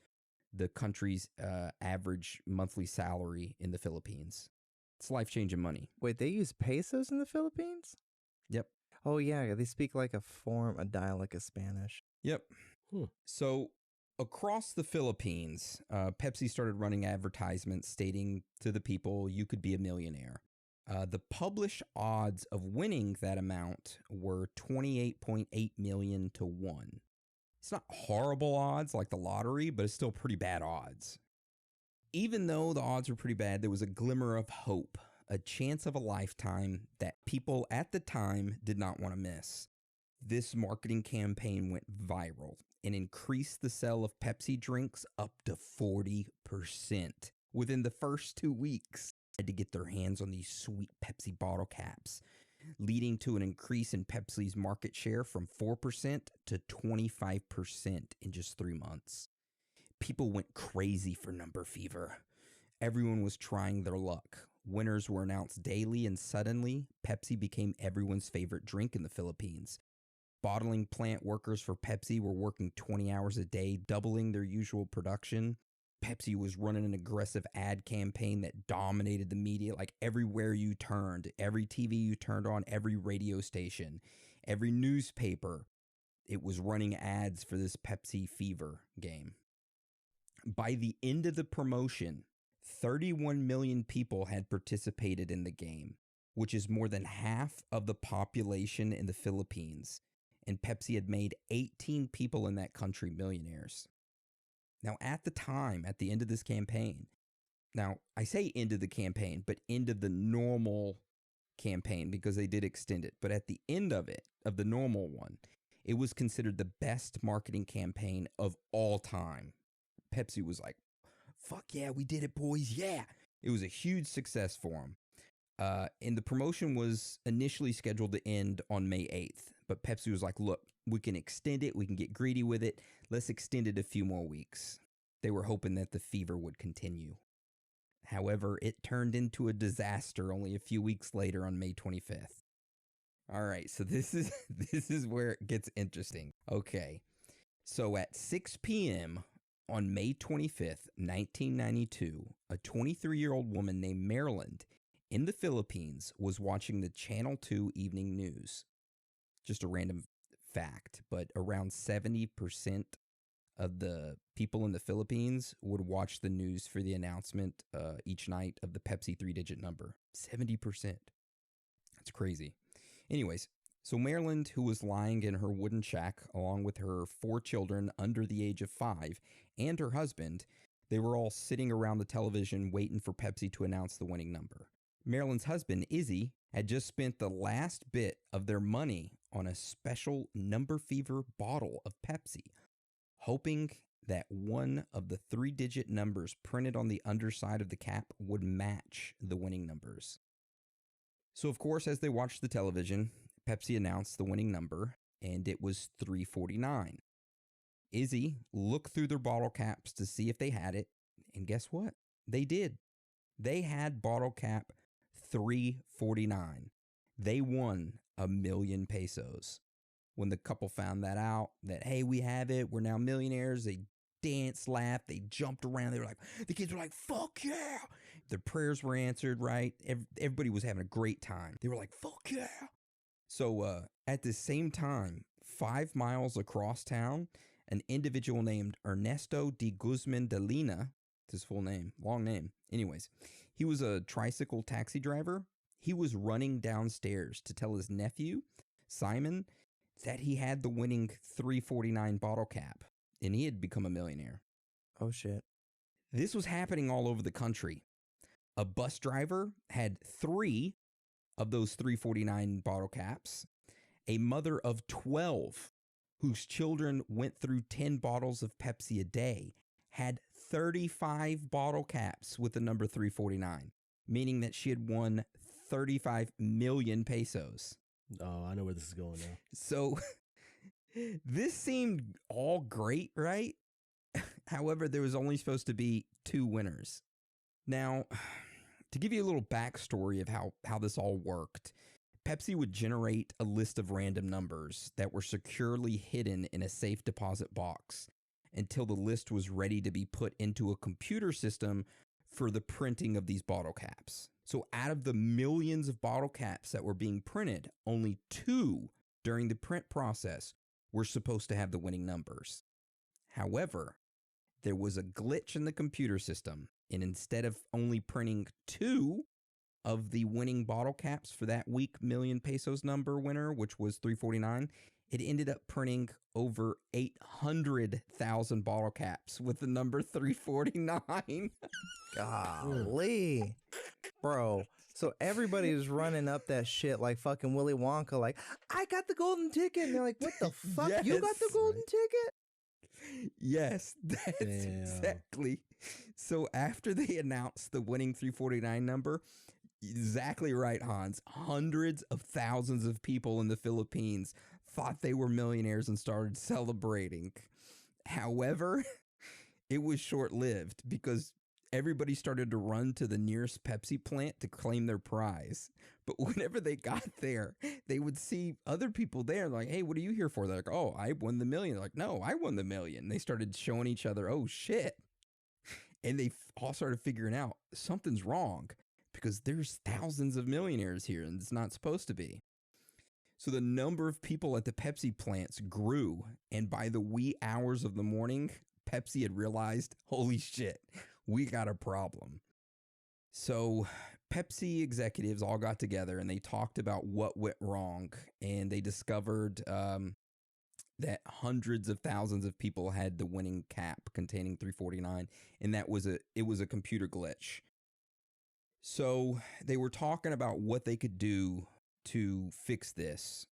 the country's average monthly salary in the Philippines. It's life-changing money. Wait, they use pesos in the Philippines? Yep. Oh, yeah, they speak like a dialect of Spanish. Yep. So, across the Philippines, Pepsi started running advertisements stating to the people, you could be a millionaire. The published odds of winning that amount were 28.8 million to 1. It's not horrible odds like the lottery, but it's still pretty bad odds. Even though the odds were pretty bad, there was a glimmer of hope, a chance of a lifetime that people at the time did not want to miss. This marketing campaign went viral and increased the sale of Pepsi drinks up to 40% within the first 2 weeks. Had to get their hands on these sweet Pepsi bottle caps, leading to an increase in Pepsi's market share from 4% to 25% in just 3 months. People went crazy for number fever. Everyone was trying their luck. Winners were announced daily, and suddenly, Pepsi became everyone's favorite drink in the Philippines. Bottling plant workers for Pepsi were working 20 hours a day, doubling their usual production. Pepsi was running an aggressive ad campaign that dominated the media. Like everywhere you turned, every TV you turned on, every radio station, every newspaper, it was running ads for this Pepsi fever game. By the end of the promotion, 31 million people had participated in the game, which is more than half of the population in the Philippines. And Pepsi had made 18 people in that country millionaires. Now, at the time, at the end of this campaign, now I say end of the campaign, but end of the normal campaign because they did extend it. But at the end of it, of the normal one, it was considered the best marketing campaign of all time. Pepsi was like, fuck yeah, we did it, boys. Yeah. It was a huge success for them. And the promotion was initially scheduled to end on May 8th. But Pepsi was like, look, we can extend it. We can get greedy with it. Let's extend it a few more weeks. They were hoping that the fever would continue. However, it turned into a disaster only a few weeks later on May 25th. All right, so this is where it gets interesting. Okay, so at 6 p.m. on May 25th, 1992, a 23-year-old woman named Maryland in the Philippines was watching the Channel 2 evening news. Just a random fact, but around 70% of the people in the Philippines would watch the news for the announcement each night of the Pepsi 3-digit number. 70%. That's crazy. Anyways, so Maryland, who was lying in her wooden shack along with her 4 children under the age of 5 and her husband, they were all sitting around the television waiting for Pepsi to announce the winning number. Marilyn's husband, Izzy, had just spent the last bit of their money on a special number fever bottle of Pepsi, hoping that one of the 3-digit numbers printed on the underside of the cap would match the winning numbers. So, of course, as they watched the television, Pepsi announced the winning number, and it was 349. Izzy looked through their bottle caps to see if they had it, and guess what? They did. They had bottle cap 349. They won 1 million pesos. When the couple found that out, that, hey, we have it, we're now millionaires, they danced, laughed, they jumped around. They were like, the kids were like, fuck yeah. Their prayers were answered, right? Everybody was having a great time. They were like, fuck yeah. So at the same time, 5 miles across town, an individual named Ernesto de Guzman de Lina, his full name, long name. Anyways, he was a tricycle taxi driver. He was running downstairs to tell his nephew, Simon, that he had the winning 349 bottle cap, and he had become a millionaire. Oh, shit. This was happening all over the country. A bus driver had 3 of those 349 bottle caps. A mother of 12 whose children went through 10 bottles of Pepsi a day, had 35 bottle caps with the number 349, meaning that she had won 35 million pesos. Oh, I know where this is going now. So this seemed all great, right? However, there was only supposed to be 2 winners. Now, to give you a little backstory of how this all worked, Pepsi would generate a list of random numbers that were securely hidden in a safe deposit box until the list was ready to be put into a computer system for the printing of these bottle caps. So out of the millions of bottle caps that were being printed, only 2 during the print process were supposed to have the winning numbers. However, there was a glitch in the computer system, and instead of only printing 2 of the winning bottle caps for that week million pesos number winner, which was 349, it ended up printing over 800,000 bottle caps with the number 349. Golly. Bro, so everybody was running up that shit like fucking Willy Wonka, like, I got the golden ticket. And they're like, what the fuck? Yes. You got the golden ticket? Yes, that's exactly. So after they announced the winning 349 number, exactly right, Hans, hundreds of thousands of people in the Philippines thought they were millionaires and started celebrating. However, it was short-lived because everybody started to run to the nearest Pepsi plant to claim their prize. But whenever they got there, they would see other people there like, hey, what are you here for? They're like, oh, I won the million. They're like, no, I won the million. They started showing each other, oh, shit. And they all started figuring out something's wrong because there's thousands of millionaires here and it's not supposed to be. So the number of people at the Pepsi plants grew. And by the wee hours of the morning, Pepsi had realized, holy shit, we got a problem. So Pepsi executives all got together and they talked about what went wrong. And they discovered that hundreds of thousands of people had the winning cap containing 349. And it was a computer glitch. So they were talking about what they could do to fix this.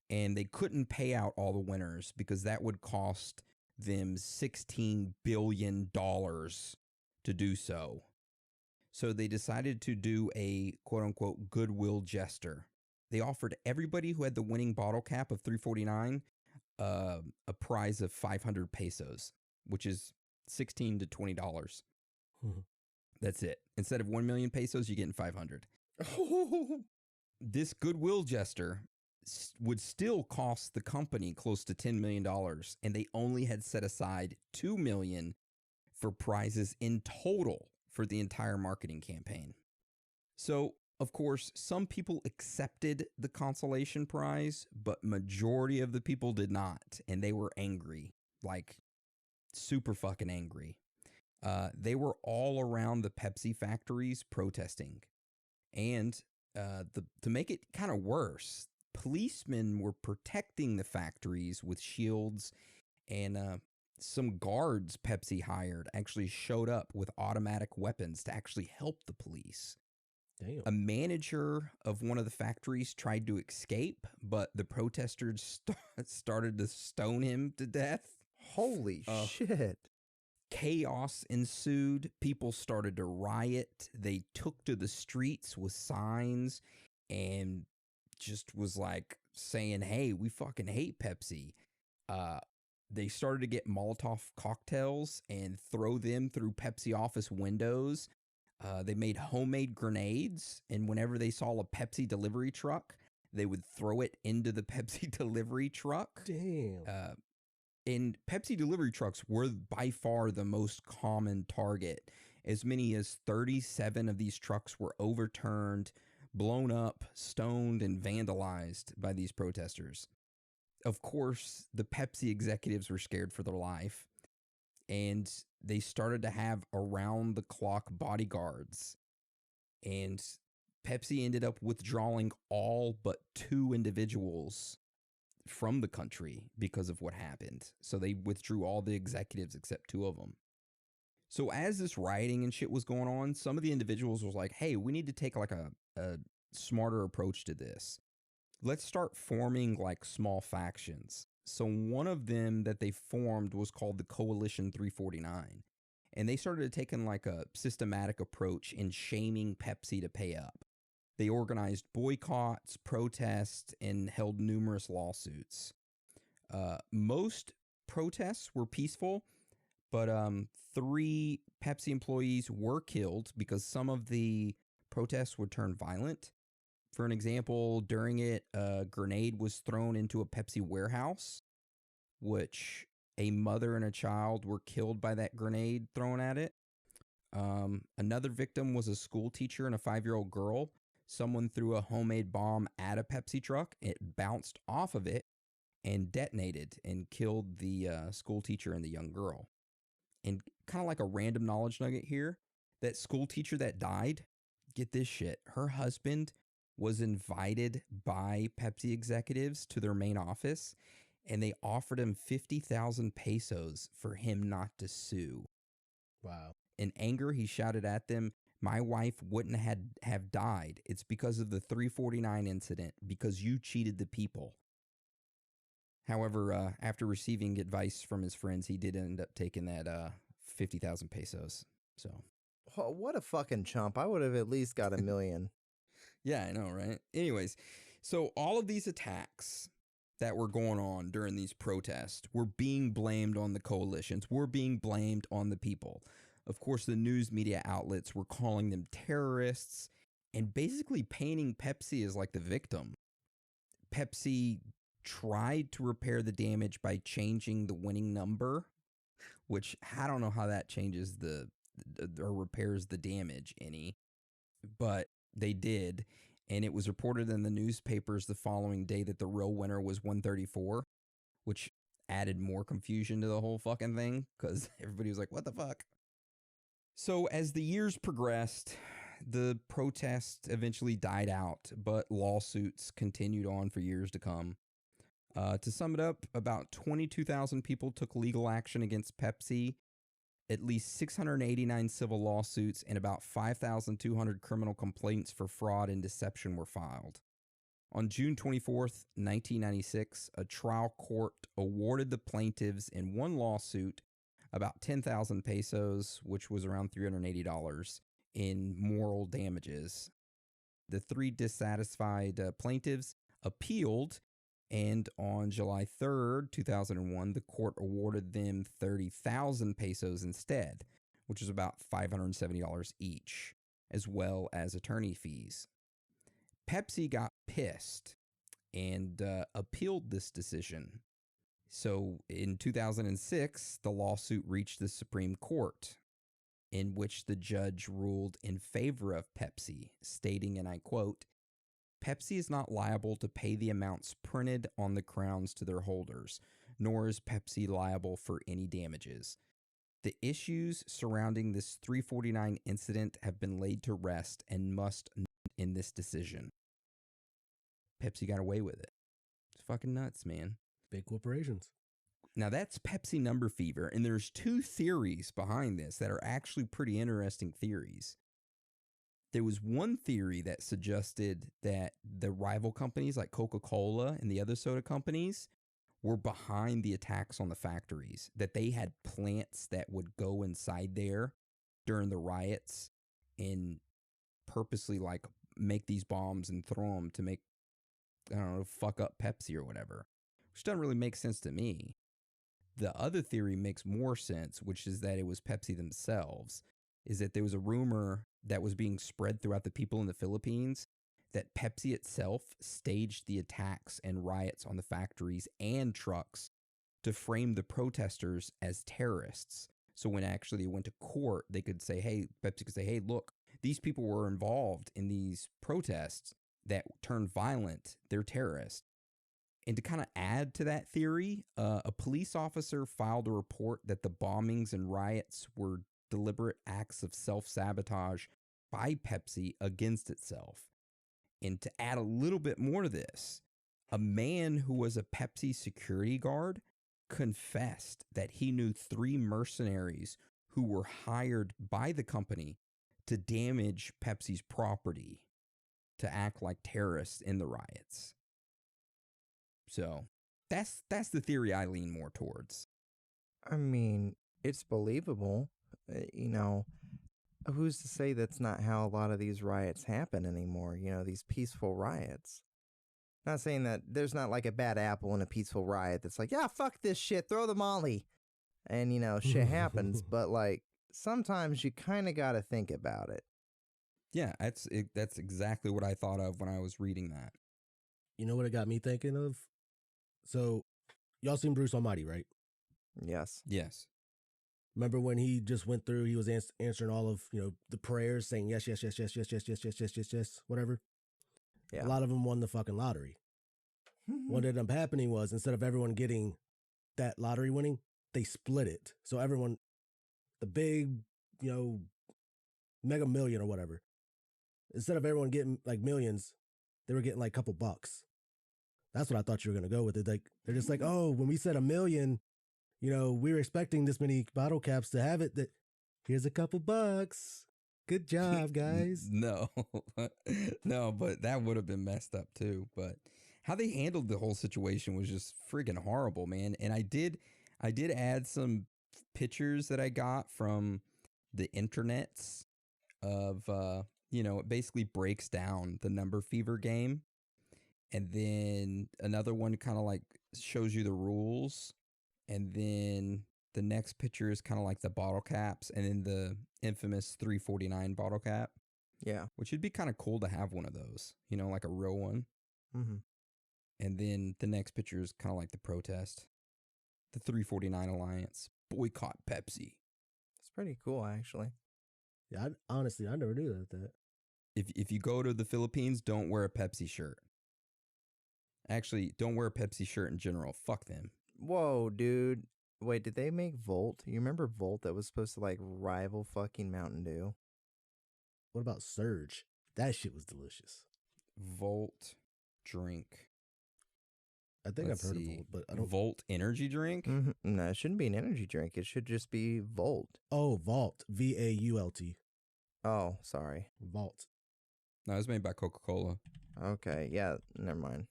And they couldn't pay out all the winners because that would cost them $16 billion to do so. So they decided to do a quote-unquote goodwill gesture. They offered everybody who had the winning bottle cap of 349 a prize of 500 pesos, which is $16 to $20. Mm-hmm. That's it. Instead of 1 million pesos, you're getting 500. This goodwill gesture would still cost the company close to $10 million, and they only had set aside $2 million for prizes in total for the entire marketing campaign. So, of course, some people accepted the consolation prize, but majority of the people did not, and they were angry, like super fucking angry. They were all around the Pepsi factories protesting, and to make it kind of worse, policemen were protecting the factories with shields, and some guards Pepsi hired actually showed up with automatic weapons to actually help the police. Damn. A manager of one of the factories tried to escape, but the protesters started to stone him to death. Holy shit. Chaos ensued. People started to riot. They took to the streets with signs and just was like saying, hey, we fucking hate Pepsi. They started to get Molotov cocktails and throw them through Pepsi office windows. They made homemade grenades, and whenever they saw a Pepsi delivery truck, they would throw it into the Pepsi delivery truck. Damn. And Pepsi delivery trucks were by far the most common target. As many as 37 of these trucks were overturned, blown up, stoned, and vandalized by these protesters. Of course, the Pepsi executives were scared for their life, and they started to have around-the-clock bodyguards. And Pepsi ended up withdrawing all but 2 individuals from the country because of what happened. So they withdrew all the executives except 2 of them. So as this rioting and shit was going on, some of the individuals was like, hey, we need to take like a smarter approach to this. Let's start forming like small factions. So one of them that they formed was called the Coalition 349. And they started taking like a systematic approach in shaming Pepsi to pay up. They organized boycotts, protests, and held numerous lawsuits. Most protests were peaceful, but 3 Pepsi employees were killed because some of the protests would turn violent. For an example, during it, a grenade was thrown into a Pepsi warehouse, which a mother and a child were killed by that grenade thrown at it. Another victim was a school teacher and a 5-year-old girl. Someone threw a homemade bomb at a Pepsi truck. It bounced off of it and detonated and killed the school teacher and the young girl. And kind of like a random knowledge nugget here, that school teacher that died, get this shit, her husband was invited by Pepsi executives to their main office, and they offered him 50,000 pesos for him not to sue. Wow. In anger, he shouted at them, "My wife wouldn't have died. It's because of the 349 incident, because you cheated the people." However, after receiving advice from his friends, he did end up taking that 50,000 pesos. So, Oh, what a fucking chump. I would have at least got $1 million. Yeah, I know, right? Anyways, so all of these attacks that were going on during these protests were being blamed on the coalitions, were being blamed on the people. Of course, the news media outlets were calling them terrorists and basically painting Pepsi as like the victim. Pepsi tried to repair the damage by changing the winning number, which I don't know how that changes or repairs the damage any, but they did. And it was reported in the newspapers the following day that the real winner was 134, which added more confusion to the whole fucking thing because everybody was like, what the fuck? So as the years progressed, the protests eventually died out, but lawsuits continued on for years to come. To sum it up, about 22,000 people took legal action against Pepsi. At least 689 civil lawsuits and about 5,200 criminal complaints for fraud and deception were filed. On June 24th, 1996, a trial court awarded the plaintiffs in one lawsuit about 10,000 pesos, which was around $380, in moral damages. The 3 dissatisfied plaintiffs appealed, and on July 3rd, 2001, the court awarded them 30,000 pesos instead, which was about $570 each, as well as attorney fees. Pepsi got pissed and appealed this decision. So in 2006, the lawsuit reached the Supreme Court, in which the judge ruled in favor of Pepsi, stating, and I quote, "Pepsi is not liable to pay the amounts printed on the crowns to their holders, nor is Pepsi liable for any damages. The issues surrounding this 349 incident have been laid to rest and must not in this decision." Pepsi got away with it. It's fucking nuts, man. Big corporations. Now that's Pepsi number fever, and there's 2 theories behind this that are actually pretty interesting theories. There was one theory that suggested that the rival companies like Coca-Cola and the other soda companies were behind the attacks on the factories, that they had plants that would go inside there during the riots and purposely like make these bombs and throw them to make, I don't know, fuck up Pepsi or whatever, which doesn't really make sense to me. The other theory makes more sense, which is that it was Pepsi themselves, is that there was a rumor that was being spread throughout the people in the Philippines that Pepsi itself staged the attacks and riots on the factories and trucks to frame the protesters as terrorists. So when actually they went to court, they could say, hey, Pepsi could say, hey, look, these people were involved in these protests that turned violent. They're terrorists. And to kind of add to that theory, a police officer filed a report that the bombings and riots were deliberate acts of self-sabotage by Pepsi against itself. And to add a little bit more to this, a man who was a Pepsi security guard confessed that he knew 3 mercenaries who were hired by the company to damage Pepsi's property to act like terrorists in the riots. So That's the theory I lean more towards. I mean, it's believable. You know, who's to say that's not how a lot of these riots happen anymore? You know, these peaceful riots. Not saying that there's not like a bad apple in a peaceful riot that's like, yeah, fuck this shit, throw the molly. And, you know, shit happens. But, like, sometimes you kind of got to think about it. Yeah, that's exactly what I thought of when I was reading that. You know what it got me thinking of? So, y'all seen Bruce Almighty, right? Yes. Yes. Remember when he just went through, he was answering all of, you know, the prayers, saying yes, yes, yes, yes, yes, yes, yes, yes, yes, yes, yes, whatever? Yeah. A lot of them won the fucking lottery. What ended up happening was, instead of everyone getting that lottery winning, they split it. So everyone, the big, you know, Mega Million or whatever, instead of everyone getting like millions, they were getting like a couple bucks. That's what I thought you were going to go with it. Like, they're just like, oh, when we said $1 million, you know, we were expecting this many bottle caps to have it. That here's a couple bucks. Good job, guys. No, no, but that would have been messed up too. But how they handled the whole situation was just friggin' horrible, man. And I did add some pictures that I got from the internets of, you know, it basically breaks down the number fever game. And then another one kind of like shows you the rules. And then the next picture is kind of like the bottle caps, and then the infamous 349 bottle cap. Yeah. Which would be kind of cool to have one of those, you know, like a real one. Mm-hmm. And then the next picture is kind of like the protest. The 349 Alliance. Boycott Pepsi. It's pretty cool, actually. Yeah, honestly, I never knew that. If you go to the Philippines, don't wear a Pepsi shirt. Actually, don't wear a Pepsi shirt in general. Fuck them. Whoa, dude. Wait, did they make Volt? You remember Volt that was supposed to like rival fucking Mountain Dew? What about Surge? That shit was delicious. Volt drink. I think I've heard of Volt, but I don't. Volt energy drink? Mm-hmm. No, it shouldn't be an energy drink. It should just be Volt. Oh, Vault. VAULT. Oh, sorry. Vault. No, it was made by Coca-Cola. Okay, yeah, never mind.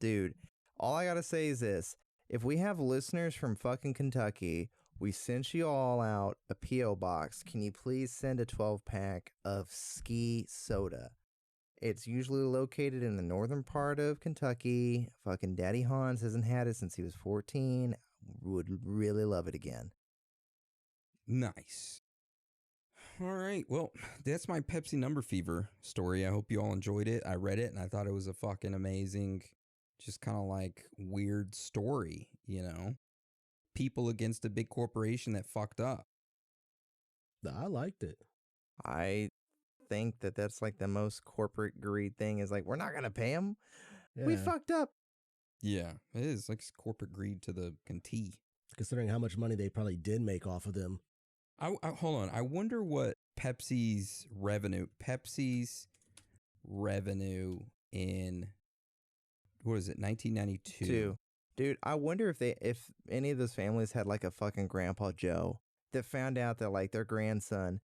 Dude, all I gotta say is this. If we have listeners from fucking Kentucky, we sent you all out a P.O. box. Can you please send a 12-pack of Ski Soda? It's usually located in the northern part of Kentucky. Fucking Daddy Hans hasn't had it since he was 14. Would really love it again. Nice. All right. Well, that's my Pepsi number fever story. I hope you all enjoyed it. I read it and I thought it was a fucking amazing, just kind of like weird story, you know? People against a big corporation that fucked up. I liked it. I think that that's like the most corporate greed thing is like, we're not going to pay them. Yeah. We fucked up. Yeah, it is like corporate greed to the T. Considering how much money they probably did make off of them. I hold on. I wonder what Pepsi's revenue in, what is it, 1992? Dude, I wonder if any of those families had like a fucking Grandpa Joe that found out that like their grandson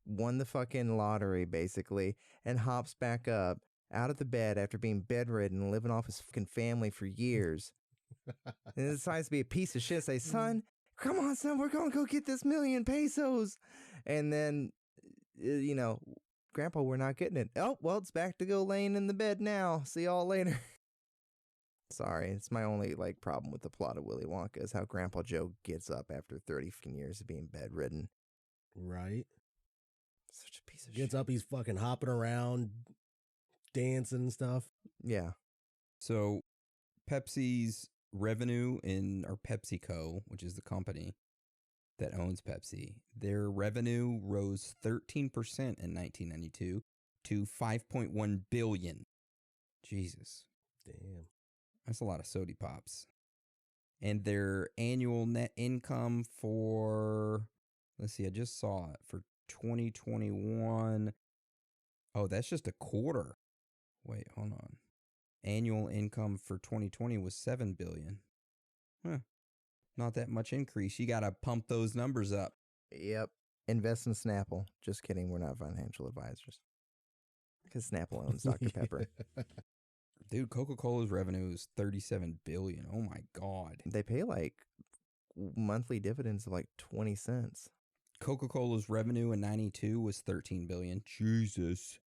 won the fucking lottery basically and hops back up out of the bed after being bedridden and living off his fucking family for years. And decides to be a piece of shit. Say, son, come on, son, we're going to go get this $1,000,000 pesos. And then, you know, Grandpa, we're not getting it. Oh, well, it's back to go laying in the bed now. See y'all later. Sorry, it's my only like problem with the plot of Willy Wonka is how Grandpa Joe gets up after 30 fucking years of being bedridden. Right. Such a piece of shit. Gets up, he's fucking hopping around, dancing and stuff. Yeah. So Pepsi's revenue or PepsiCo, which is the company that owns Pepsi, their revenue rose 13% in 1992 to $5.1 billion. Jesus. Damn. That's a lot of sody pops. And their annual net income for, let's see, I just saw it, for 2021. Oh, that's just a quarter. Wait, hold on. Annual income for 2020 was $7 billion. Huh. Not that much increase. You got to pump those numbers up. Yep. Invest in Snapple. Just kidding. We're not financial advisors. Because Snapple owns Dr. Pepper. Dude, Coca-Cola's revenue is $37 billion. Oh my God. They pay like monthly dividends of like 20 cents. Coca-Cola's revenue in 92 was $13 billion. Jesus.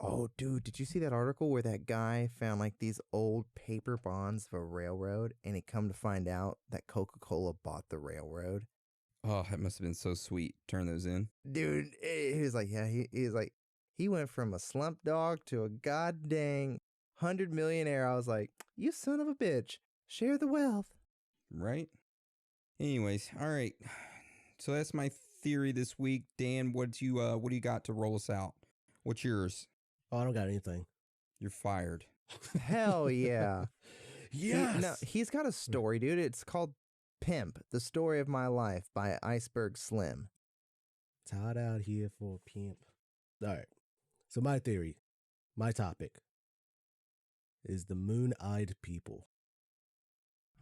Oh, dude, did you see that article where that guy found like these old paper bonds of a railroad and he come to find out that Coca-Cola bought the railroad? Oh, that must have been so sweet. Turn those in. Dude, he was like, yeah, he was like, he went from a slump dog to a god dang 100 millionaire. I was like, you son of a bitch, share the wealth. Right? Anyways, all right. So that's my theory this week. Dan, what do you got to roll us out? What's yours? Oh, I don't got anything. You're fired. Hell yeah. Yes. He's got a story, dude. It's called Pimp, The Story of My Life by Iceberg Slim. It's hot out here for a pimp. All right. So my theory, my topic is the moon-eyed people.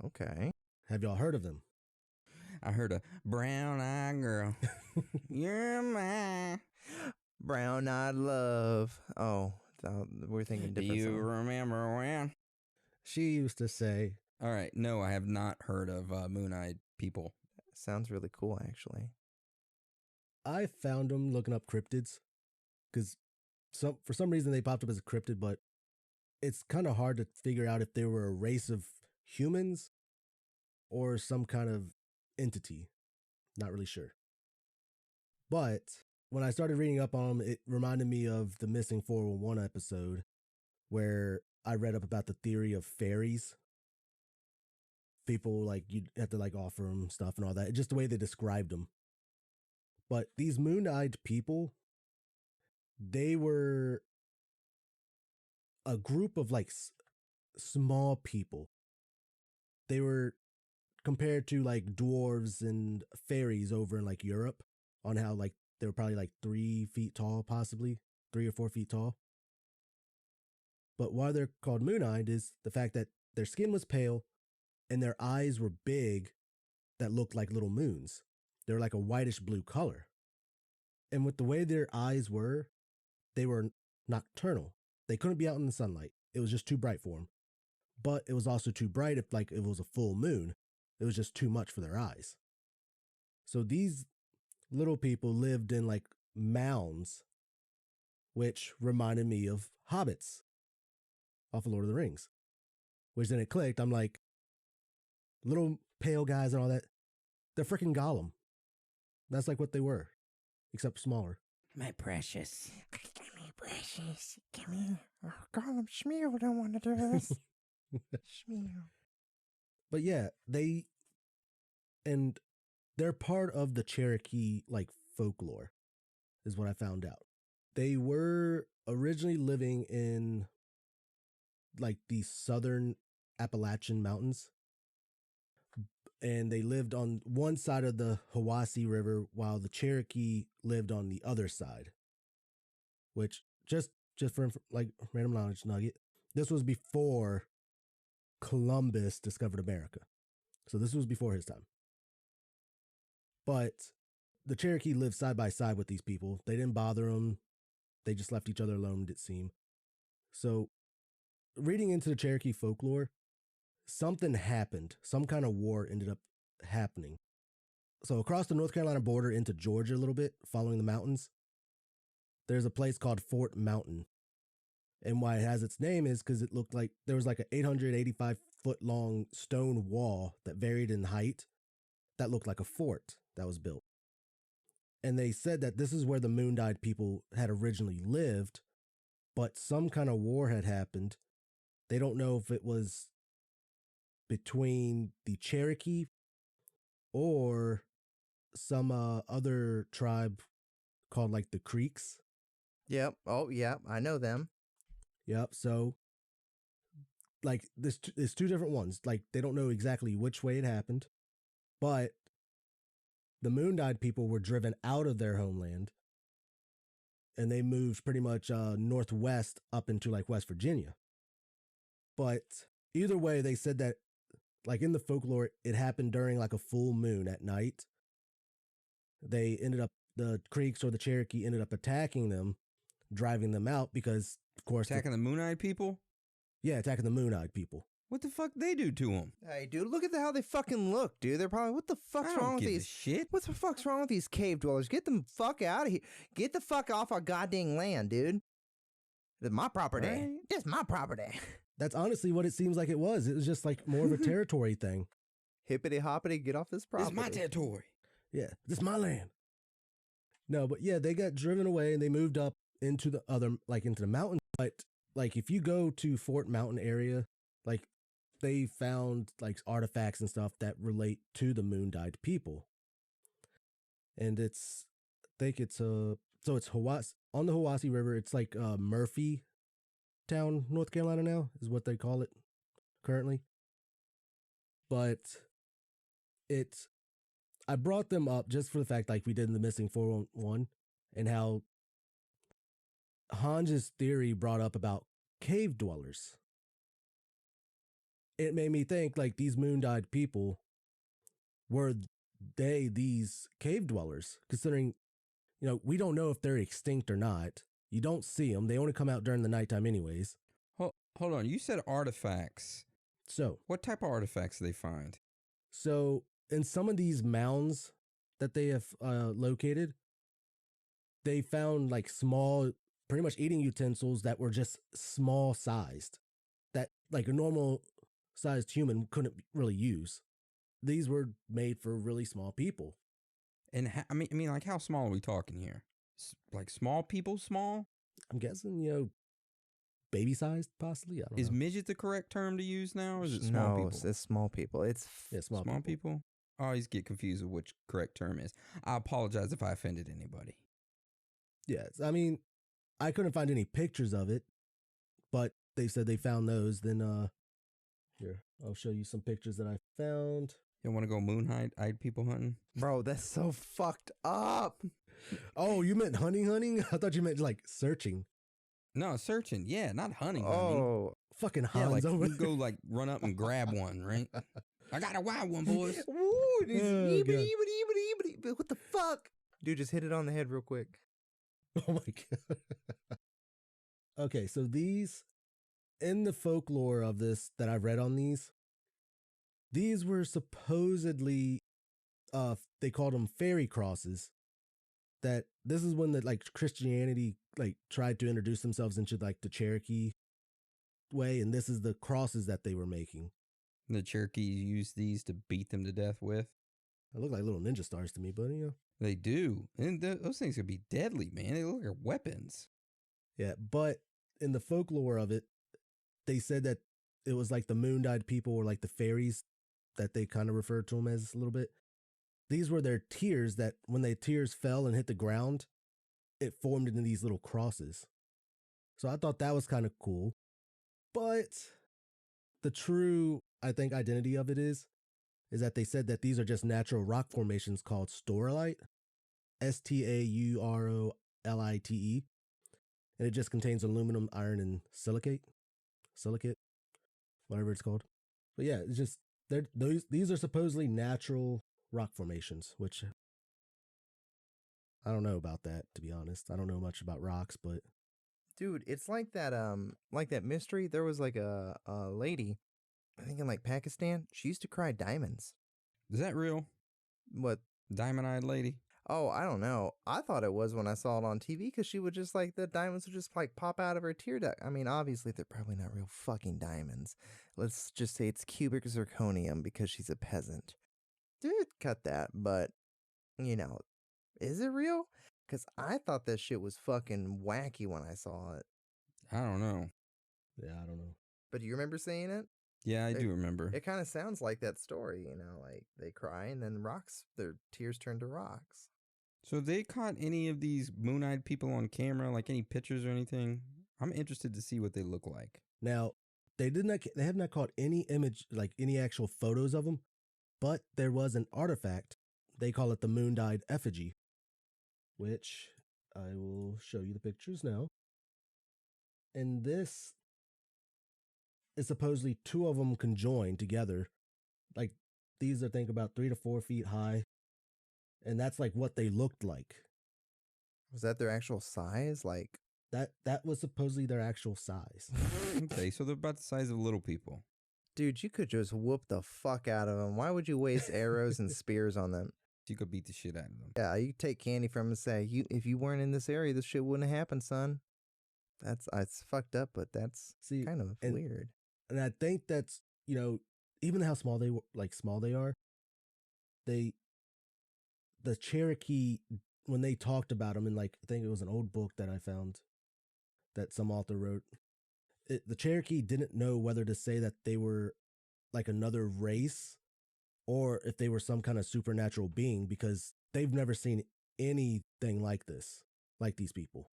Okay. Have y'all heard of them? I heard a brown-eyed girl. You're my brown-eyed love. Oh, we're thinking different. Do you song. remember when? She used to say. All right. No, I have not heard of moon-eyed people. Sounds really cool, actually. I found them looking up cryptids because for some reason they popped up as a cryptid, but it's kind of hard to figure out if they were a race of humans or some kind of entity. Not really sure. But when I started reading up on them, it reminded me of the Missing 411 episode where I read up about the theory of fairies. People, like, you'd have to, like, offer them stuff and all that. Just the way they described them. But these moon-eyed people, they were a group of, like, small people. They were compared to, like, dwarves and fairies over in, like, Europe on how, like, they were probably, like, 3 feet tall, possibly. 3 or 4 feet tall. But why they're called moon-eyed is the fact that their skin was pale and their eyes were big that looked like little moons. They were like a whitish blue color. And with the way their eyes were, they were nocturnal. They couldn't be out in the sunlight. It was just too bright for them. But it was also too bright if like it was a full moon. It was just too much for their eyes. So these little people lived in like mounds, which reminded me of hobbits off of Lord of the Rings. Which then it clicked. I'm like, little pale guys and all that, they're freaking Gollum. That's like what they were, except smaller. My precious. My precious. Come here. Oh, Gollum Schmeal don't want to do this. Schmeal. But yeah, they're part of the Cherokee, like, folklore, is what I found out. They were originally living in, like, the southern Appalachian Mountains. And they lived on one side of the Hiwassee River while the Cherokee lived on the other side. Which, just for like random knowledge nugget, this was before Columbus discovered America. So this was before his time. But the Cherokee lived side by side with these people. They didn't bother them. They just left each other alone, it seemed. So reading into the Cherokee folklore, something happened. Some kind of war ended up happening. So across the North Carolina border into Georgia a little bit, following the mountains, there's a place called Fort Mountain. And why it has its name is because it looked like there was like an 885-foot long stone wall that varied in height that looked like a fort that was built. And they said that this is where the moon-eyed people had originally lived, but some kind of war had happened. They don't know if it was between the Cherokee or some other tribe called like the Creeks. Yep. Oh, yeah. I know them. Yep. So, like, there's two different ones. Like, they don't know exactly which way it happened, but the moon-eyed people were driven out of their homeland, and they moved pretty much northwest up into like West Virginia. But either way, they said that, like in the folklore, it happened during like a full moon at night. The Creeks or the Cherokee ended up attacking them, driving them out because, of course... Attacking the moon-eyed people? Yeah, attacking the Moon-Eyed people. What the fuck they do to them? Hey, dude, look at how they fucking look, dude. They're probably, what the fuck's wrong with these shit? What the fuck's wrong with these cave dwellers? Get them fuck out of here. Get the fuck off our goddamn land, dude. This is my property. Right. This is my property. That's honestly what it seems like it was. It was just like more of a territory thing. Hippity hoppity, get off this property. This is my territory. Yeah, this is my land. No, but yeah, they got driven away and they moved up into the other, like into the mountains. But like if you go to Fort Mountain area, like they found like artifacts and stuff that relate to the Moon-Dyed people. And it's, I think it's so it's Hiwassee, on the Hiwassee River. It's like Murphy Town, North Carolina now is what they call it currently. But it's, I brought them up just for the fact like we did in the Missing 411 and how Hans's theory brought up about cave dwellers. It made me think like these Moon-Dyed people, were they these cave dwellers? Considering, you know, we don't know if they're extinct or not. You don't see them. They only come out during the nighttime anyways. Hold on. You said artifacts. So what type of artifacts do they find? So in some of these mounds that they have located, they found like small, pretty much eating utensils that were just small sized, that like a normal sized human couldn't really use. These were made for really small people. And I mean, like how small are we talking here? Like small people small? I'm guessing, you know, baby sized possibly. I don't Is know. midget the correct term to use now, or is it small people? No, it's small people. It's small people. I always get confused with which correct term is. I apologize if I offended anybody. Yes, I mean, I couldn't find any pictures of it, but they said they found those. Then, here, I'll show you some pictures that I found. You want to go moon-eyed people hunting? Bro, that's so fucked up. Oh, you meant hunting? I thought you meant like searching. No, searching. Yeah, not hunting. Oh, fucking yeah, Hans like over you go like run up and grab one, right? I got a wild one, boys. Ooh, this Oh, God. what the fuck? Dude, just hit it on the head real quick. Oh my God. Okay, so these, in the folklore of this that I've read on these were supposedly, they called them fairy crosses. That this is when the like Christianity like tried to introduce themselves into like the Cherokee way, and this is the crosses that they were making. The Cherokee used these to beat them to death with. They look like little ninja stars to me, but you know. They do. And those things could be deadly, man. They look like weapons. Yeah, but in the folklore of it, they said that it was like the Moon-Dyed people or like the fairies that they kind of referred to them as a little bit. These were their tears that when their tears fell and hit the ground, it formed into these little crosses. So I thought that was kind of cool. But the true, I think, identity of it is that they said that these are just natural rock formations called staurolite, Staurolite, and it just contains aluminum, iron, and silicate, whatever it's called. But yeah, it's just these are supposedly natural rock formations, which I don't know about that, to be honest. I don't know much about rocks, but dude, it's like that mystery. There was like a lady, I think in like Pakistan. She used to cry diamonds. Is that real? What? Diamond-eyed lady? Oh, I don't know. I thought it was when I saw it on TV because she would just like, the diamonds would just like pop out of her tear duct. I mean, obviously they're probably not real fucking diamonds. Let's just say it's cubic zirconium because she's a peasant. Dude, cut that. But, you know, is it real? Because I thought that shit was fucking wacky when I saw it. I don't know. Yeah, I don't know. But do you remember seeing it? Yeah, I do remember. It kind of sounds like that story, you know, like they cry and then their tears turn to rocks. So they caught any of these moon-eyed people on camera, like any pictures or anything? I'm interested to see what they look like. Now, they have not caught any image, like any actual photos of them, but there was an artifact. They call it the Moon-Dyed effigy, which I will show you the pictures now. And this is supposedly two of them conjoined together. Like these are, think about 3 to 4 feet high. And that's like what they looked like. Was that their actual size? Like That was supposedly their actual size. Okay, so they're about the size of little people. Dude, you could just whoop the fuck out of them. Why would you waste arrows and spears on them? You could beat the shit out of them. Yeah, you take candy from them and say, if you weren't in this area, this shit wouldn't have happened, son. It's fucked up, but that's kind of weird. And I think that's, even how small they are, the Cherokee, when they talked about them in I think it was an old book that I found that some author wrote, the Cherokee didn't know whether to say that they were like another race or if they were some kind of supernatural being, because they've never seen anything like this, like these people.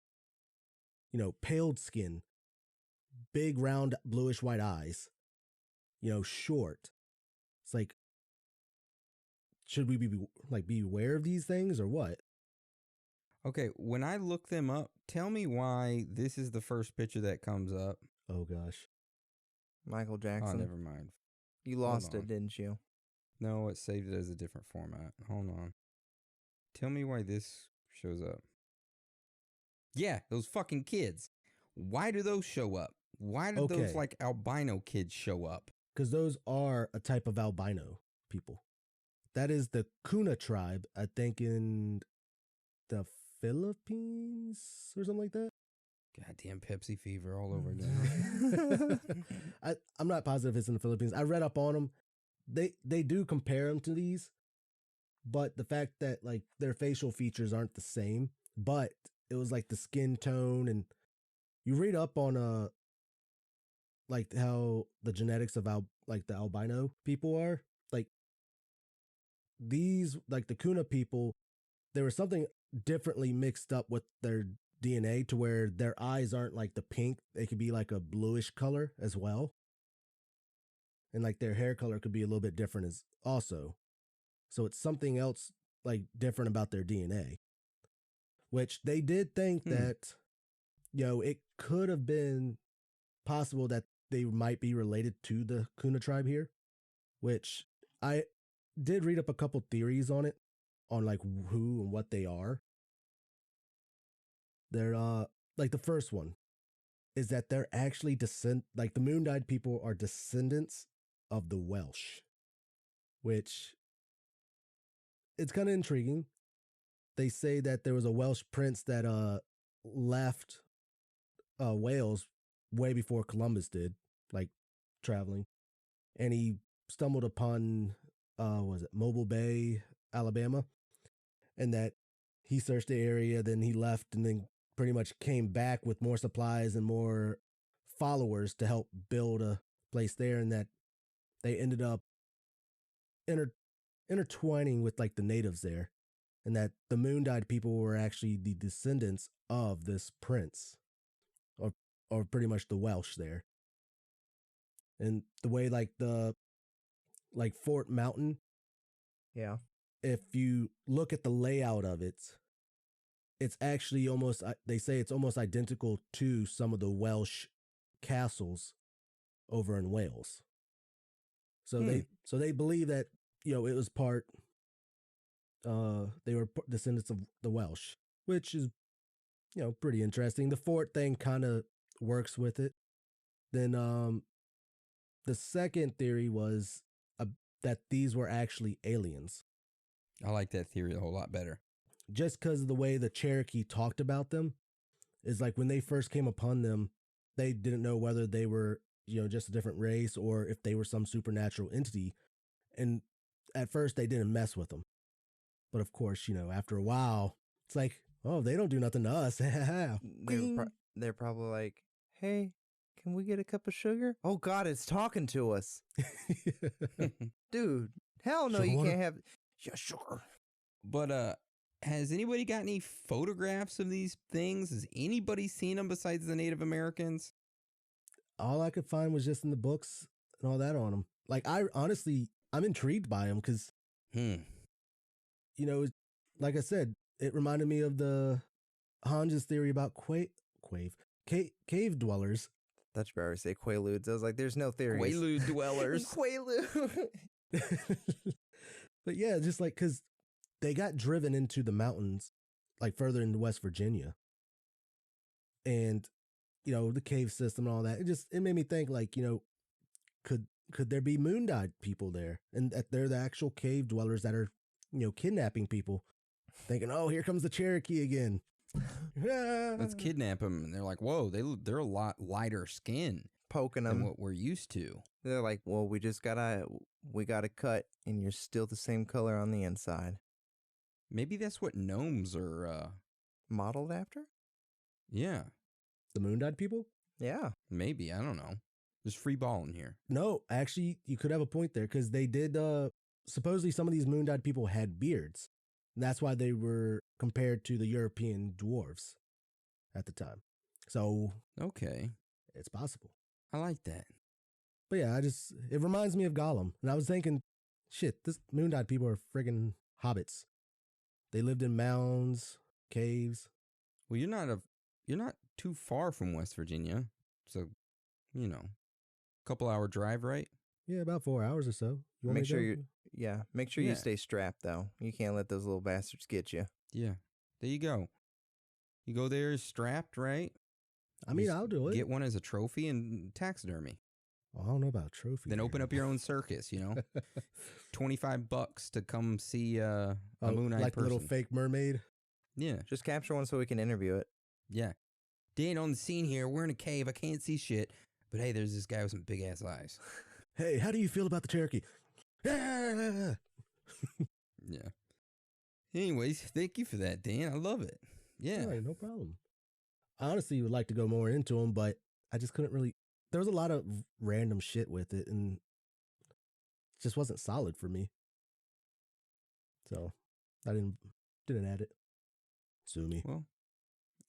Paled skin, big round bluish white eyes, short. It's like, should we be aware of these things or what? Okay, when I look them up, tell me why this is the first picture that comes up. Oh gosh. Michael Jackson. Oh, never mind. You lost it, didn't you? No, it saved it as a different format. Hold on. Tell me why this shows up. Yeah, those fucking kids. Why do those show up? Why do those albino kids show up? Because those are a type of albino people. That is the Kuna tribe, I think in the Philippines or something like that. Goddamn Pepsi fever all over again. I'm not positive it's in the Philippines. I read up on them. They do compare them to these, but the fact that their facial features aren't the same, but it was the skin tone, and you read up on how the genetics of the albino people are. These the Kuna people, there was something differently mixed up with their DNA to where their eyes aren't the pink. They could be a bluish color as well. And their hair color could be a little bit different as also. So it's something else different about their DNA. Which they did think that, it could have been possible that they might be related to the Kuna tribe here. Which I did read up a couple theories on it, on who and what they are. They're the first one is that they're actually the Moon-Dyed people are descendants of the Welsh, which it's kind of intriguing. They say that there was a Welsh prince that left Wales way before Columbus did, traveling, and he stumbled upon was it Mobile Bay, Alabama, and that he searched the area, then he left, and then pretty much came back with more supplies and more followers to help build a place there, and that they ended up intertwining with the natives there, and that the Moon-Dyed people were actually the descendants of this prince, or pretty much the Welsh there. And the way the Fort Mountain, yeah, if you look at the layout of it, it's actually almost, they say it's almost identical to some of the Welsh castles over in Wales. So they believe that, it was part, they were descendants of the Welsh, which is, pretty interesting. The fort thing kind of works with it. Then the second theory was that these were actually aliens. I like that theory a whole lot better. Just because of the way the Cherokee talked about them, is when they first came upon them, they didn't know whether they were, just a different race or if they were some supernatural entity. And at first they didn't mess with them. But of course, after a while, it's oh, they don't do nothing to us. They're probably like, hey, can we get a cup of sugar? Oh God, it's talking to us. Dude, hell no, you can't have sugar. But has anybody got any photographs of these things? Has anybody seen them besides the Native Americans? All I could find was just in the books and all that on them. I'm intrigued by them because, like I said, it reminded me of the Hanja's theory about cave dwellers. That's what I always say, Quaaludes. I was like, there's no theories. Quaalude dwellers. Quaalude. But yeah, just because they got driven into the mountains, further into West Virginia. and the cave system and all that. It made me think, like, could there be Moondog people there, and that they're the actual cave dwellers that are kidnapping people, thinking, oh, here comes the Cherokee again. Let's kidnap them. And they're like, whoa, they're a lot lighter skin, poking than them. what we're used to. They're like, well, we gotta cut, and you're still the same color on the inside. Maybe that's what gnomes are modeled after. Yeah, the Moondog people. Yeah, maybe, I don't know. There's free balling here. No, actually, you could have a point there, because they did. Supposedly, some of these Moondog people had beards. And that's why they were compared to the European dwarves at the time. So, okay, it's possible. I like that. But yeah, it reminds me of Gollum. And I was thinking, shit, this Moondog people are friggin' hobbits. They lived in mounds, caves. Well, you're not too far from West Virginia. So, couple hour drive, right? Yeah, about 4 hours or so. Make sure you stay strapped, though. You can't let those little bastards get you. Yeah, there you go. You go there strapped, right? I mean, I'll do it. Get one as a trophy and taxidermy. Well, I don't know about trophy. Then open up your own circus, $25 to come see a moon-eyed like person. A little fake mermaid? Yeah. Just capture one so we can interview it. Yeah. Dan, on the scene here, we're in a cave. I can't see shit. But hey, there's this guy with some big-ass eyes. Hey, how do you feel about the Cherokee? Yeah. Anyways, thank you for that, Dan. I love it. Yeah. All right, no problem. I honestly would like to go more into them, but I just couldn't really. There was a lot of random shit with it, and it just wasn't solid for me. So I didn't add it. Sue me. Well,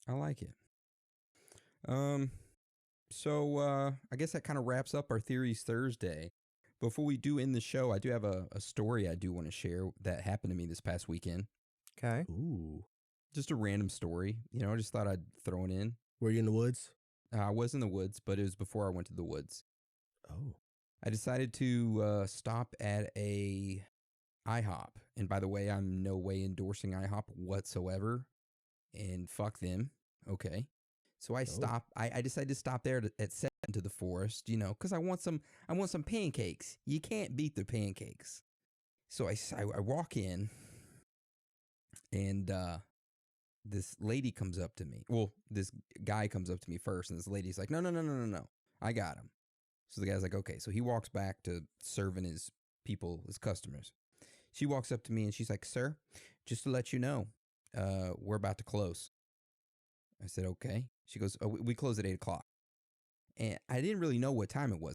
I like it. So I guess that kind of wraps up our Theories Thursday. Before we do end the show, I do have a story I do want to share that happened to me this past weekend. Okay. Ooh. Just a random story. I just thought I'd throw it in. Were you in the woods? I was in the woods, but it was before I went to the woods. Oh. I decided to stop at a IHOP. And by the way, I'm no way endorsing IHOP whatsoever. And fuck them. Okay. So I stopped. I decided to stop there at 7 to the forest, because I want some pancakes. You can't beat the pancakes. So I walk in, and this lady comes up to me. Well, this guy comes up to me first, and this lady's like, no, I got him. So the guy's like, okay. So he walks back to serving his people, his customers. She walks up to me, and she's like, sir, just to let you know, we're about to close. I said, okay. She goes, oh, we close at 8 o'clock. And I didn't really know what time it was.